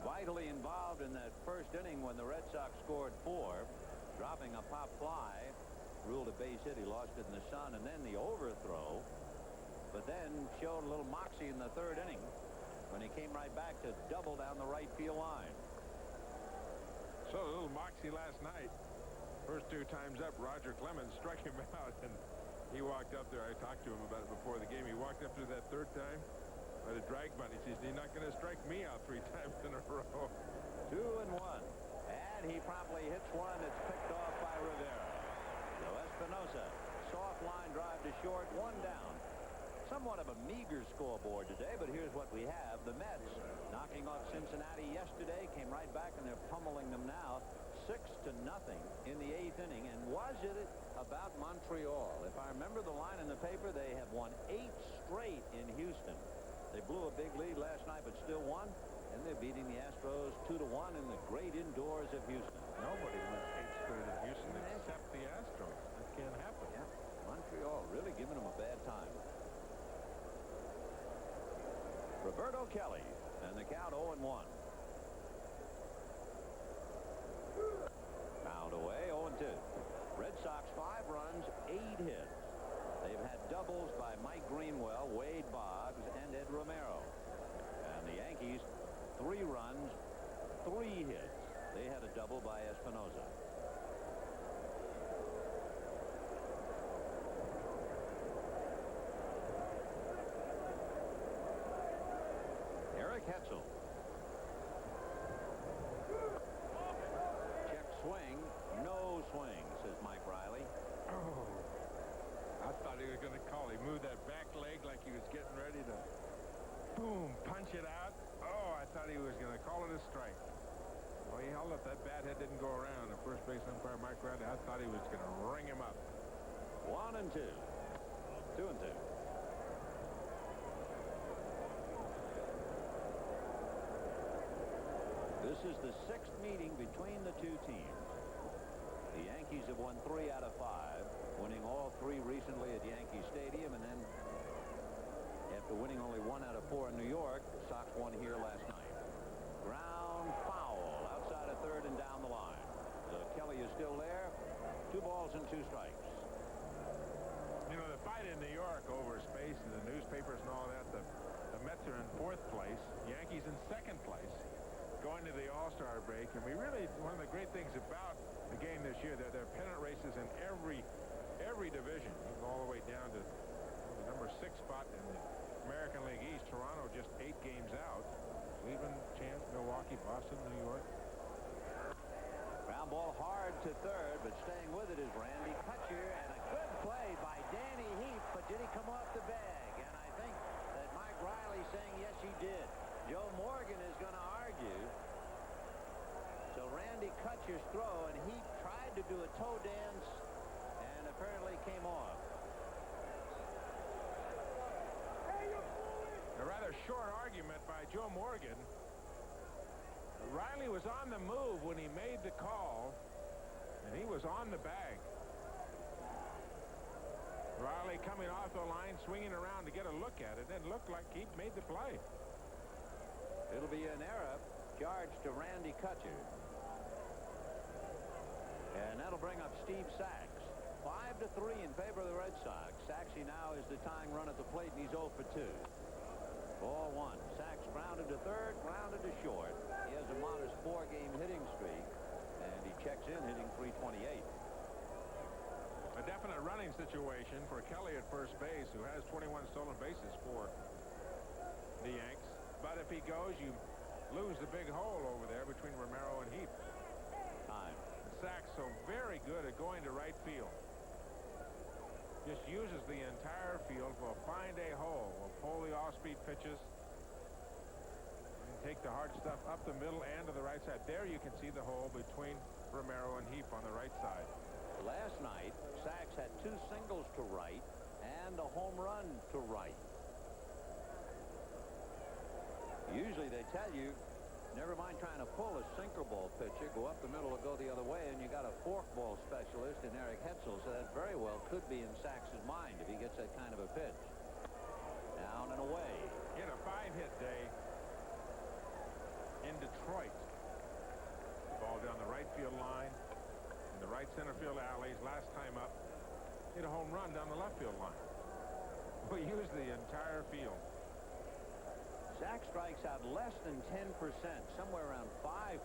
vitally involved in that first inning when the Red Sox scored 4, dropping a pop fly, ruled a base hit. He lost it in the sun, and then the overthrow, but then showed a little moxie in the 3rd inning when he came right back to double down the right field line. So a little moxie last night. First 2 times up, Roger Clemens struck him out, and he walked up there. I talked to him about it before the game. He walked up to that 3rd time by the drag bunt. He says, "You're not going to strike me out 3 times in a row." 2-1. And he promptly hits one that's picked off by Rivera. So Espinosa, soft line drive to short, 1 down. Somewhat of a meager scoreboard today, but here's what we have. The Mets knocking off Cincinnati yesterday, came right back, and they're pummeling them now 6-0 in the 8th inning. And was it about Montreal? If I remember the line in the paper, they have won 8 straight in Houston. They blew a big lead last night, but still won, and they're beating the Astros 2-1 in the great indoors of Houston. Nobody wins 8 straight in Houston except the Astros. That can't happen. Yeah, Montreal really giving them a bad time. Roberto Kelly, and the count 0-1. 3 runs, 3 hits. They had a double by Espinosa. Eric Hetzel. Check swing. No swing, says Mike Riley. Oh, I thought he was going to call. He moved that back leg like he was getting ready to, boom, punch it out. Oh, I thought he was going to call it a strike. Well, he held up. That bat head didn't go around. The first base umpire, Mike Riley, I thought he was going to ring him up. 1-2. 2-2. This is the 6th meeting between the two teams. The Yankees have won 3 out of 5, winning all 3 recently at Yankee Stadium, and then after winning only 1 out of 4 in New York, the Sox won here last night. Ground foul outside of third and down the line. Kelly is still there. 2 balls and 2 strikes. You know, the fight in New York over space and the newspapers and all that, the Mets are in 4th place, Yankees in 2nd place, going to the All-Star break. And we really, one of the great things about the game this year, there are pennant races in every division, all the way down to the number 6 spot in the American League East. Toronto just 8 games out. Cleveland, champ, Milwaukee, Boston, New York. Ground ball hard to third, but staying with it is Randy Kutcher, and a good play by Danny Heath, but did he come off the bag? And I think that Mike Riley saying yes, he did. Joe Morgan is going to argue. So Randy Kutcher's throw, and he tried to do a toe dance and apparently came off. A rather short argument by Joe Morgan. Riley was on the move when he made the call, and he was on the bag. Riley coming off the line, swinging around to get a look at it, and looked like he made the play. It'll be an error charged to Randy Kutcher. And that'll bring up Steve Sachs. 5-3 in favor of the Red Sox. Saxy now is the tying run at the plate, and he's 0 for 2. Ball 1. Sachs grounded to third, grounded to short. He has a modest 4-game hitting streak, and he checks in hitting .328. A definite running situation for Kelly at first base, who has 21 stolen bases for the Yanks. But if he goes, you lose the big hole over there between Romero and Heap. Time. Sachs so very good at going to right field. Just uses the entire field. Will find a hole. Will pull the off-speed pitches. And take the hard stuff up the middle and to the right side. There you can see the hole between Romero and Heap on the right side. Last night, Sachs had 2 singles to right and a home run to right. Usually they tell you, never mind trying to pull a sinker ball pitcher, go up the middle or go the other way, and you got a forkball specialist in Eric Hetzel, so that very well could be in Sachs's mind if he gets that kind of a pitch. Down and away. He had a 5-hit day in Detroit. Ball down the right field line, in the right center field alleys. Last time up, hit a home run down the left field line. We used the entire field. Zach strikes out less than 10%, somewhere around 5%.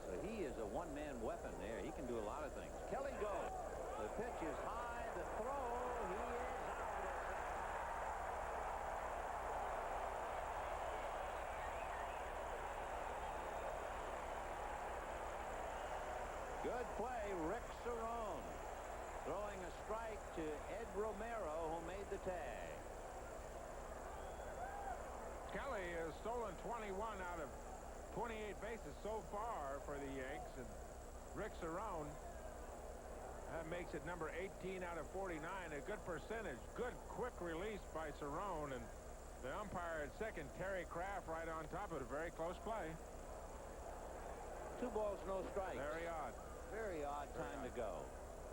So he is a one-man weapon there. He can do a lot of things. Kelly goes. The pitch is high. The throw. He is out at second. Good play, Rick Cerrone. Throwing a strike to Ed Romero, who made the tag. Kelly has stolen 21 out of 28 bases so far for the Yanks, and Rick Cerrone, that makes it number 18 out of 49. A good percentage. Good quick release by Cerrone, and the umpire at second, Terry Kraft, right on top of it. A very close play. 2 balls, no strikes. Very odd. Very odd time to go.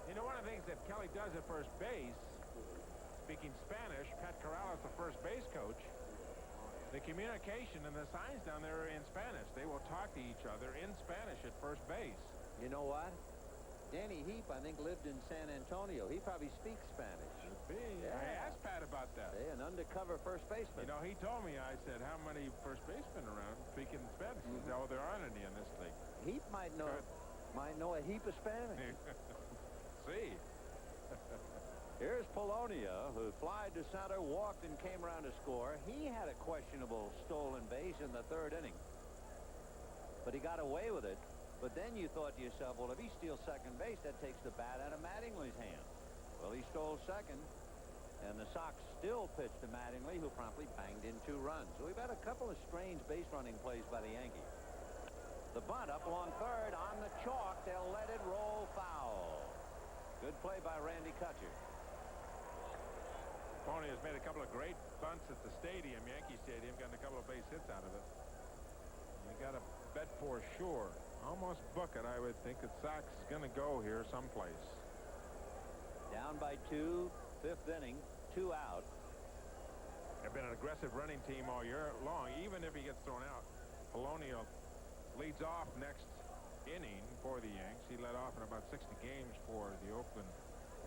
You know, one of the things that Kelly does at first base, speaking Spanish, Pat Corrales, the first base coach, the communication and the signs down there are in Spanish. They will talk to each other in Spanish at first base. You know what? Danny Heap, I think, lived in San Antonio. He probably speaks Spanish. Should be. Yeah. I asked Pat about that. Hey, an undercover first baseman. You know, he told me, I said, how many first basemen around speaking Spanish? He said, oh, there aren't any in this league. Heap might know a heap of Spanish. See. Here's Polonia, who flied to center, walked, and came around to score. He had a questionable stolen base in the third inning. But he got away with it. But then you thought to yourself, well, if he steals second base, that takes the bat out of Mattingly's hand. Well, he stole second, and the Sox still pitched to Mattingly, who promptly banged in 2 runs. So we've had a couple of strange base running plays by the Yankees. The bunt up along third on the chalk. They'll let it roll foul. Good play by Randy Kutcher. Pony has made a couple of great bunts at the stadium, Yankee Stadium, gotten a couple of base hits out of it. You got to bet for sure. Almost book it, I would think, that Sox is going to go here someplace. Down by 2, 5th inning, 2 out. They've been an aggressive running team all year long. Even if he gets thrown out, Polonia leads off next inning for the Yanks. He led off in about 60 games for the Oakland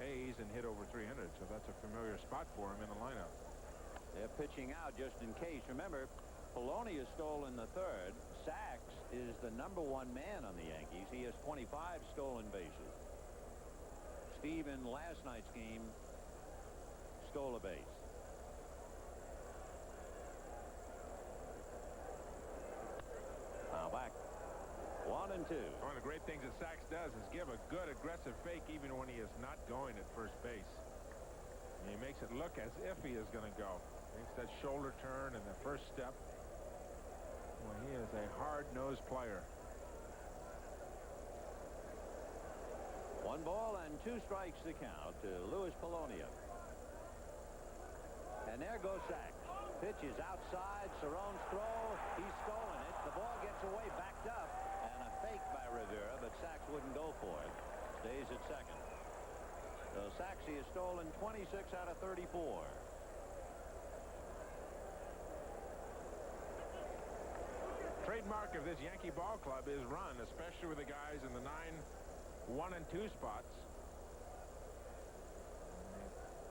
A's and hit over 300, so that's a familiar spot for him in the lineup. They're pitching out just in case. Remember, Polonia stole in the third. Sachs is the #1 man on the Yankees. He has 25 stolen bases. Steve, in last night's game, stole a base. Now back. 1 and 2. One of the great things that Sachs does is give a good aggressive fake even when he is not going at first base. And he makes it look as if he is going to go. Makes that shoulder turn and the first step. Well, he is a hard-nosed player. 1 ball and 2 strikes to count to Louis Polonia. And there goes Sachs. Pitch is outside. Cerrone's throw. He's stolen it. The ball gets away, backed up. And a fake by Rivera, but Sachs wouldn't go for it. Stays at second. So Saxey has stolen 26 out of 34. Trademark of this Yankee ball club is run, especially with the guys in the 9, 1 and 2 spots.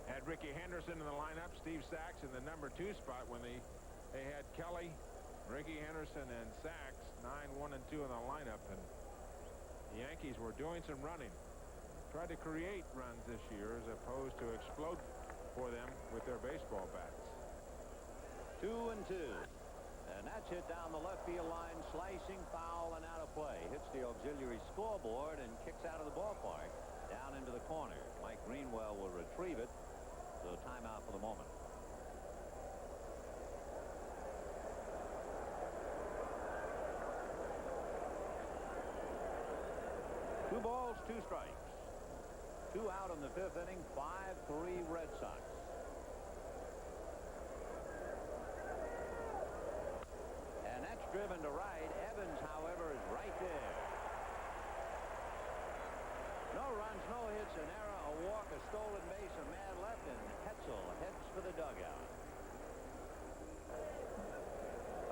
Had Ricky Henderson in the lineup, Steve Sachs in the #2 spot when they had Kelly, Ricky Henderson, and Sachs 9, 1 and 2 in the lineup, and the Yankees were doing some running. Tried to create runs this year as opposed to explode for them with their baseball bats. 2 and 2. And that's hit down the left field line, slicing, foul, and out of play. Hits the auxiliary scoreboard and kicks out of the ballpark down into the corner. Mike Greenwell will retrieve it. So timeout for the moment. Two balls, 2 strikes. 2 out in the 5th inning, 5-3 Red Sox. And that's driven to right. Evans, however, is right there. No runs, no hits, an error, a walk, a stolen base, a man left, and Hetzel heads for the dugout.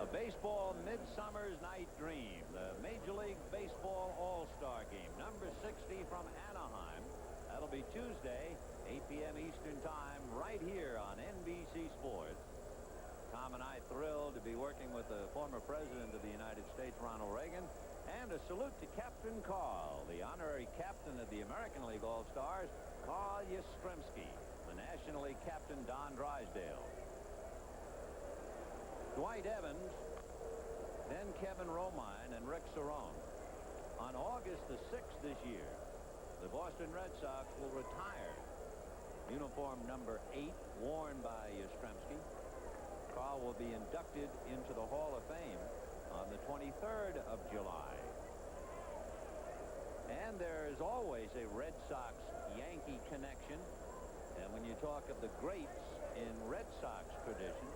A baseball midsummer's night dream. The Major League Baseball All-Star Game, number 60 from Anaheim. That'll be Tuesday, 8 p.m. Eastern Time, right here on NBC Sports. Tom and I thrilled to be working with the former President of the United States, Ronald Reagan. And a salute to Captain Carl, the honorary captain of the American League All-Stars, Carl Yastrzemski, the National League captain, Don Drysdale. Dwight Evans, then Kevin Romine and Rick Cerrone. On August the 6th this year, the Boston Red Sox will retire uniform number 8, worn by Yastrzemski. Carl will be inducted into the Hall of Fame on the 23rd of July. And there is always a Red Sox-Yankee connection. And when you talk of the greats in Red Sox tradition,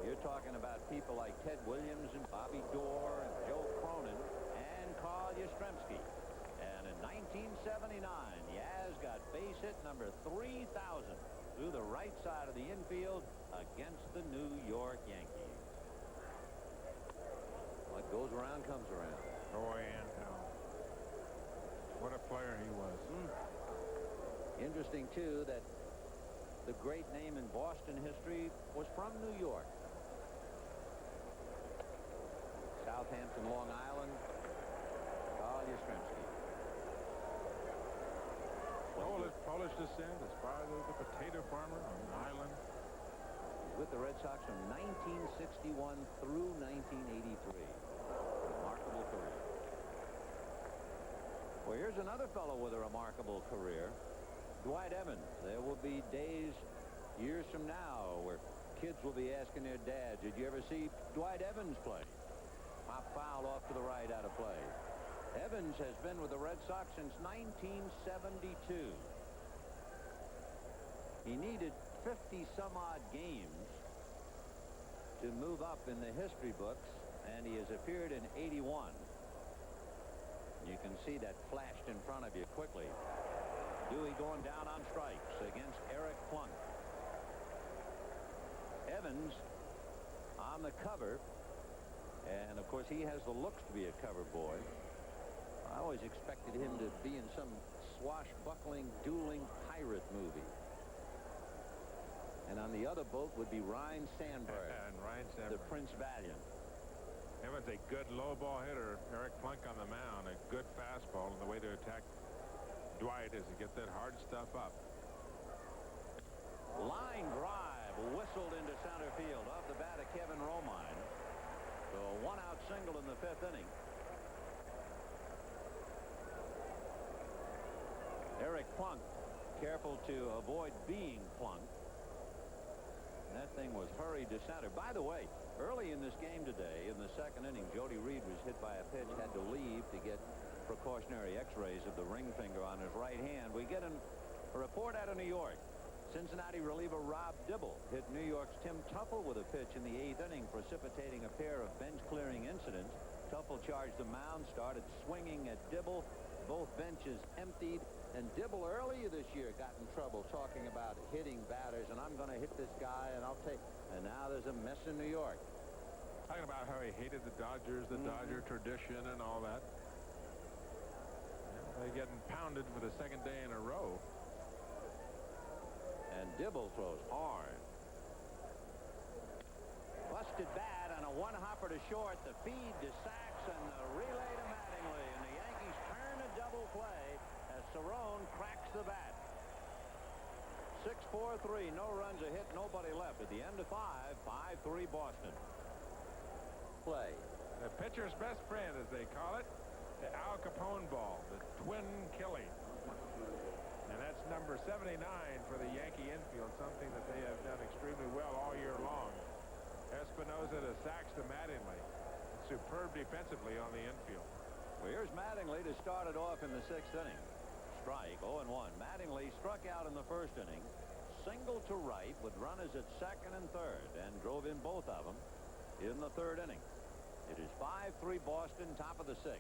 you're talking about people like Ted Williams and Bobby Doerr and Joe Cronin and Carl Yastrzemski. And in 1979, Yaz got base hit number 3,000 through the right side of the infield against the New York Yankees. What goes around comes around. Boy, and what a player. interesting, too, that the great name in Boston history was from New York. Southampton, Long Island, Carl Yastrzemski. Polish descent, his father, the potato farmer on an island. With the Red Sox from 1961 through 1983. Remarkable career. Well, here's another fellow with a remarkable career. Dwight Evans. There will be days, years from now, where kids will be asking their dad, did you ever see Dwight Evans play? Pop foul off to the right, out of play. Evans has been with the Red Sox since 1972. He needed 50-some-odd games to move up in the history books, and he has appeared in 81. You can see that flashed in front of you quickly. Dewey going down on strikes against Eric Plunk. Evans on the cover, and of course he has the looks to be a cover boy. I always expected him to be in some swashbuckling, dueling pirate movie. And on the other boat would be Ryan Sandberg, And Ryan Sandberg. the Prince Valiant. Evans, a good low ball hitter. Eric Plunk on the mound, a good fastball, and the way to attack Dwight is to get that hard stuff up. Line drive whistled into center field off the bat of Kevin Romine. So a one-out single in the 5th inning. Eric Plunk, careful to avoid being Plunk. That thing was hurried to center. By the way, early in this game today, in the 2nd inning, Jody Reed was hit by a pitch, had to leave to get precautionary x-rays of the ring finger on his right hand. We get a report out of New York. Cincinnati reliever Rob Dibble hit New York's Tim Tuffle with a pitch in the 8th inning, precipitating a pair of bench-clearing incidents. Tuffle charged the mound, started swinging at Dibble. Both benches emptied. And Dibble earlier this year got in trouble talking about hitting batters, and I'm going to hit this guy, and I'll take. And now there's a mess in New York. Talking about how he hated the Dodgers, the Dodger tradition, and all that. They're getting pounded for the 2nd day in a row. And Dibble throws hard. Busted bat on a one-hopper to short. The feed to Sachs and the relay to Mattingly, and the Yankees turn a double play. Cerrone cracks the bat. 6-4-3. No runs a hit. Nobody left. At the end of 5, 5-3 Boston. Play. The pitcher's best friend, as they call it, the Al Capone ball, the twin killing. And that's number 79 for the Yankee infield, something that they have done extremely well all year long. Espinosa to Sachs to Mattingly. Superb defensively on the infield. Well, here's Mattingly to start it off in the 6th inning. Strike, 0-1. Mattingly struck out in the 1st inning, single to right with runners at 2nd and 3rd, and drove in both of them in the 3rd inning. It is 5-3 Boston, top of the 6th.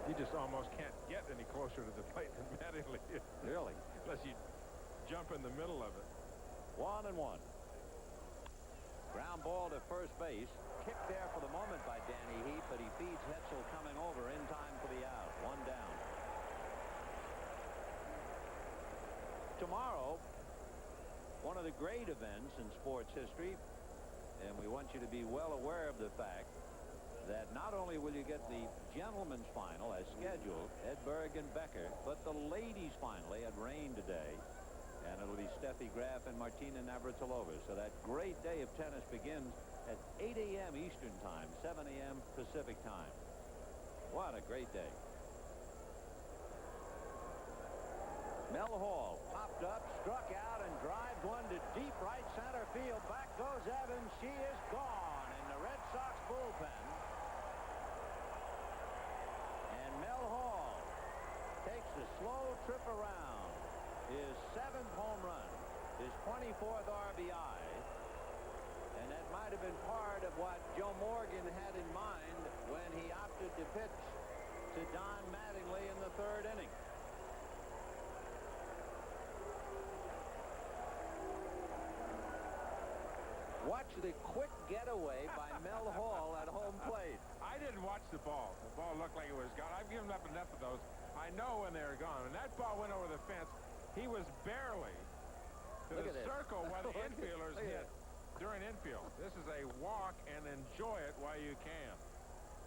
You just almost can't get any closer to the plate than Mattingly is. Really? Unless you jump in the middle of it. 1-1. Ground ball to first base. Kicked there for the moment by Danny Heath, but he feeds Hetzel coming over in time for the out. 1 down. Tomorrow, one of the great events in sports history, and we want you to be well aware of the fact that not only will you get the gentlemen's final as scheduled, Edberg and Becker, but the ladies' final. They had rain today, and it'll be Steffi Graf and Martina Navratilova. So that great day of tennis begins at 8 a.m. Eastern Time, 7 a.m. Pacific Time. What a great day. Mel Hall popped up, struck out, and drives one to deep right center field. Back goes Evans. She is gone in the Red Sox bullpen. And Mel Hall takes a slow trip around. His 7th home run, his 24th RBI. And that might have been part of what Joe Morgan had in mind when he opted to pitch to Don Mattingly in the 3rd inning. What watch the quick getaway by Mel Hall at home plate. I didn't watch the ball. The ball looked like it was gone. I've given up enough of those. I know when they're gone. When that ball went over the fence, he was barely to Look the at this. circle where the Look at- infielders look at hit during infield. This is a walk, and enjoy it while you can.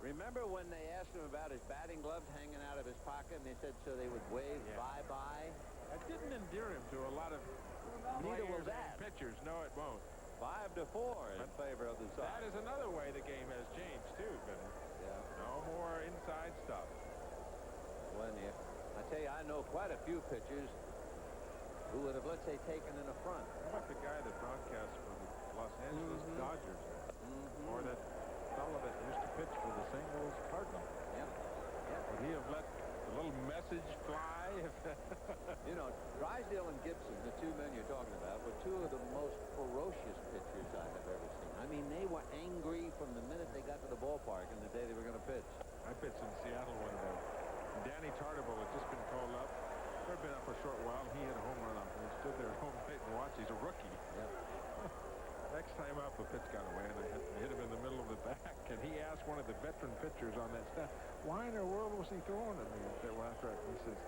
Remember when they asked him about his batting gloves hanging out of his pocket, and they said so they would wave bye-bye? That didn't endear him to a lot of Neither will players that. and pitchers. No, it won't. 5-4 in favor of the Sox. That is another way the game has changed, too, Benny. Yeah. No more inside stuff. I tell you, I know quite a few pitchers who would have, let's say, taken in a front. How about the guy that broadcasts for the Los Angeles Dodgers? Or that fellow that used to pitch for the St. Louis Cardinals? Yep. Would he have let the little message fly? You know, Drysdale and Gibson, the two men you're talking about, were two of the most ferocious pitchers I have ever seen. I mean, they were angry from the minute they got to the ballpark and the day they were going to pitch. I pitched in Seattle one day. Danny Tartabull had just been called up. They'd been up for a short while, and he hit a home run up. And he stood there at home plate and watched. He's a rookie. Yep. Next time up, a pitch got away, and I hit him in the middle of the back. And he asked one of the veteran pitchers on that staff, why in the world was he throwing at me? He says,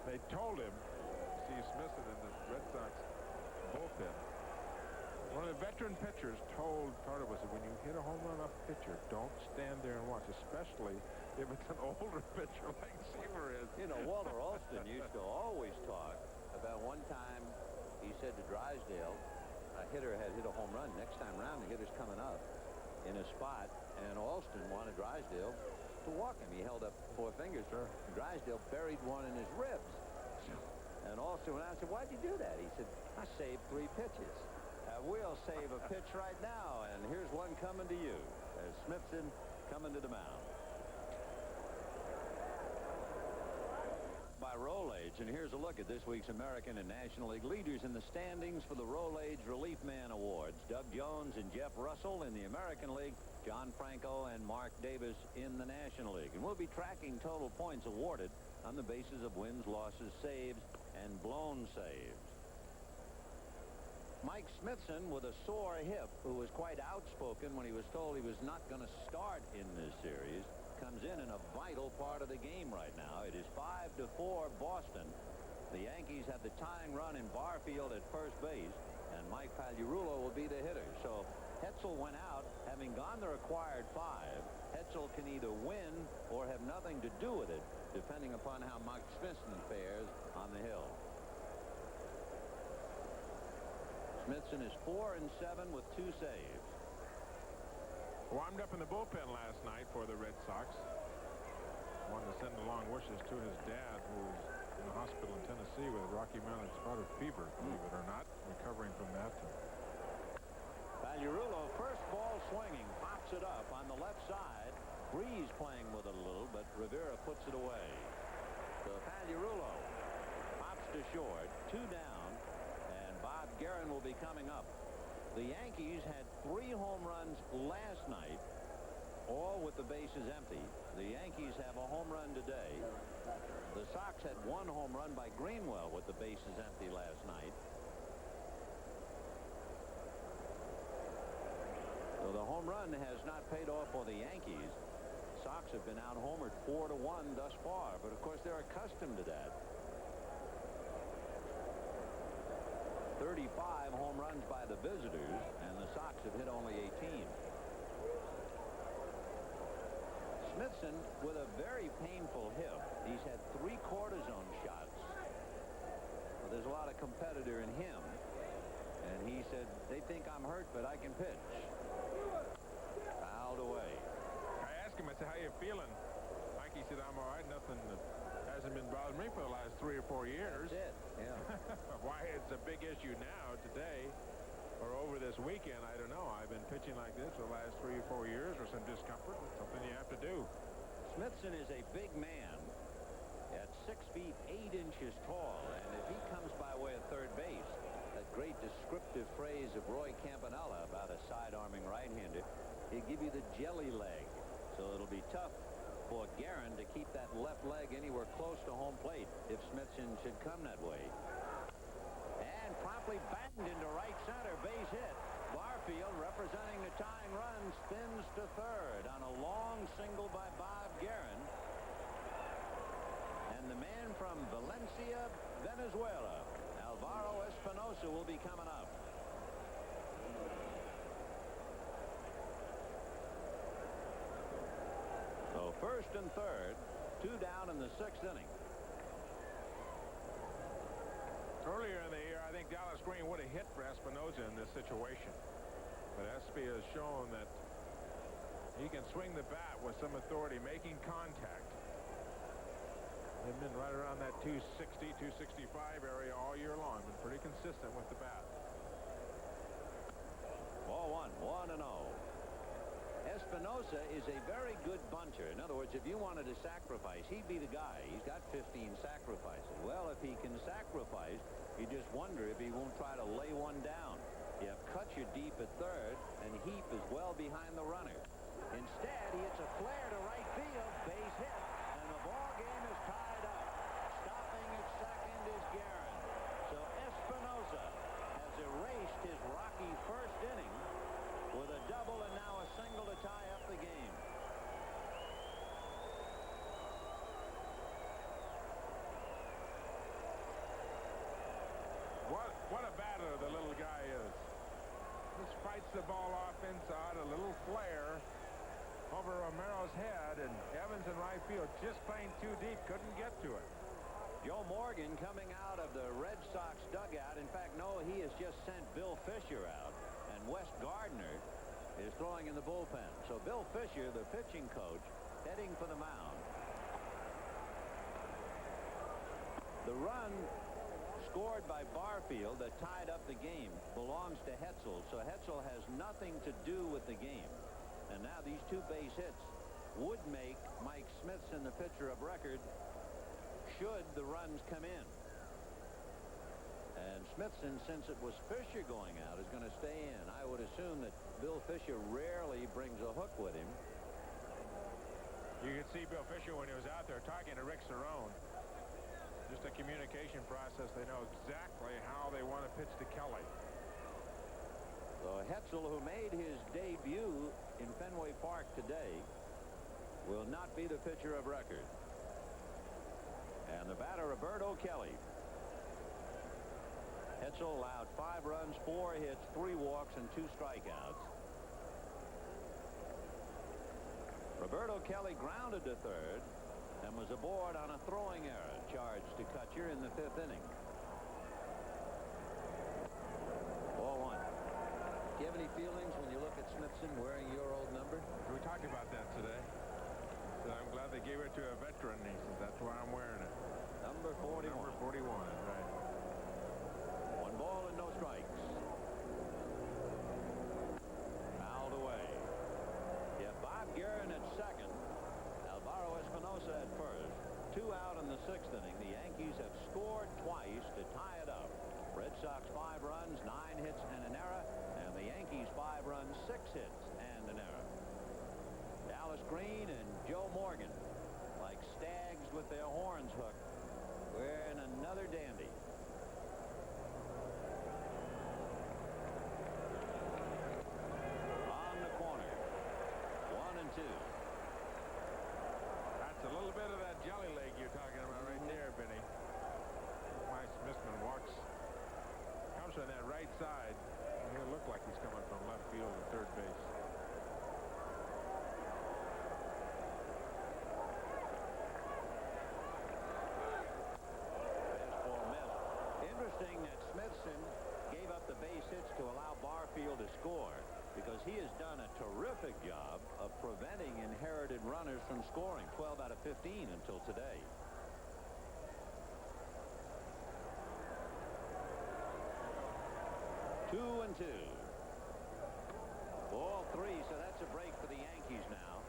they told him, Steve Smithson in the Red Sox bullpen, one of the veteran pitchers told Tartabull, said, when you hit a home run off a pitcher, don't stand there and watch, especially if it's an older pitcher like Seaver is. You know, Walter Alston used to always talk about one time he said to Drysdale, a hitter had hit a home run. Next time around, the hitter's coming up in a spot, and Alston wanted Drysdale to walk him. He held up 4 fingers. Sure. Drysdale buried one in his ribs. And Alston went out and said, why'd you do that? He said, I saved 3 pitches. We'll save a pitch right now, and here's one coming to you. There's Smithson coming to the mound. By roll age, and here's a look at this week's American and National League leaders in the standings for the Roll Age Relief Man Awards. Doug Jones and Jeff Russell in the American League, John Franco and Mark Davis in the National League. And we'll be tracking total points awarded on the basis of wins, losses, saves, and blown saves. Mike Smithson, with a sore hip, who was quite outspoken when he was told he was not going to start in this series, comes in a vital part of the game right now. It is 5-4 Boston. The Yankees have the tying run in Barfield at first base, and Mike Pagliarulo will be the hitter. So Hetzel went out, having gone the required 5. Hetzel can either win or have nothing to do with it, depending upon how Mike Smithson fares on the hill. Smithson is 4-7 with 2 saves. Warmed up in the bullpen last night for the Red Sox. Wanted to send along wishes to his dad, who's in the hospital in Tennessee with Rocky Mountain spotted fever, believe it or not, recovering from that. Pagliarulo, first ball swinging, pops it up on the left side. Breeze playing with it a little, but Rivera puts it away. So Pagliarulo pops to short, 2 down, and Bob Guerin will be coming up. The Yankees had 3 home runs last night, all with the bases empty. The Yankees have a home run today. The Sox had 1 home run by Greenwell with the bases empty last night. So the home run has not paid off for the Yankees. Sox have been out-homered 4-1 thus far, but of course they're accustomed to that. 35 home runs by the visitors, and the Sox have hit only 18. Smithson with a very painful hip. He's had 3 cortisone shots. Well, there's a lot of competitor in him. And he said, they think I'm hurt, but I can pitch. Fouled away. I asked him, I said, how you feeling? Mikey said, I'm all right. Nothing that hasn't been bothering me for the last 3 or 4 years. That's it, yeah. Why it's a big issue now, today, or over this weekend, I don't know. I've been pitching like this for the last 3 or 4 years with some discomfort. It's something you have to do. Smithson is a big man at 6 feet 8 inches tall, and if he comes by way of third base, that great descriptive phrase of Roy Campanella about a side-arming right-hander, he'll give you the jelly leg. So it'll be tough for Guerin to keep that left leg anywhere close to home plate if Smithson should come that way. And promptly battened into right center, base hit. Barfield, representing the tying run, spins to third on a long single by Bob Guerin. And the man from Valencia, Venezuela, Alvaro Espinosa, will be coming up. So first and third, 2 down in the 6th inning. Earlier in the year, I think Dallas Green would have hit for Espinosa in this situation. But Espy has shown that he can swing the bat with some authority, making contact. They've been right around that 260, 265 area all year long. Been pretty consistent with the bat. Ball 1, 1-0. Espinosa is a very good bunter. In other words, if you wanted to sacrifice, he'd be the guy. He's got 15 sacrifices. Well, if he can sacrifice, you just wonder if he won't try to lay one down. You have Kutcher deep at third, and Heap is well behind the runner. Instead, he hits a flare to right field, base hit, and the ball game is tied up. Stopping at second is Guerin. So Espinosa has erased his rocky first inning with a double and now a single to tie up the game. What a batter the little guy is. Just fights the ball off inside, a little flare over Romero's head, and Evans in right field just playing too deep, couldn't get to it. Joe Morgan coming out of the Red Sox dugout. In fact, no, he has just sent Bill Fisher out, and Wes Gardner is throwing in the bullpen. So Bill Fisher, the pitching coach, heading for the mound. The run scored by Barfield that tied up the game belongs to Hetzel, so Hetzel has nothing to do with the game. And now these 2 base hits would make Mike Smithson the pitcher of record should the runs come in. And Smithson, since it was Fisher going out, is going to stay in. I would assume that Bill Fisher rarely brings a hook with him. You could see Bill Fisher when he was out there talking to Rick Cerrone. Just a communication process. They know exactly how they want to pitch to Kelly. So Hetzel, who made his debut in Fenway Park today, will not be the pitcher of record. And the batter, Roberto Kelly. Hetzel allowed 5 runs, 4 hits, 3 walks, and 2 strikeouts. Roberto Kelly grounded to third and was aboard on a throwing error charged to Kutcher in the 5th inning. Ball 1. Do you have any feelings when you look at Smithson wearing your old number? We talked about that today. So I'm glad they gave it to a veteran. He says, that's why I'm wearing it. Number 41. Number 41, right. 1 ball and no strikes. Fouled away. You have Bob Guerin at second. Alvaro Espinosa at first. 2 out in the 6th inning. The Yankees have scored twice to tie it up. Red Sox 5 runs, 9 hits, and an error. And the Yankees 5 runs, 6 hits, and an error. Dallas Green and Joe Morgan, like stags with their horns hooked, wearing another dandy. On the corner. 1 and 2. That's a little bit of that jelly leg you're talking about right there, Benny. Mike Smithson walks, comes from that right side. He'll look like he's coming from left field to third base. Fastball missed. Interesting that Smithson gave up the base hits to allow Barfield to score, because he has done a terrific job of preventing inherited runners from scoring. 12 out of 15 until today. Two and 2. Ball 3, so that's a break for the Yankees now.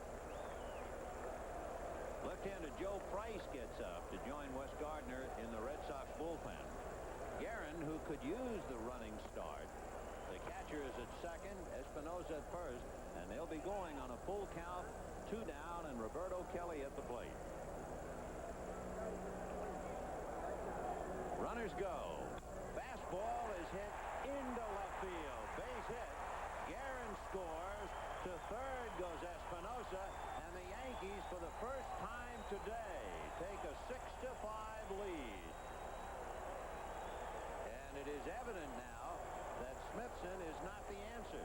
Left-hander Joe Price gets up to join Wes Gardner in the Red Sox bullpen. Guerin, who could use the running start. The catcher is at second, Espinosa at first, and they'll be going on a full count, 2 down, and Roberto Kelly at the plate. Runners go. Fastball is hit into left field. Base hit. scores. To third goes Espinosa, and the Yankees, for the first time today, take a 6-5 lead. And it is evident now that Smithson is not the answer.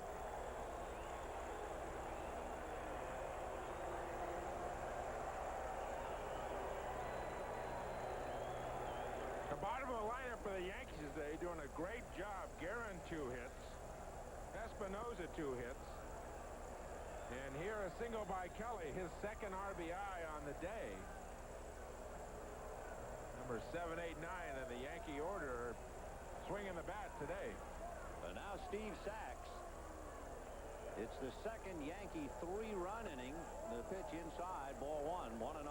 The bottom of the lineup for the Yankees today doing a great job. Guerin 2 hits. Espinosa 2 hits. And here a single by Kelly, his second RBI on the day. Number 7, 8, 9 in the Yankee order are swinging the bat today. And now Steve Sachs. It's the second Yankee 3-run inning. The pitch inside, ball 1, 1-0.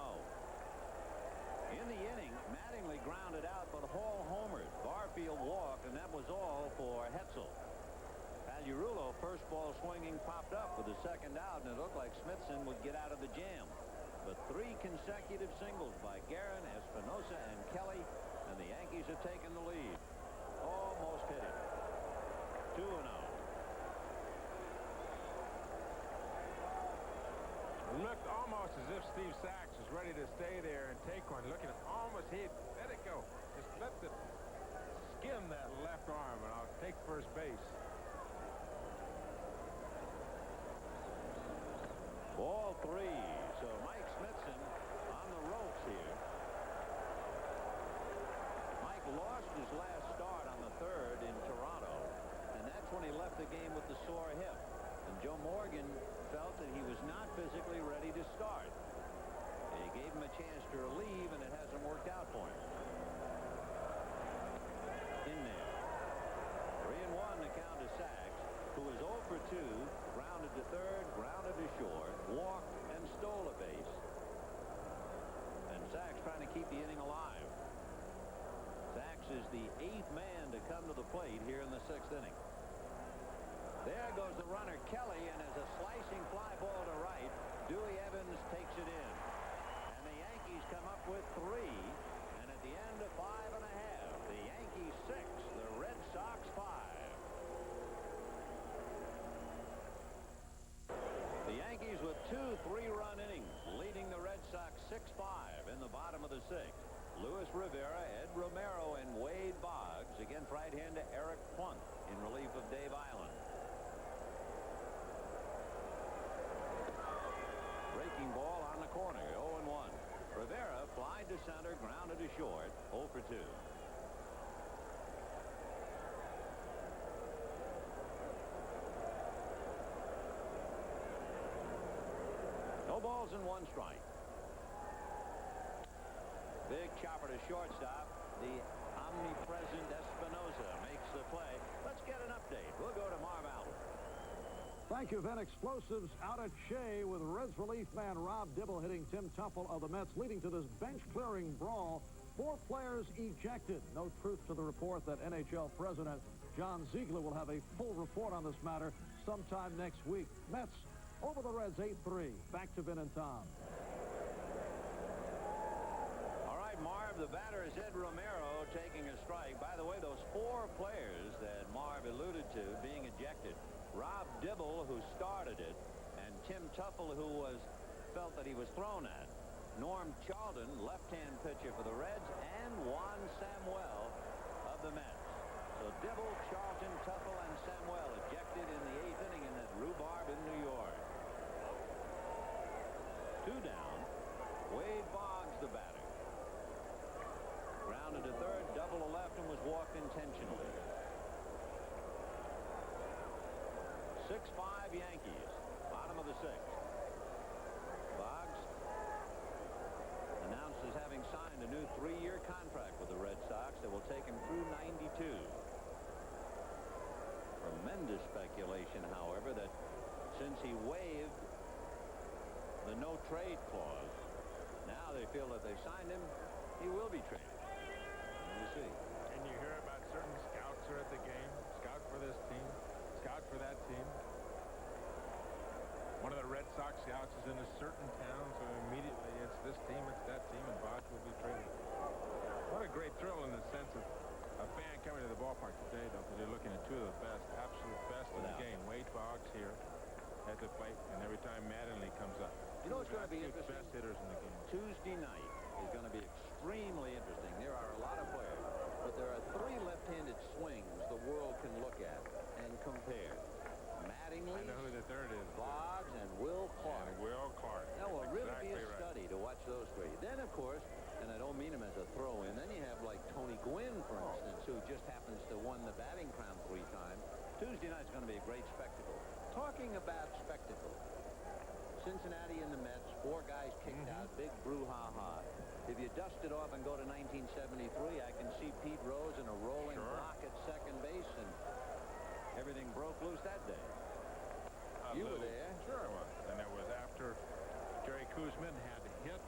In the inning, Mattingly grounded out, but Hall homered. Barfield walked, and that was all for Hetzel. Pagliarulo, first ball swinging, popped up with the second out, and it looked like Smithson would get out of the jam. But 3 consecutive singles by Guerin, Espinosa, and Kelly, and the Yankees have taken the lead. Almost hit it. 2-0. Looked almost as if Steve Sachs was ready to stay there and take one. Looking at almost hit. Let it go. Just let it skim that left arm, and I'll take first base. Ball 3. So Mike Smithson on the ropes here. Mike lost his last start on the 3rd in Toronto, and that's when he left the game with the sore hip. And Joe Morgan felt that he was not physically ready to start. He gave him a chance to relieve, and it hasn't worked out for him. In there. 3-1 the count to Sachs, who was 0 for 2, grounded to third, grounded to short, walked, and stole a base. And Sachs trying to keep the inning alive. Sachs is the 8th man to come to the plate here in the 6th inning. There goes the runner, Kelly, and as a slicing fly ball to right, Dewey Evans takes it in. And the Yankees come up with 3, and at the end of 5 1/2, the Yankees 6, the Red Sox 5. The Yankees with 2 3-run innings, leading the Red Sox 6-5 in the bottom of the 6th. Luis Rivera, Ed Romero, and Wade Boggs against right-hander Eric Plunk in relief of Dave Island. Breaking ball on the corner, 0-1. Rivera flied to center, grounded to short, 0 for 2. No balls and 1 strike. Big chopper to shortstop. The omnipresent Espinosa makes the play. Let's get an update. We'll go to Marv Allen. Thank you, Vin. Explosives out at Shea with Reds relief man Rob Dibble hitting Tim Tuffle of the Mets, leading to this bench-clearing brawl. 4 players ejected. No truth to the report that NHL President John Ziegler will have a full report on this matter sometime next week. Mets over the Reds 8-3. Back to Vin and Tom. All right, Marv, the batter is Ed Romero taking a strike. By the way, those 4 players that Marv alluded to being ejected, Rob Dibble, who started it, and Tim Tuffle, who felt that he was thrown at. Norm Charlton, left-hand pitcher for the Reds, and Juan Samuel of the Mets. So Dibble, Charlton, Tuffle, and Samuel ejected in the 8th inning in that rhubarb in New York. 2 down. Wade Boggs, the batter. Grounded to third, double to left, and was walked intentionally. 6-5 Yankees, bottom of the 6th. Boggs announced as having signed a new 3-year contract with the Red Sox that will take him through 92. Tremendous speculation, however, that since he waived the no-trade clause, now they feel that they signed him, he will be traded. We'll see. And you hear about certain scouts are at the game, scout for this team, scout for that team. One of the Red Sox scouts is in a certain town, so immediately it's this team, it's that team, and Boggs will be traded. What a great thrill in the sense of a fan coming to the ballpark today, though, because they're looking at two of the best, absolute best in the game. Wade Boggs here at the plate, and every time Mattingly comes up. You know what's going to be Absolute interesting? best hitters in the game. Tuesday night is going to be extremely interesting. There are a lot of players, but there are 3 left-handed swings the world can look at and compare. Mattingly, I know who the third is. Boggs, and Will Clark. And Will Clark. That will really be a Exactly right. study to watch those 3. Then, of course, and I don't mean him as a throw-in, then you have like Tony Gwynn, for instance, who just happens to won the batting crown 3 times. Tuesday night's going to be a great spectacle. Talking about spectacle, Cincinnati and the Mets, 4 guys kicked out, big brouhaha. If you dust it off and go to 1973, I can see Pete Rose in a rolling block at second base, and everything broke loose that day. You were there. Sure I was. And it was after Jerry Koosman had hit.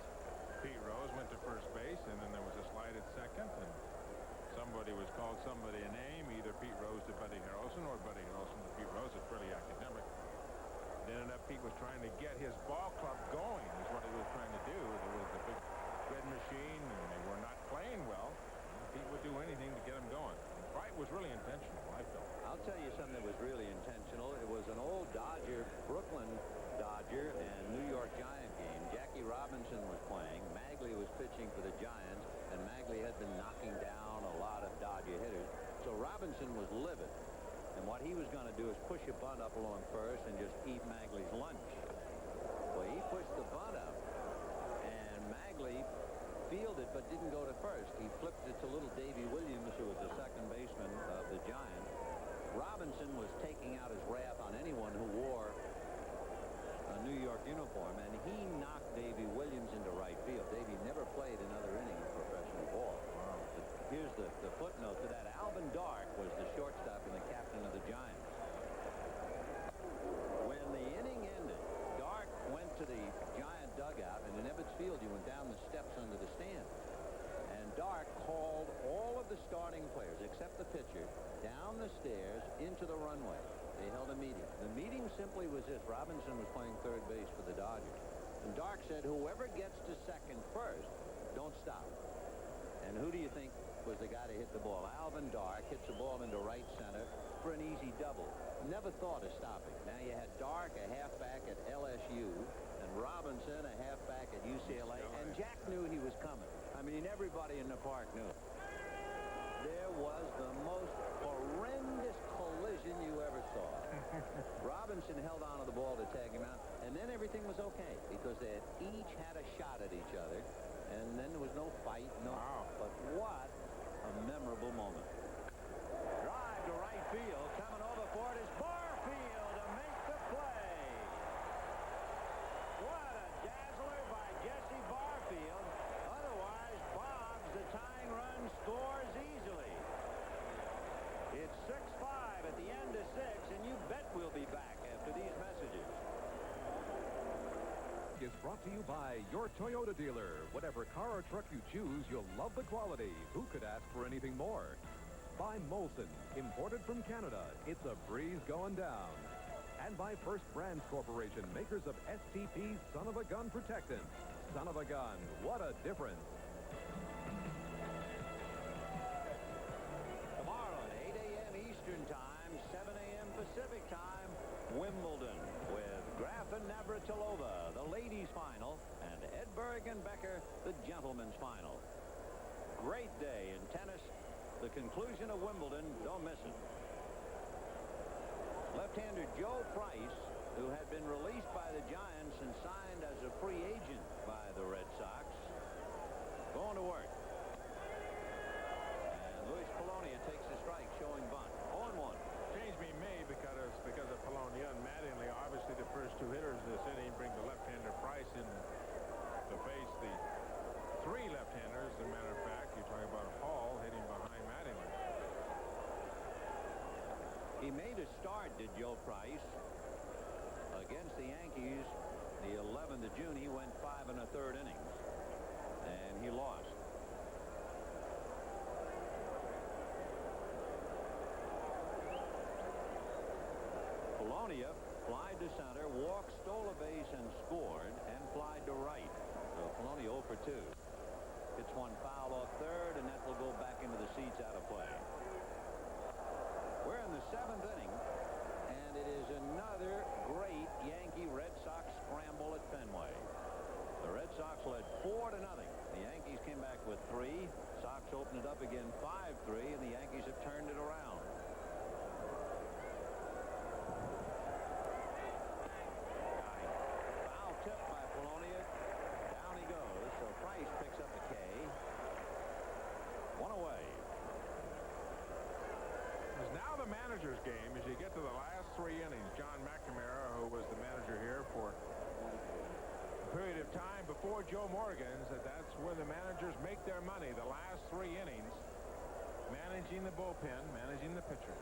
Pete Rose went to first base, and then there was a slide at second, and somebody was called somebody a name, either Pete Rose to Buddy Harrelson or Buddy Harrelson to Pete Rose. It's pretty academic. It ended up Pete was trying to get his ball club going, is what he was trying to do. There was a big red machine, and they were not playing well. Pete would do anything to get them going. The fight was really intentional, I felt. I'll tell you something that was really intentional. It was an old Dodger, Brooklyn Dodger and New York Giant game. Jackie Robinson was playing. Magley was pitching for the Giants, and Magley had been knocking down a lot of Dodger hitters. So Robinson was livid. And what he was going to do is push a bunt up along first and just eat Magley's lunch. Well, he pushed the bunt up, and Magley fielded but didn't go to first. He flipped it to little Davy Williams, who was the second baseman of the Giants. Robinson was taking out his wrath on anyone who wore a New York uniform, and he knocked Davy Williams into right field. Davy never played another inning of professional ball. Wow. Here's the footnote to that. Alvin Dark was the shortstop and the captain of the Giants. When the inning ended, Dark went to the Giant dugout, and in Ebbets Field, he went down the steps under the stand. And Dark called all of the starting players, except the pitcher, down the stairs into the runway. They held a meeting. The meeting simply was this. Robinson was playing third base for the Dodgers. And Dark said, whoever gets to second first, don't stop. And who do you think was the guy to hit the ball? Alvin Dark hits the ball into right center for an easy double. Never thought of stopping. Now you had Dark, a halfback at LSU, and Robinson, a halfback at UCLA. And Jack knew he was coming. I mean, everybody in the park knew. There was the most horrendous collision you ever saw. Robinson held on to the ball to tag him out, and then everything was okay because they had each had a shot at each other, and then there was no fight. But what a memorable moment. Drive to right field. Coming over for it is Barfield to make the play. What a dazzler by Jesse Barfield. Otherwise, Boggs, the tying run, scores easily. It's 6-5 at the end of 6, and you bet we'll be back after these messages. Is brought to you by your Toyota dealer. Whatever car or truck you choose, you'll love the quality. Who could ask for anything more? By Molson, imported from Canada. It's a breeze going down. And by First Brands Corporation, makers of STP's Son of a Gun Protectant. Son of a gun, what a difference. Tomorrow at 8 a.m. Eastern Time, 7 a.m. Pacific Time, Wimbledon with Graf and Navratilova, the ladies' final, and Edberg and Becker, the gentlemen's final. Great day in tennis. The conclusion of Wimbledon, don't miss it. Left-hander Joe Price, who had been released by the Giants and signed as a free agent by the Red Sox, going to work. And Luis Polonia takes the strike, showing bunt. 0-1. Change be made because of Polonia and Mattingly. Obviously, the first 2 hitters in this inning bring the left-hander Price in to face the 3 left-handers. As a matter of fact, you're talking about Hall hitting behind Mattingly. He made a start, did Joe Price, against the Yankees the 11th of June. He went 5 1/3 innings, and he lost. Polonia flied to center, walked, stole a base, and scored, and flied to right. So Polonia 0 for 2. Hits one foul off third, and that will go back into the seats out of play. We're in the 7th inning, and it is another great Yankee-Red Sox scramble at Fenway. The Red Sox led 4-0. The Yankees came back with 3. Sox opened it up again 5-3, and the Yankees have turned it around. Foul tip by Polonia. Down he goes. So Price picks up a K. 1 away. It's now the manager's game as you get to the last 3 innings. John McNamara, who was the manager here for a period of time before Joe Morgan, said that's where the managers make their money. The last 3 innings, managing the bullpen, managing the pitchers.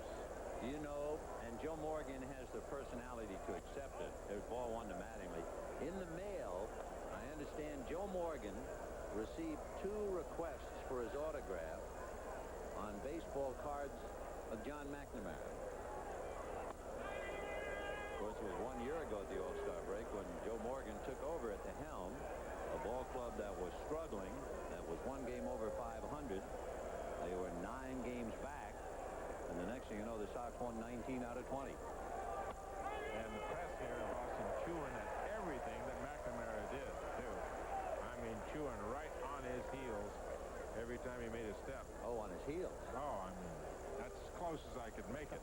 You know, and Joe Morgan has the personality to accept it. There's ball 1 to Mattingly. In the mail, I understand Joe Morgan received 2 requests for his autograph on baseball cards of John McNamara. Of course, it was 1 year ago at the All-Star break when Joe Morgan took over at the helm, a ball club that was struggling, that was 1 game over 500. They were 9 games back, and the next thing you know, the Sox won 19 out of 20. And the press here in Boston chewing at everything that McNamara did, too. I mean, chewing right on his heels every time he made a step. Oh, on his heels. Oh, I mean, that's as close as I could make it.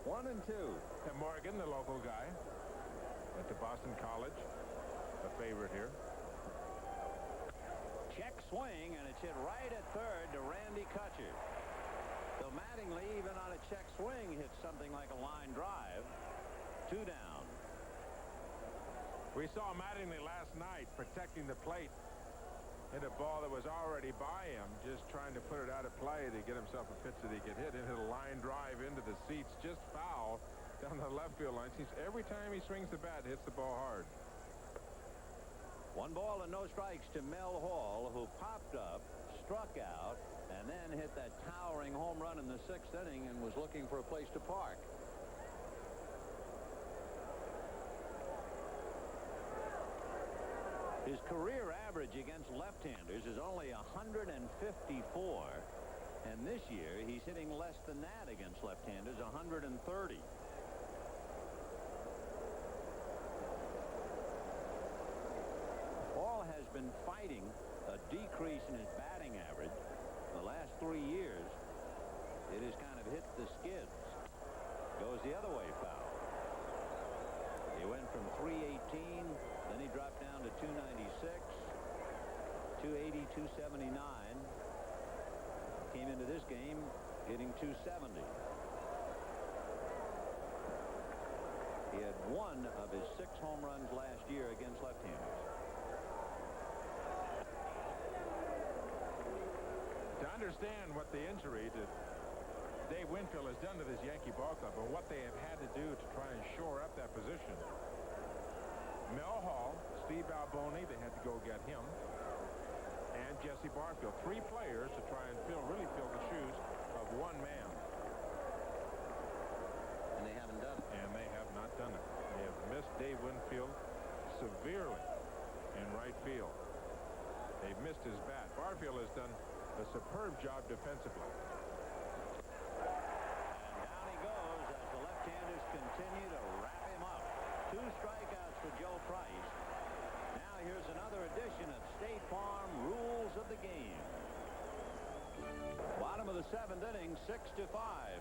1 and 2. And Morgan, the local guy at the Boston College, a favorite here. Check swing, and it's hit right at third to Randy Kutcher. So Mattingly, even on a check swing, hits something like a line drive. 2 down. We saw Mattingly last night protecting the plate. Hit a ball that was already by him, just trying to put it out of play to get himself a pitch that he could hit. It hit a line drive into the seats, just foul down the left field line. Seems every time he swings the bat, hits the ball hard. 1 ball and no strikes to Mel Hall, who popped up, struck out, and then hit that towering home run in the 6th inning and was looking for a place to park. His career average against left-handers is only 154, and this year he's hitting less than that against left-handers, 130. Hall has been fighting a decrease in his batting average the last 3 years. It has kind of hit the skids. Goes the other way, foul. He went from 318, then he dropped down to 296, 280, 279. Came into this game hitting 270. He had 1 of his 6 home runs last year against left-handers. To understand what the injury to Dave Winfield has done to this Yankee ball club and what they have had to do to try and shore up that position. Mel Hall, Steve Alboni, they had to go get him, and Jesse Barfield. 3 players to try and really fill the shoes of 1 man. And they haven't done it. And they have not done it. They have missed Dave Winfield severely in right field. They've missed his bat. Barfield has done a superb job defensively. And down he goes as the left-handers continue to wrap him up. 2 strikeouts for Joe Price. Now here's another edition of State Farm Rules of the Game. Bottom of the 7th inning, 6-5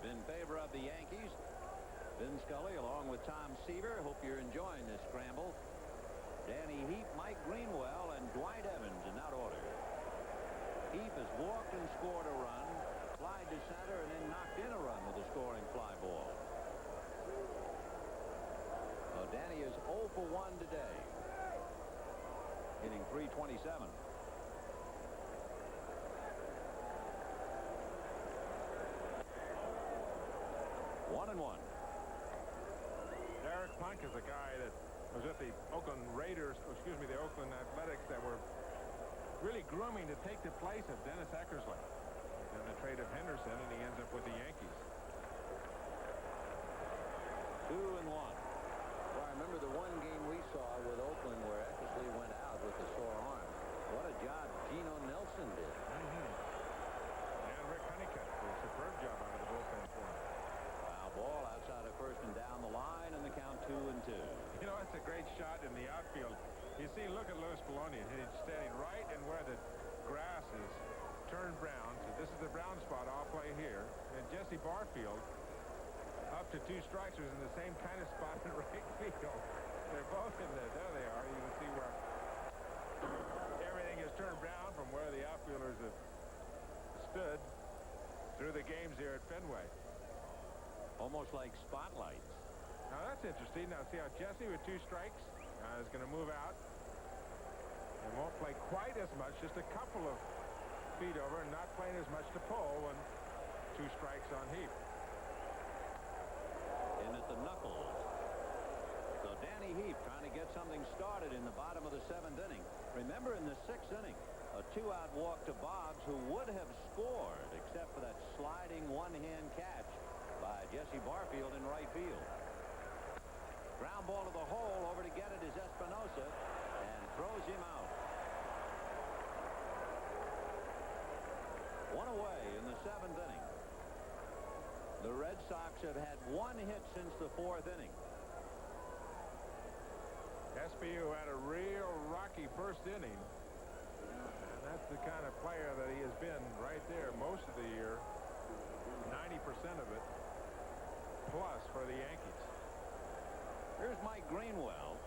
in favor of the Yankees. Vin Scully along with Tom Seaver. Hope you're enjoying this scramble. Danny Heap, Mike Greenwell, and Dwight Evans in that order. Heap has walked and scored a run, flied to center, and then knocked in a run with a scoring fly ball. So Danny is 0 for 1 today, hitting .327. 1-1. Derek Punk is a guy that was with the Oakland Raiders, the Oakland Athletics, that were really grooming to take the place of Dennis Eckersley in the trade of Henderson, and he ends up with the Yankees. 2-1. Well, I remember the one game we saw with Oakland where Eckersley went out with a sore arm. What a job Geno Nelson did. in the outfield. You see, look at Louis Bologna. He's standing right in where the grass is turned brown. So this is the brown spot. I'll play here. And Jesse Barfield, up to 2 strikes, was in the same kind of spot in right field. They're both in there. There they are. You can see where everything is turned brown from where the outfielders have stood through the games here at Fenway. Almost like spotlights. Now that's interesting. Now see how Jesse with 2 strikes is going to move out and won't play quite as much, just a couple of feet over, and not playing as much to pull when 2 strikes on Heap. In at the knuckles. So Danny Heap trying to get something started in the bottom of the 7th inning. Remember, in the 6th inning, a 2-out walk to Boggs, who would have scored except for that sliding one-hand catch by Jesse Barfield in right field. Ground ball to the hole. Over to get it is Espinosa, and throws him out. 1 away in the 7th inning. The Red Sox have had 1 hit since the 4th inning. SBU had a real rocky first inning. And that's the kind of player that he has been right there most of the year. 90% of it plus for the Yankees. Here's Mike Greenwell.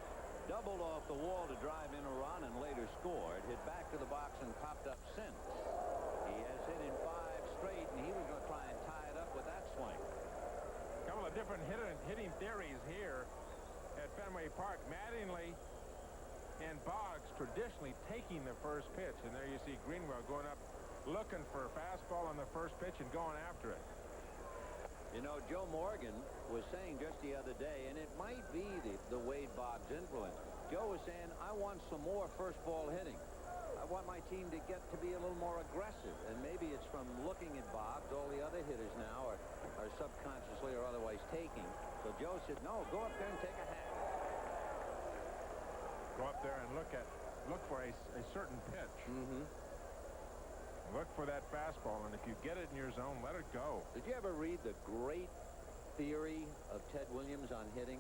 Doubled off the wall to drive in a run and later scored. Hit back to the box and popped up since. He has hit in 5 straight, and he was going to try and tie it up with that swing. A couple of different hitting theories here at Fenway Park. Mattingly and Boggs traditionally taking the first pitch, and there you see Greenwell going up looking for a fastball on the first pitch and going after it. You know, Joe Morgan was saying just the other day, and it might be the Wade Boggs influence. Joe was saying, I want some more first ball hitting. I want my team to get to be a little more aggressive. And maybe it's from looking at Boggs. All the other hitters now are subconsciously or otherwise taking. So Joe said, no, go up there and take a hack. Go up there and look for a certain pitch. Mm-hmm. Look for that fastball, and if you get it in your zone, let it go. Did you ever read the great theory of Ted Williams on hitting?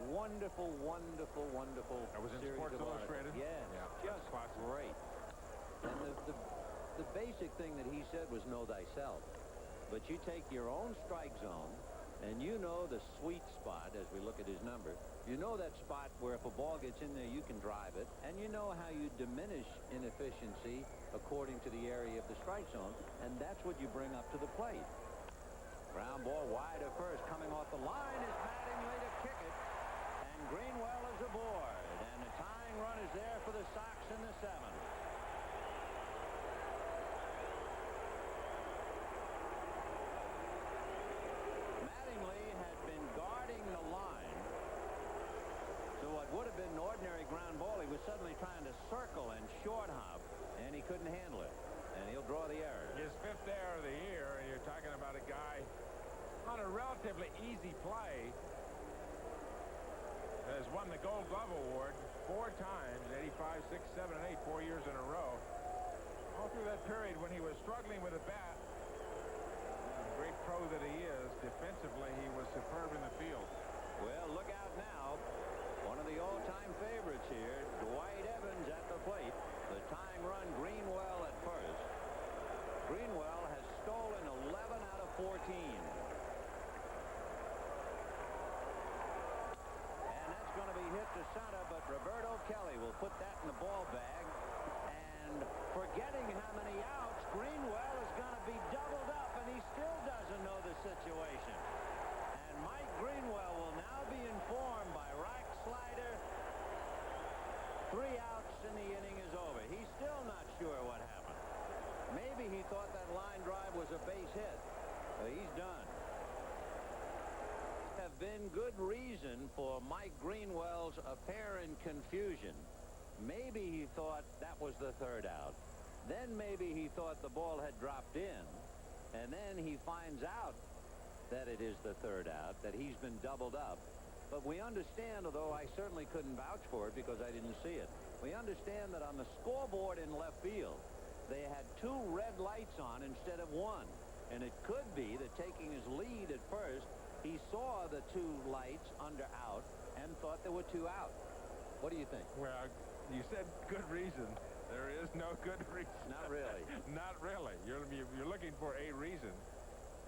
Wonderful, wonderful, wonderful. That was in series Sports of Illustrated? articles. Yeah, just classic. great. And the basic thing that he said was know thyself. But you take your own strike zone, and you know the sweet spot as we look at his number. You know that spot where if a ball gets in there, you can drive it. And you know how you diminish inefficiency according to the area of the strike zone. And that's what you bring up to the plate. Ground ball wide at first. Coming off the line is Mattingly to kick it. And Greenwell is aboard. And the tying run is there for the Sox in the 7th. Mattingly had been guarding the line. So what would have been an ordinary ground ball, he was suddenly trying to circle and short hop, and he couldn't handle it. And he'll draw the error. His 5th error of the year, and you're talking about a guy on a relatively easy play that has won the Gold Glove Award 4 times, 85, 6, 7, and 8, 4 years in a row. All through that period when he was struggling with a bat, the great pro that he is, defensively, he was superb in the field. Well, look out now. One of the all-time favorites here, Dwight Evans at the plate. The tying run, Greenwell at first. Greenwell has stolen 11 out of 14. And that's going to be hit to center, but Roberto Kelly will put that in the ball bag. And forgetting how many outs, Greenwell is going to be doubled up, and he still doesn't know the situation. And Mike Greenwell will now be informed by Rack Slider. 3 outs and the inning is over. He's still not sure what happened. Maybe he thought that line drive was a base hit. But he's done. Have been good reason for Mike Greenwell's apparent confusion. Maybe he thought that was the 3rd out. Then maybe he thought the ball had dropped in. And then he finds out that it is the 3rd out, that he's been doubled up. But we understand, although I certainly couldn't vouch for it because I didn't see it, we understand that on the scoreboard in left field, they had 2 red lights on instead of 1. And it could be that taking his lead at first, he saw the 2 lights under out and thought there were 2 out. What do you think? Well, you said good reason. There is no good reason. Not really. Not really. You're looking for a reason,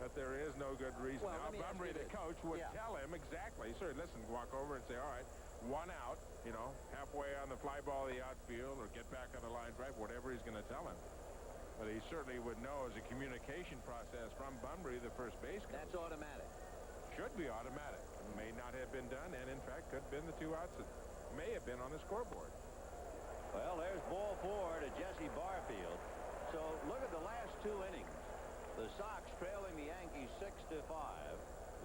but there is no good reason. Well, now, let me ask Bunbury, you the this. coach, would Yeah. tell him exactly. Sir, listen, walk over and say, all right, 1 out, halfway on the fly ball of the outfield, or get back on the line drive, whatever he's going to tell him. But he certainly would know as a communication process from Bunbury, the first base coach. That's automatic. Should be automatic. May not have been done, and in fact could have been the 2 outs that may have been on the scoreboard. Well, there's ball 4 to Jesse Barfield. So look at the last 2 innings. The Sox trailing the Yankees 6-5.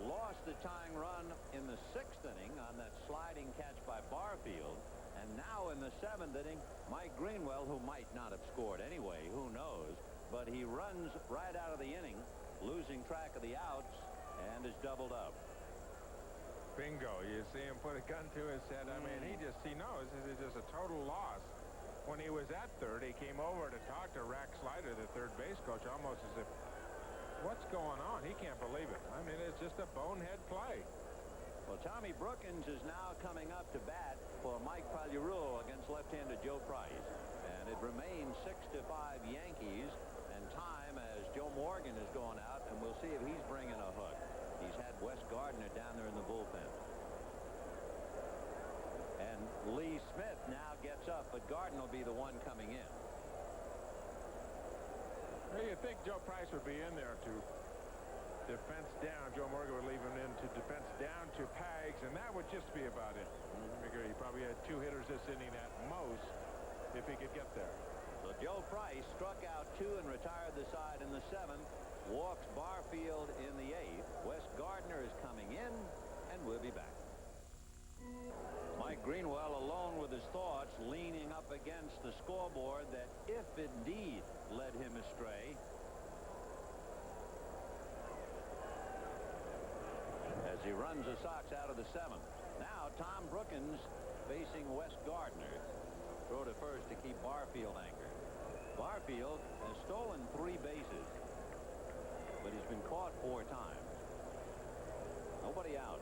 Lost the tying run in the 6th inning on that sliding catch by Barfield. And now in the 7th inning, Mike Greenwell, who might not have scored anyway, who knows, but he runs right out of the inning, losing track of the outs, and is doubled up. Bingo. You see him put a gun to his head. I mean, he knows this is just a total loss. When he was at third, he came over to talk to Rack Slider, the third base coach, almost as if, what's going on? He can't believe it. I mean, it's just a bonehead play. Well, Tommy Brookins is now coming up to bat for Mike Pagliarulo against left-hander Joe Price. And it remains 6-5 Yankees, and time as Joe Morgan is going out, and we'll see if he's bringing a hook. He's had Wes Gardner down there in the bullpen. And Lee Smith now gets up, but Gardner will be the one coming in. Well, you think Joe Price would be in there to defense down. Joe Morgan would leave him in to defense down to Pags, and that would just be about it. Figure he probably had 2 hitters this inning at most if he could get there. So Joe Price struck out 2 and retired the side in the 7th. Walks Barfield in the 8th. Wes Gardner is coming in, and we'll be back. Mike Greenwell alone with his thoughts, leaning up against the scoreboard that if indeed led him astray. As he runs the Sox out of the 7th. Now Tom Brookins facing Wes Gardner. Throw to first to keep Barfield anchored. Barfield has stolen 3 bases, but he's been caught 4 times. Nobody out.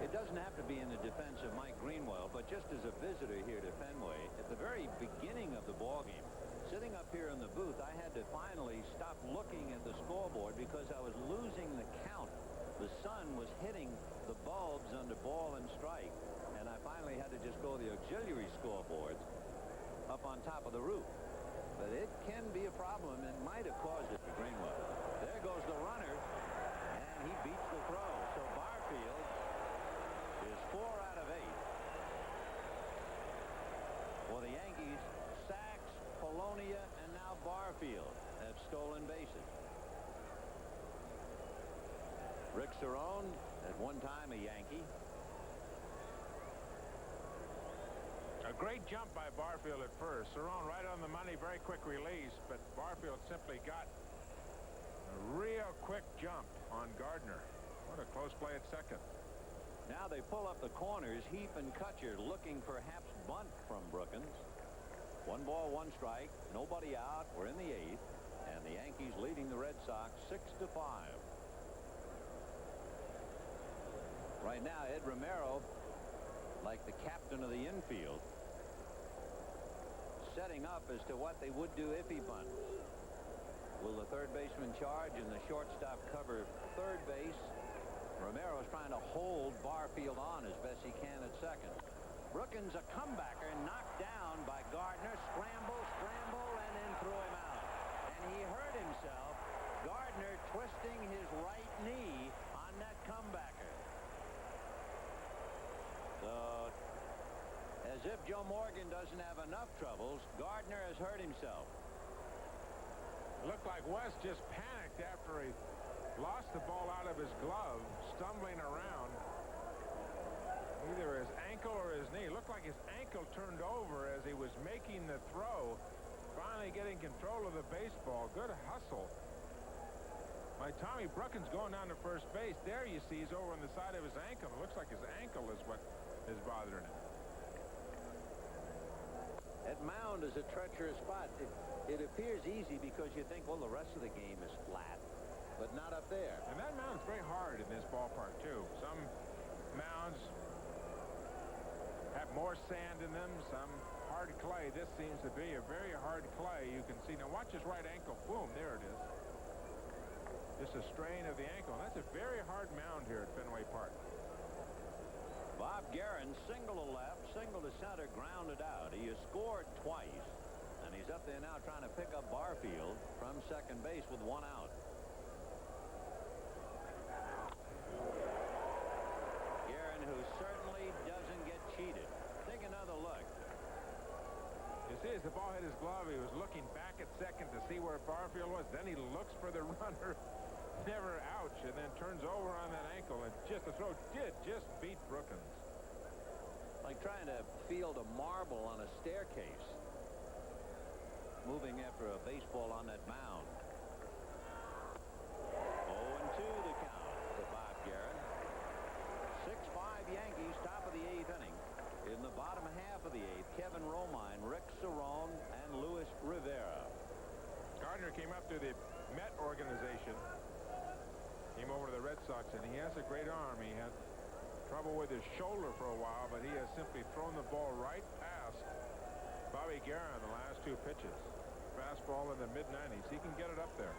It doesn't have to be in the defense of Mike Greenwell, but just as a visitor here to Fenway, at the very beginning of the ballgame, sitting up here in the booth, I had to finally stop looking at the scoreboard because I was losing the count. The sun was hitting the bulbs under ball and strike, and I finally had to just go to the auxiliary scoreboards up on top of the roof. But it can be a problem, and might have caused it to Greenwell. There goes the runner, and he beats the throw. So Barfield is 4 out of 8. For the Yankees, Sachs, Polonia, and now Barfield have stolen bases. Rick Cerrone, at one time a Yankee. A great jump by Barfield at first. Cerrone right on the money, very quick release, but Barfield simply got a real quick jump on Gardner. What a close play at second. Now they pull up the corners. Heap and Kutcher looking perhaps bunt from Brookins. 1 ball, 1 strike. Nobody out. We're in the 8th. And the Yankees leading the Red Sox 6-5. Right now, Ed Romero, like the captain of the infield, setting up as to what they would do if he bunts. Will the third baseman charge and the shortstop cover third base? Romero's trying to hold Barfield on as best he can at second. Brookins, a comebacker, knocked down by Gardner. Scramble, and then threw him out. And he hurt himself. Gardner twisting his right knee on that comebacker. So, as if Joe Morgan doesn't have enough troubles, Gardner has hurt himself. It looked like Wes just panicked after he lost the ball out of his glove, stumbling around. Either his ankle or his knee. It looked like his ankle turned over as he was making the throw, finally getting control of the baseball. Good hustle by Tommy Brookins going down to first base. There you see he's over on the side of his ankle. It looks like his ankle is what is bothering him. That mound is a treacherous spot. It appears easy because you think, well, the rest of the game is flat, but not up there. And that mound's very hard in this ballpark, too. Some more sand in them, some hard clay. This seems to be a very hard clay. You can see. Now watch his right ankle. Boom, there it is. Just a strain of the ankle. That's a very hard mound here at Fenway Park. Bob Guerin, single to left, single to center, grounded out. He has scored twice, and he's up there now trying to pick up Barfield from second base with one out. Guerin, who certainly doesn't get cheated. Take another look. You see, as the ball hit his glove, he was looking back at second to see where Barfield was. Then he looks for the runner. Never ouch, and then turns over on that ankle, and just the throw did just beat Brookins. Like trying to field a marble on a staircase. Moving after a baseball on that mound. 0-2 the count to Bob Guerin. 6-5 Yankees, top of the 8th inning. In the bottom half of the 8th, Kevin Romine, Rick Cerrone, and Luis Rivera. Gardner came up to the Met organization. Came over to the Red Sox, and he has a great arm. He had trouble with his shoulder for a while, but he has simply thrown the ball right past Bobby Guerin the last 2 pitches. Fastball in the mid-90s. He can get it up there.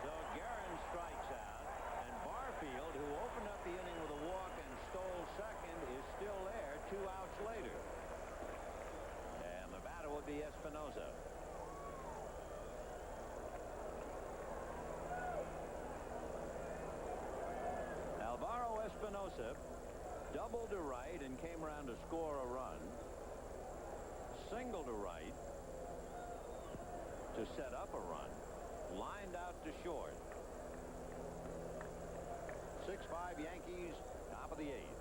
So Guerin strikes out, and Barfield, who opened up the inning with a walk and stole second, is still there 2 outs later. And the batter would be Espinosa. Alvaro Espinosa doubled to right and came around to score a run. Single to right to set up a run. Lined out to short. 6-5 Yankees, top of the 8th.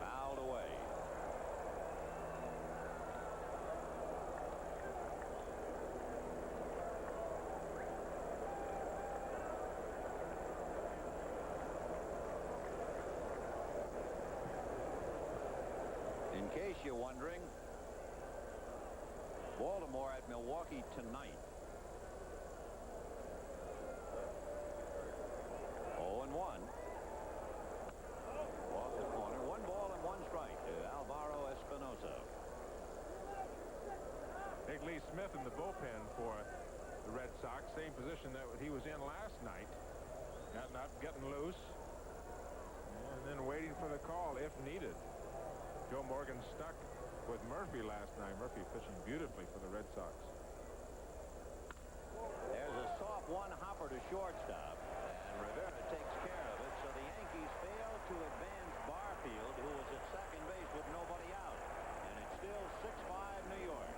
Fouled away. In case you're wondering, Baltimore at Milwaukee tonight. 0-1. Off the corner. 1 ball and 1 strike to Alvaro Espinosa. Big Lee Smith in the bullpen for the Red Sox. Same position that he was in last night. Gotten up, getting loose, and then waiting for the call if needed. Joe Morgan stuck with Murphy last night. Murphy pitching beautifully for the Red Sox. There's a soft one-hopper to shortstop, and Rivera takes care of it. So the Yankees fail to advance Barfield, who was at second base with nobody out. And it's still 6-5 New York.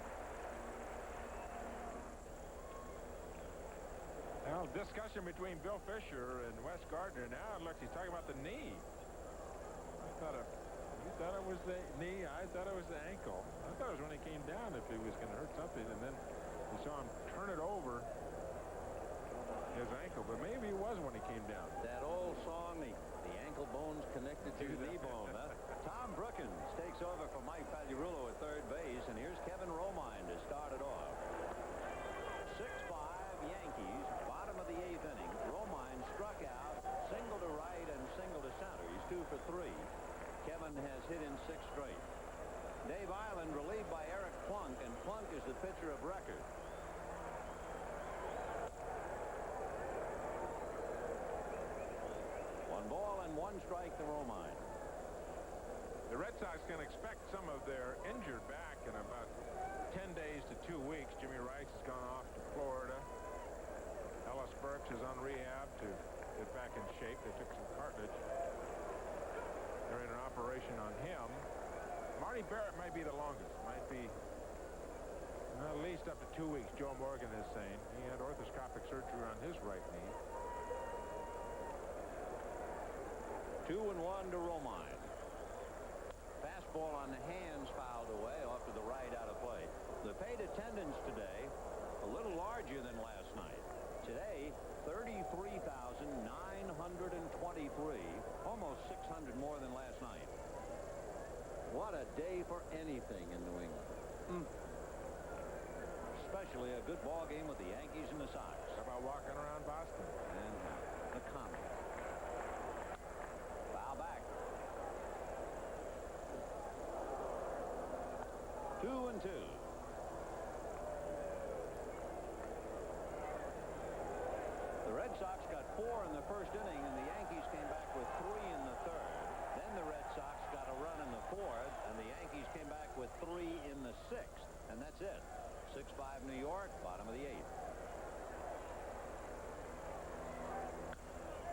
Well, discussion between Bill Fisher and Wes Gardner. Now it looks he's talking about the knee. I thought you thought it was the knee. I thought it was the ankle. I thought it was when he came down if he was going to hurt something, and then we saw him turn it over his ankle, but maybe it was when he came down. That old song, the ankle bone's connected to the knee bone. Huh? Tom Brookins takes over for Mike Pagliarulo at third base, and here's Kevin Romine to start it off. 6-5 Yankees, bottom of the 8th inning. Romine struck out, single to right and single to center. He's 2 for 3. Kevin has hit in 6 straight. Dave Island relieved by Eric Plunk, and Plunk is the pitcher of record. One ball and 1 strike to Romine. The Red Sox can expect some of their injured back in about 10 days to 2 weeks. Jimmy Rice has gone off to Florida. Ellis Burks is on rehab to get back in shape. They took some cartilage. They're in an operation on him. Marty Barrett might be the longest. Might be at least up to 2 weeks, Joe Morgan is saying. He had orthoscopic surgery on his right knee. 2-1 to Romine. Fastball on the hands fouled away off to the right out of play. The paid attendance today a little larger than last night. Today, 33,923, almost 600 more than last night. What a day for anything in New England. Especially actually a good ball game with the Yankees and the Sox. How about walking around Boston? And the comment. Foul back. 2-2. The Red Sox got 4 in the first inning, and the Yankees came back with 3 in the third. Then the Red Sox got a run in the fourth, and the Yankees came back with 3 in the sixth. And that's it. 6-5 New York, bottom of the 8th.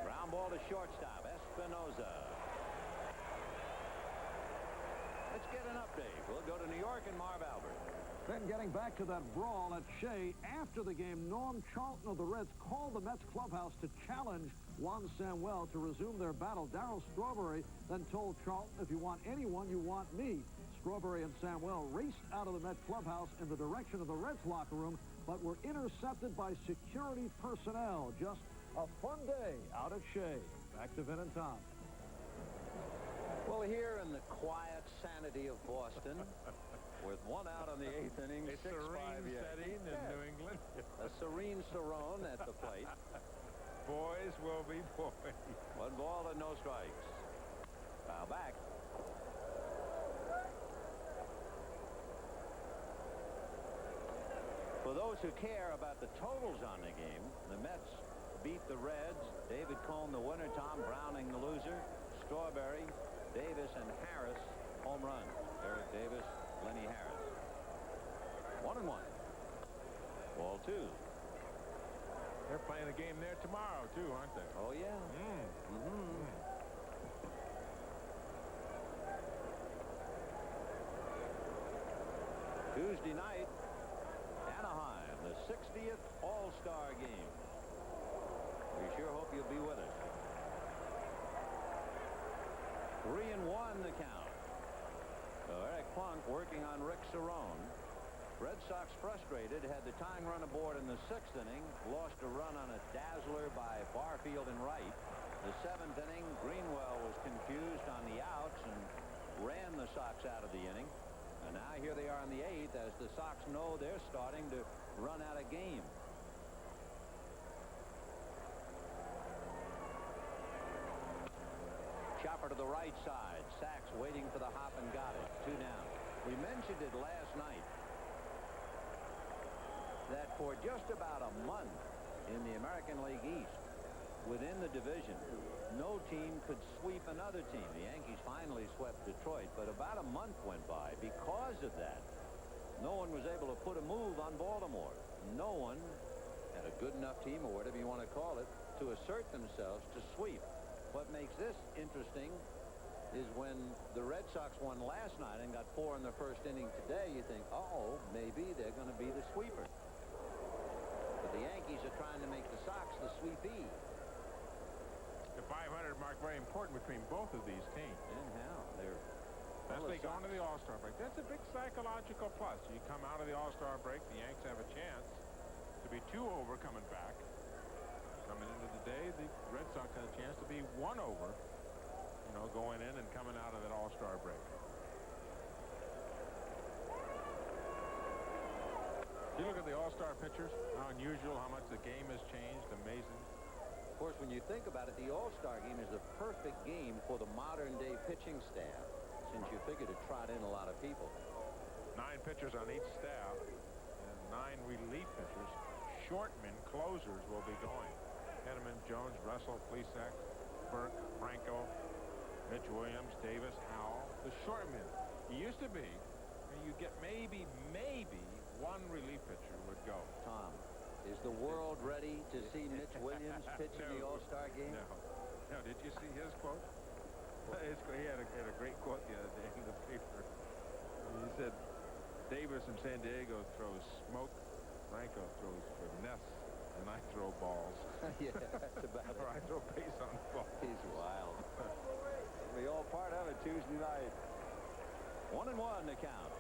Ground ball to shortstop, Espinoza. Let's get an update. We'll go to New York and Marv Albert. Then getting back to that brawl at Shea after the game, Norm Charlton of the Reds called the Mets clubhouse to challenge Juan Samuel to resume their battle. Darryl Strawberry then told Charlton, if you want anyone, you want me. Strawberry and Samuel raced out of the Mets clubhouse in the direction of the Reds locker room, but were intercepted by security personnel. Just a fun day out at Shea. Back to Vin and Tom. Well, here in the quiet sanity of Boston, with 1 out on the 8th inning, A 6-5 serene setting in New England. A serene Cerrone at the plate. Boys will be boys. 1 ball and no strikes. Foul back. For those who care about the totals on the game, the Mets beat the Reds. David Cone the winner, Tom Browning the loser. Strawberry, Davis, and Harris home runs. Eric Davis, Lenny Harris. 1-1. Ball 2. They're playing a game there tomorrow, too, aren't they? Oh, yeah. Tuesday night, Anaheim, the 60th All-Star game. We sure hope you'll be with us. 3-1 the count. So Eric Plunk working on Rick Cerrone. Red Sox frustrated, had the tying run aboard in the 6th inning, lost a run on a dazzler by Barfield and Wright. The 7th inning, Greenwell was confused on the outs and ran the Sox out of the inning. And now here they are in the 8th as the Sox know they're starting to run out of game. Chopper to the right side. Sachs waiting for the hop and got it. 2 down. We mentioned it last night that for just about a month in the American League East, within the division, no team could sweep another team. The Yankees finally swept Detroit, but about a month went by. Because of that, no one was able to put a move on Baltimore. No one had a good enough team, or whatever you want to call it, to assert themselves to sweep. What makes this interesting is when the Red Sox won last night and got 4 in the first inning today, you think, uh-oh, maybe they're going to be the sweeper. But the Yankees are trying to make the Sox the sweepee. The 500 mark very important between both of these teams. And how? As they go into the All-Star break. That's a big psychological plus. You come out of the All-Star break, the Yanks have a chance to be 2 over coming back. Coming into the day, the Red Sox had a chance to be 1 over, you know, going in and coming out of that All-Star break. You look at the All-Star pitchers, how unusual, how much the game has changed, amazing. Of course, when you think about it, the All-Star game is the perfect game for the modern-day pitching staff, since you figure to trot in a lot of people. 9 pitchers on each staff and 9 relief pitchers. Shortmen, closers will be going. Henneman, Jones, Russell, Plesac, Burke, Franco, Mitch Williams, Davis, Howell. The shortmen. It used to be, you get maybe 1 relief pitcher would go. Tom, is the world ready to see Mitch Williams pitch in the All-Star game? No. Did you see his quote? He had a great quote the other day in the paper. He said, Davis in San Diego throws smoke, Franco throws finesse, and I throw balls. Yeah, that's about it. Or I throw base on balls. He's wild. We all part of it Tuesday night. 1-1 to count.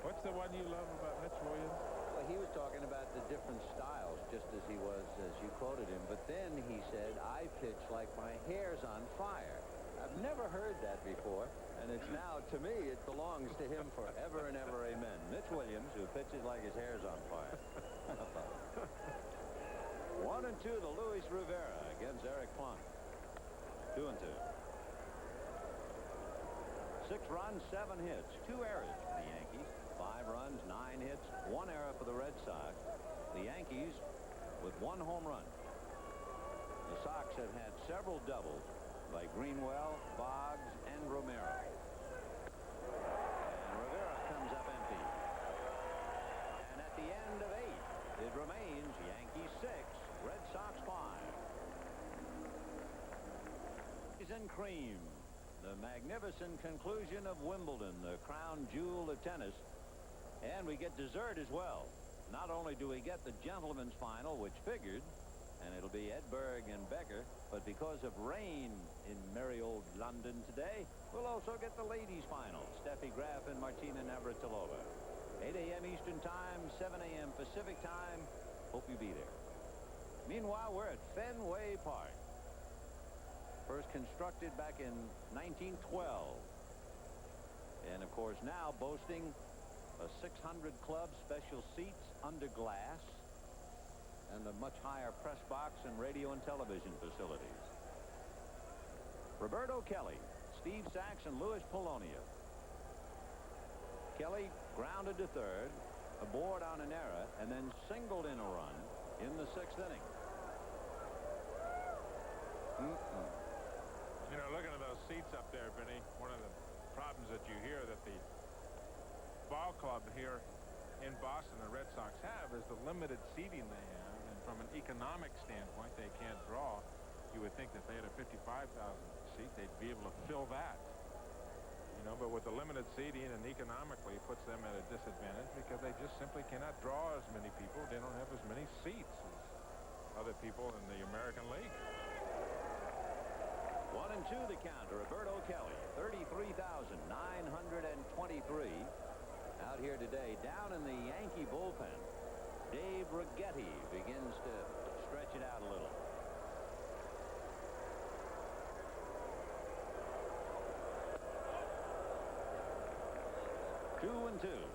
What's the one you love about Mitch Williams? Well, he was talking about the different styles, just as he was, as you quoted him. But then he said, I pitch like my hair's on fire. I've never heard that before. And it's now, to me, it belongs to him forever and ever, amen. Mitch Williams, who pitches like his hair's on fire. 1-2 to Luis Rivera against Eric Plunk. 2-2. 6 runs, 7 hits, 2 errors for the Yankees. 5 runs, 9 hits, 1 error for the Red Sox. The Yankees with 1 home run. The Sox have had several doubles by Greenwell, Boggs, and Romero. And Rivera comes up empty. And at the end of 8, it remains Yankees 6, Red Sox 5. And cream. The magnificent conclusion of Wimbledon, the crown jewel of tennis. And we get dessert as well. Not only do we get the gentlemen's final, which figured, and it'll be Edberg and Becker, but because of rain in merry old London today, we'll also get the ladies' final. Steffi Graf and Martina Navratilova. 8 a.m. Eastern Time, 7 a.m. Pacific Time. Hope you be there. Meanwhile, we're at Fenway Park. First constructed back in 1912. And, of course, now boasting a 600 club, special seats under glass, and a much higher press box and radio and television facilities. Roberto Kelly, Steve Sachs, and Louis Polonia. Kelly grounded to third, aboard on an error, and then singled in a run in the 6th inning. You know, looking at those seats up there, Vinny, one of the problems that you hear that the ball club here in Boston, the Red Sox, have is the limited seating they have. And from an economic standpoint, they can't draw. You would think that they had a 55,000 seat, they'd be able to fill that. You know, but with the limited seating and economically, it puts them at a disadvantage because they just simply cannot draw as many people. They don't have as many seats as other people in the American League. 1-2 the count to Roberto Kelly. 33,923 out here today. Down in the Yankee bullpen, Dave Righetti begins to stretch it out a little. Two and two.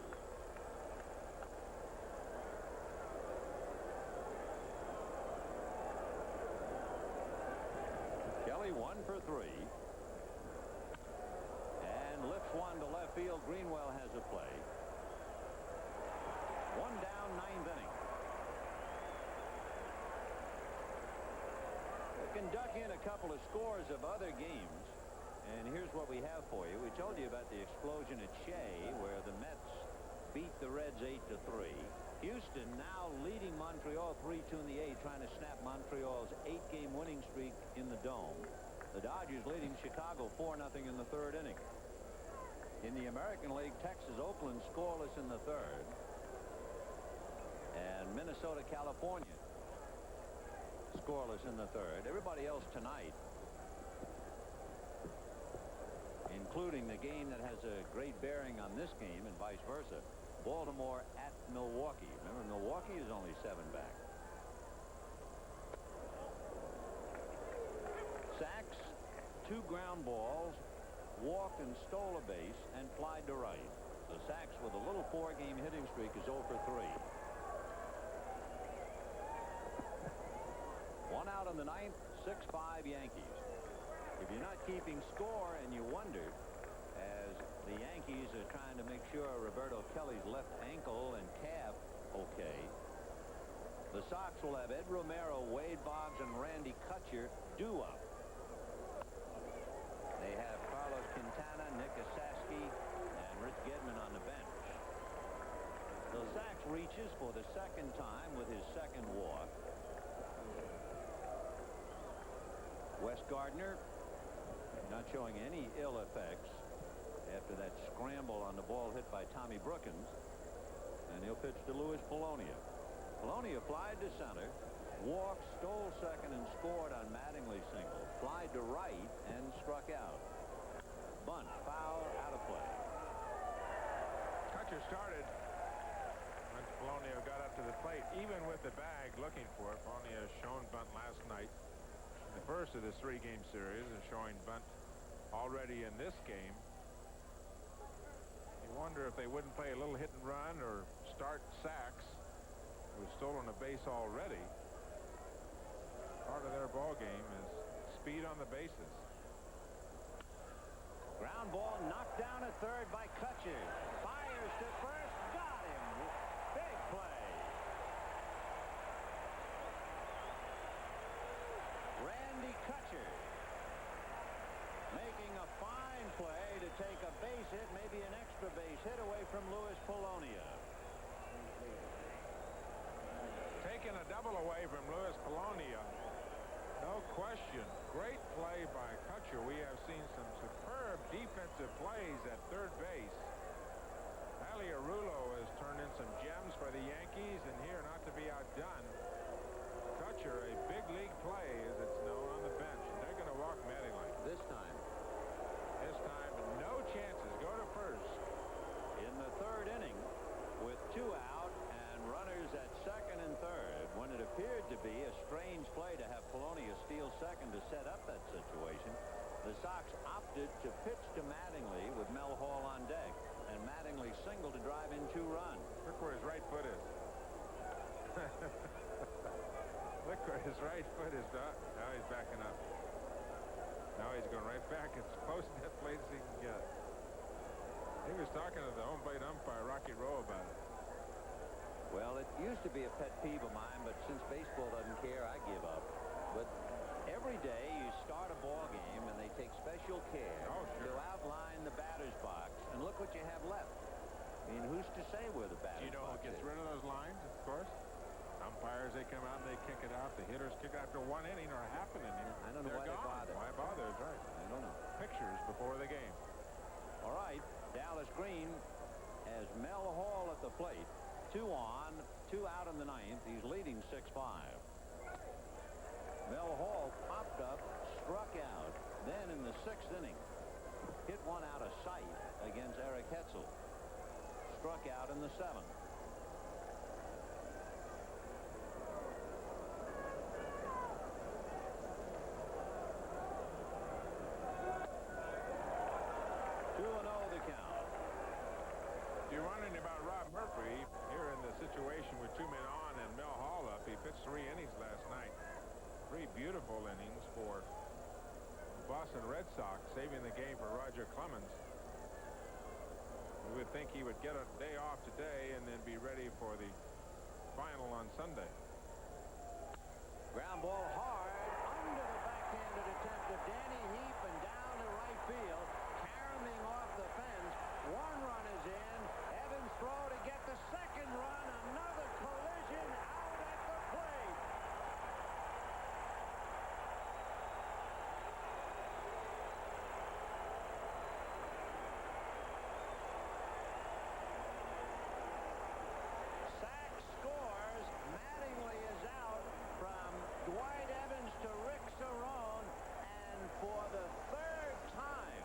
Kelly 1 for 3. And lifts one to left field. Greenwell has a play. One down, 9th inning. We can duck in a couple of scores of other games. And here's what we have for you. We told you about the explosion at Shea, where the Mets beat the Reds 8-3. Houston now leading Montreal 3-2 in the 8th, trying to snap Montreal's 8-game winning streak in the Dome. The Dodgers leading Chicago 4-0 in the 3rd inning. In the American League, Texas, Oakland scoreless in the 3rd. And Minnesota, California scoreless in the 3rd. Everybody else tonight, including the game that has a great bearing on this game and vice versa, Baltimore at Milwaukee. Remember, Milwaukee is only 7 back. Sachs, 2 ground balls, walked and stole a base, and flied to right. So Sachs, with a little 4-game hitting streak, is 0 for 3. 1 out in the 9th, 6-5 Yankees. If you're not keeping score and you wonder, as the Yankees are trying to make sure Roberto Kelly's left ankle and calf okay, the Sox will have Ed Romero, Wade Boggs, and Randy Kutcher due up. They have Carlos Quintana, Nick Asaski, and Rich Gedman on the bench. So Sachs reaches for the 2nd time with his 2nd walk. Wes Gardner not showing any ill effects after that scramble on the ball hit by Tommy Brookins. And he'll pitch to Louis Polonia. Polonia flied to center, walked, stole 2nd, and scored on Mattingly's single. Flied to right and struck out. Bunt, foul, out of play. Kutcher started when Polonia got up to the plate, even with the bag looking for it. Polonia has shown bunt last night. The first of this 3-game series is showing bunt already in this game. You wonder if they wouldn't play a little hit and run or start Art Sachs, who's stolen a base already. Part of their ball game is speed on the bases. Ground ball knocked down at third by Kutcher. Fires to first. Got him. Big play. Randy Kutcher making a fine play to take a base hit, maybe an extra base hit away from Louis Polonia. Taking a double away from Louis Polonia. No question. Great play by Kutcher. We have seen some superb defensive plays at third base. Aliarulo has turned in some gems for the Yankees, and here, not to be outdone, Kutcher, a big league play, as it's known, on the bench. And they're going to walk Mattingly. This time, no chances. Go to first. in the third inning, with 2 out and runners at second and third, when it appeared to be a strange play to have Polonia steal second to set up that situation, the Sox opted to pitch to Mattingly with Mel Hall on deck, and Mattingly singled to drive in 2 runs. Look where his right foot is. Look where his right foot is. Now he's backing up. Now he's going right back as close to that plate as he can get. He was talking to the home plate umpire, Rocky Rowe, about it. Well, it used to be a pet peeve of mine, but since baseball doesn't care, I give up. But every day you start a ball game and they take special care to outline the batter's box, and look what you have left. I mean, who's to say where the batter's box is? You know who gets rid of those lines, of course? Umpires, they come out and they kick it out. The hitters kick it after 1 inning or half an inning. I don't know why they bother. Why bother is right. I don't know. Pictures before the game. All right, Dallas Green has Mel Hall at the plate. 2 on, 2 out in the 9th. He's leading 6-5. Mel Hall popped up, struck out. Then in the 6th inning, hit one out of sight against Eric Hetzel. Struck out in the 7th. You're wondering about Rob Murphy here in the situation with 2 men on and Mel Hall up. He pitched 3 innings last night. 3 beautiful innings for the Boston Red Sox, saving the game for Roger Clemens. We would think he would get a day off today and then be ready for the final on Sunday. Ground ball hard under the backhanded attempt of Danny Heap and down to right field. Caroming off the fence. 1 run is in. Evans throw to get the 2nd run. Another collision out at the plate. Sack scores. Mattingly is out from Dwight Evans to Rick Cerrone. And for the 3rd time,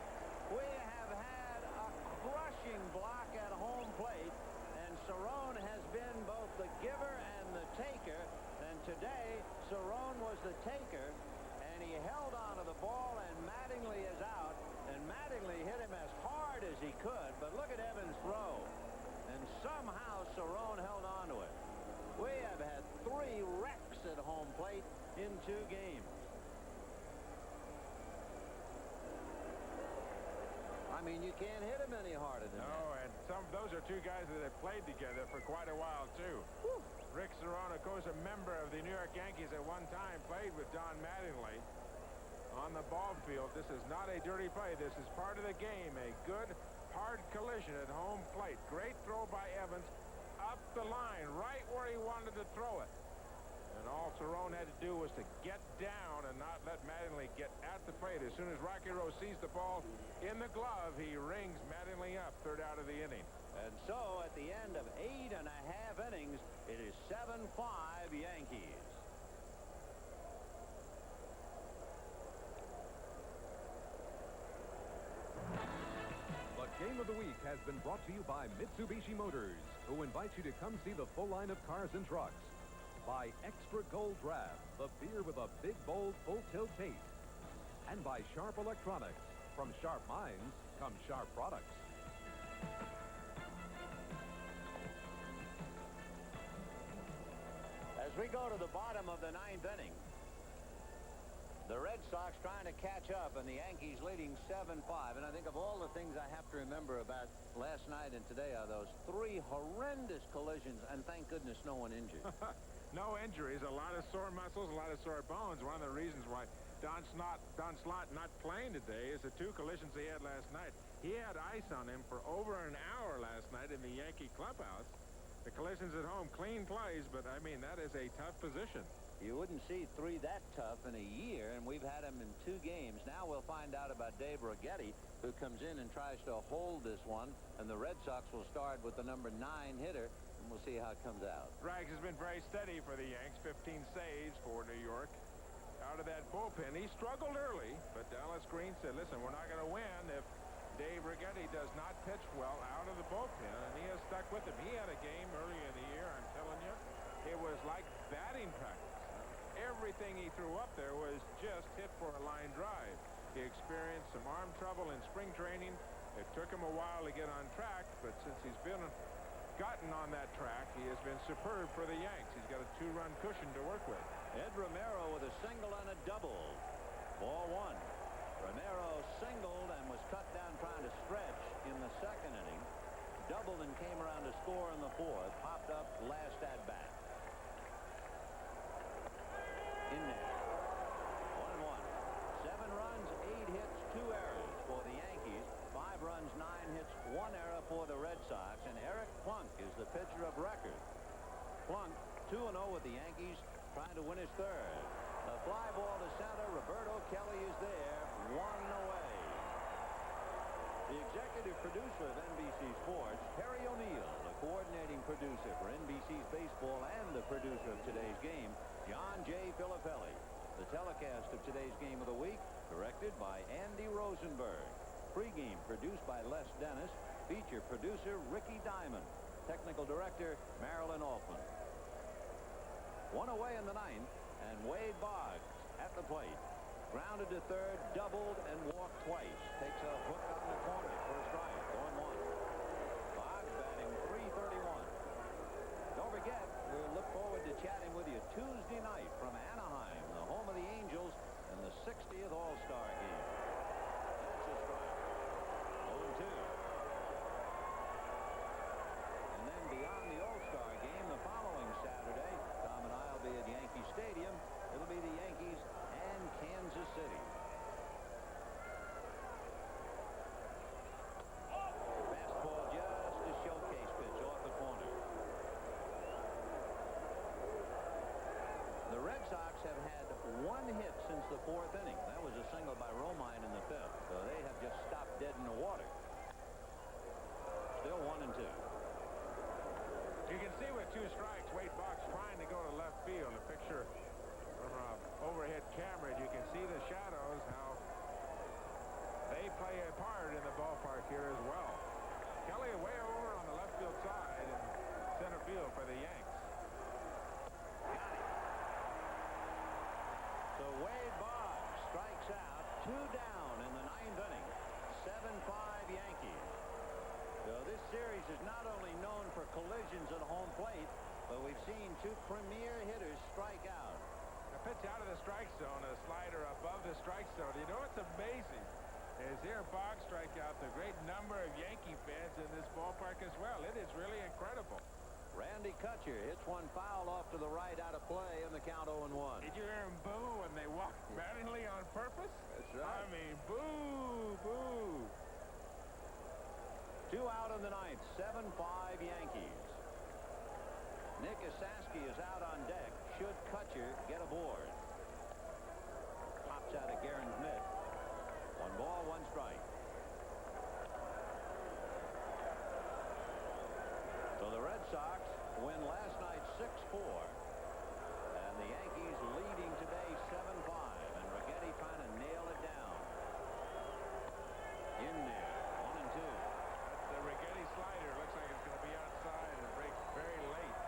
we have had a crushing block at home plate, and Cerrone has been both the giver and the taker, and today Cerrone was the taker, and he held on to the ball, and Mattingly is out, and Mattingly hit him as hard as he could, but look at Evans' throw, and somehow Cerrone held on to it. We have had 3 wrecks at home plate in 2 games. I mean, you can't hit him any harder than that. No, and those are 2 guys that have played together for quite a while, too. Whew. Rick Cerrone, of course, a member of the New York Yankees at one time, played with Don Mattingly on the ball field. This is not a dirty play. This is part of the game. A good, hard collision at home plate. Great throw by Evans up the line, right where he wanted to throw it. And all Cerrone had to do was to get down and not let Mattingly get at the plate. As soon as Rocky Rowe sees the ball in the glove, he rings Mattingly up, 3rd out of the inning. And so at the end of 8.5 innings, it is 7-5 Yankees. The Game of the Week has been brought to you by Mitsubishi Motors, who invites you to come see the full line of cars and trucks. By Extra Gold Draft, the beer with a big, bold, full-tilt taste. And by Sharp Electronics. From sharp minds come sharp products. As we go to the bottom of the ninth inning, the Red Sox trying to catch up, and the Yankees leading 7-5. And I think of all the things I have to remember about last night and today are those 3 horrendous collisions, and thank goodness no one injured. No injuries, a lot of sore muscles, a lot of sore bones. One of the reasons why Don Slott not playing today is the 2 collisions he had last night. He had ice on him for over an hour last night in the Yankee clubhouse. The collisions at home, clean plays, but I mean, that is a tough position. You wouldn't see 3 that tough in a year, and we've had him in 2 games. Now we'll find out about Dave Righetti, who comes in and tries to hold this one, and the Red Sox will start with the number 9 hitter, and we'll see how it comes out. Rags has been very steady for the Yanks, 15 saves for New York. Out of that bullpen, he struggled early, but Dallas Green said, listen, we're not going to win if Dave Righetti does not pitch well out of the bullpen, and he has stuck with him. He had a game early in the year, I'm telling you, it was like batting practice. Everything he threw up there was just hit for a line drive. He experienced some arm trouble in spring training. It took him a while to get on track, but since he's gotten on that track, he has been superb for the Yanks. He's got a 2-run cushion to work with. Ed Romero with a single and a double. Ball 1. Romero singled and was cut down trying to stretch in the 2nd inning. Doubled and came around to score in the 4th. Popped up last at bat. In there. 1-1. 7 runs, 8 hits, 2 errors for the Yankees. 5 runs, 9 hits, 1 error for the Red Sox. And Eric Plunk is the pitcher of record. Plunk 2-0 with the Yankees, trying to win his 3rd. A fly ball to center. Roberto Kelly is there. 1 away. The executive producer of NBC Sports, Harry O'Neill, the coordinating producer for NBC's baseball and the producer of today's game, John J. Filippelli. The telecast of today's game of the week, directed by Andy Rosenberg. Pre-game produced by Les Dennis. Feature producer Ricky Diamond. Technical director Marilyn Altman. 1 away in the 9th, and Wade Boggs at the plate. Grounded to 3rd, doubled, and walked twice. Takes a hook on the corner for a strike. 0-1. Boggs batting .331. Don't forget, we'll look forward to chatting with you Tuesday night from Anaheim, the home of the Angels, and the 60th All-Star game. That's a strike. 0-2. And then beyond the All-Star game, the following Saturday, Tom and I will be at Yankee Stadium. It'll be the Yankees and Kansas City. Fastball just a showcase pitch off the corner. The Red Sox have had 1 hit since the 4th inning. That was a single by Romine in the 5th. So they have just stopped dead in the water. Still 1-2. You can see with 2 strikes, Wade Boggs trying to go to left field. A picture from an overhead camera, you can see the shadows, how they play a part in the ballpark here as well. Kelly way over on the left field side in center field for the Yanks. Got it. So Wade Boggs strikes out. 2 down in the 9th inning. 7-5 Yankees. So this series is not only known for collisions at home plate, but we've seen 2 premier hitters strike out. A pitch out of the strike zone, a slider above the strike zone. You know what's amazing is here Boggs strike out the great number of Yankee fans in this ballpark as well. It is really incredible. Randy Kutcher hits one foul off to the right out of play, and the count 0-1. Did you hear him boo when they walked maddeningly on purpose? That's right. I mean, boo, boo. 2 out in the 9th. 7-5 Yankees. Nick Esaski is out on deck. Should Kutcher get aboard? Pops out of Guerin's mitt. 1 ball, 1 strike. So the Red Sox win last night 6-4. And the Yankees leading today 7-5. And Righetti trying to nail it down. In there. 1-2. The Righetti slider looks like it's going to be outside and break very late.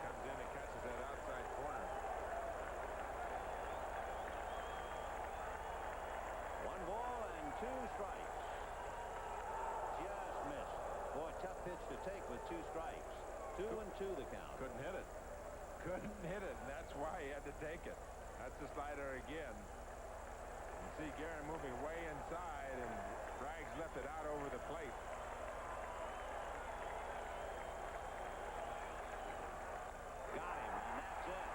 Comes in and catches that outside corner. 1 ball and 2 strikes. Just missed. Boy, tough pitch to take with 2 strikes. 2-2 the count. Couldn't hit it. couldn't hit it, and that's why he had to take it. That's the slider again. You see Guerin moving way inside, and Braggs left it out over the plate. Got him, and that's it.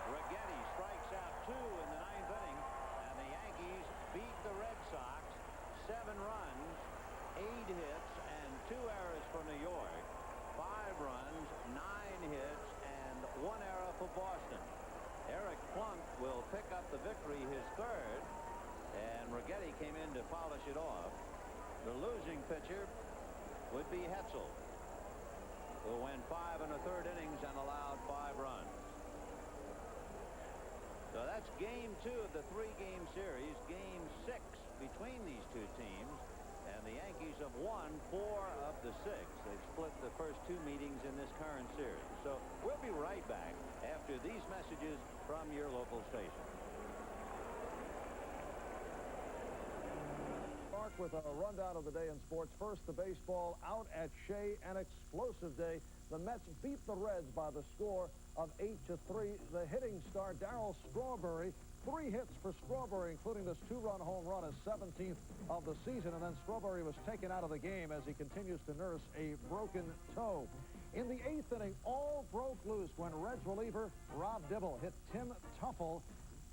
Righetti strikes out 2 in the 9th inning, and the Yankees beat the Red Sox 7 runs, 8 hits, and 2 errors for New York, 5 runs, 9 hits, and 1 error for Boston. Eric Plunk will pick up the victory, his 3rd, and Righetti came in to polish it off. The losing pitcher would be Hetzel, who went 5 1/3 innings and allowed 5 runs. So that's game 2 of the 3-game series, game 6 between these two teams, and the Yankees have won 4 of the 6. They've split the first 2 meetings in this current series. So we'll be right back after these messages from your local station. Mark with a rundown of the day in sports. First, the baseball out at Shea, an explosive day. The Mets beat the Reds by the score of 8-3. The hitting star, Darryl Strawberry, 3 hits for Strawberry, including this 2-run home run, his 17th of the season. And then Strawberry was taken out of the game as he continues to nurse a broken toe. In the 8th inning, all broke loose when Reds reliever Rob Dibble hit Tim Tuffle,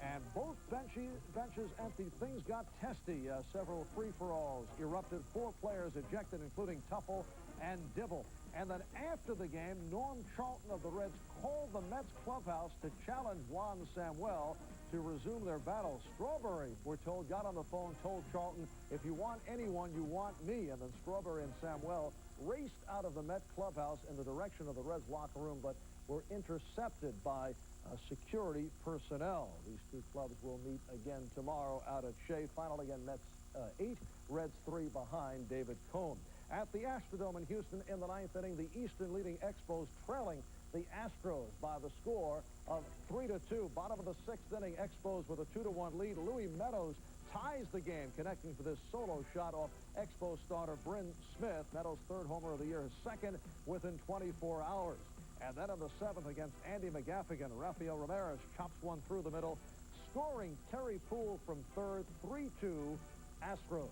and both benches emptied. Things got testy. Several free-for-alls erupted. 4 players ejected, including Tuffle and Dibble. And then after the game, Norm Charlton of the Reds called the Mets clubhouse to challenge Juan Samuel to resume their battle. Strawberry, we're told, got on the phone, told Charlton, if you want anyone, you want me. And then Strawberry and Samuel raced out of the Met clubhouse in the direction of the Reds locker room, but were intercepted by security personnel. These two clubs will meet again tomorrow out at Shea. Final again, Mets 8, Reds 3 behind David Cone. At the Astrodome in Houston in the 9th inning, the Eastern leading Expos trailing the Astros by the score of 3-2. Bottom of the 6th inning, Expos with a 2-1 lead. Louis Meadows ties the game, connecting for this solo shot off Expos starter Bryn Smith. Meadows' 3rd homer of the year, his 2nd within 24 hours. And then in the 7th against Andy McGaffigan, Rafael Ramirez chops one through the middle, scoring Terry Poole from 3rd, 3-2 Astros.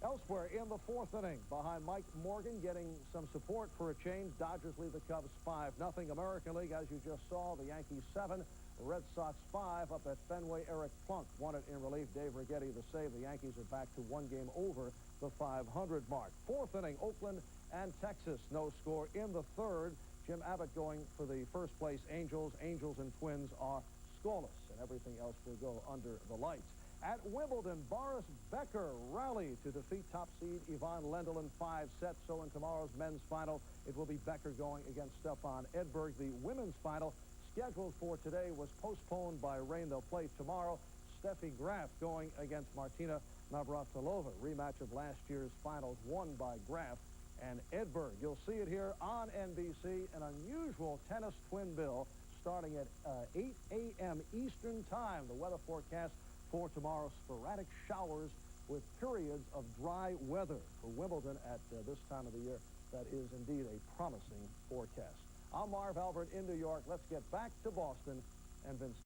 Elsewhere in the 4th inning, behind Mike Morgan, getting some support for a change, Dodgers lead the Cubs 5-0. American League, as you just saw, the Yankees 7, the Red Sox 5 up at Fenway. Eric Plunk won it in relief. Dave Righetti the save. The Yankees are back to 1 game over the 500 mark. 4th inning, Oakland and Texas, no score in the 3rd. Jim Abbott going for the first place Angels. Angels and Twins are scoreless, and everything else will go under the lights. At Wimbledon, Boris Becker rallied to defeat top seed Yvonne Lendl in 5 sets. So in tomorrow's men's final, it will be Becker going against Stefan Edberg. The women's final, scheduled for today, was postponed by rain. They'll play tomorrow. Steffi Graf going against Martina Navratilova. Rematch of last year's finals, won by Graf and Edberg. You'll see it here on NBC. An unusual tennis twin bill starting at 8 a.m. Eastern Time. The weather forecast for tomorrow, sporadic showers with periods of dry weather for Wimbledon at this time of the year. That is indeed a promising forecast. I'm Marv Albert in New York. Let's get back to Boston and Vince.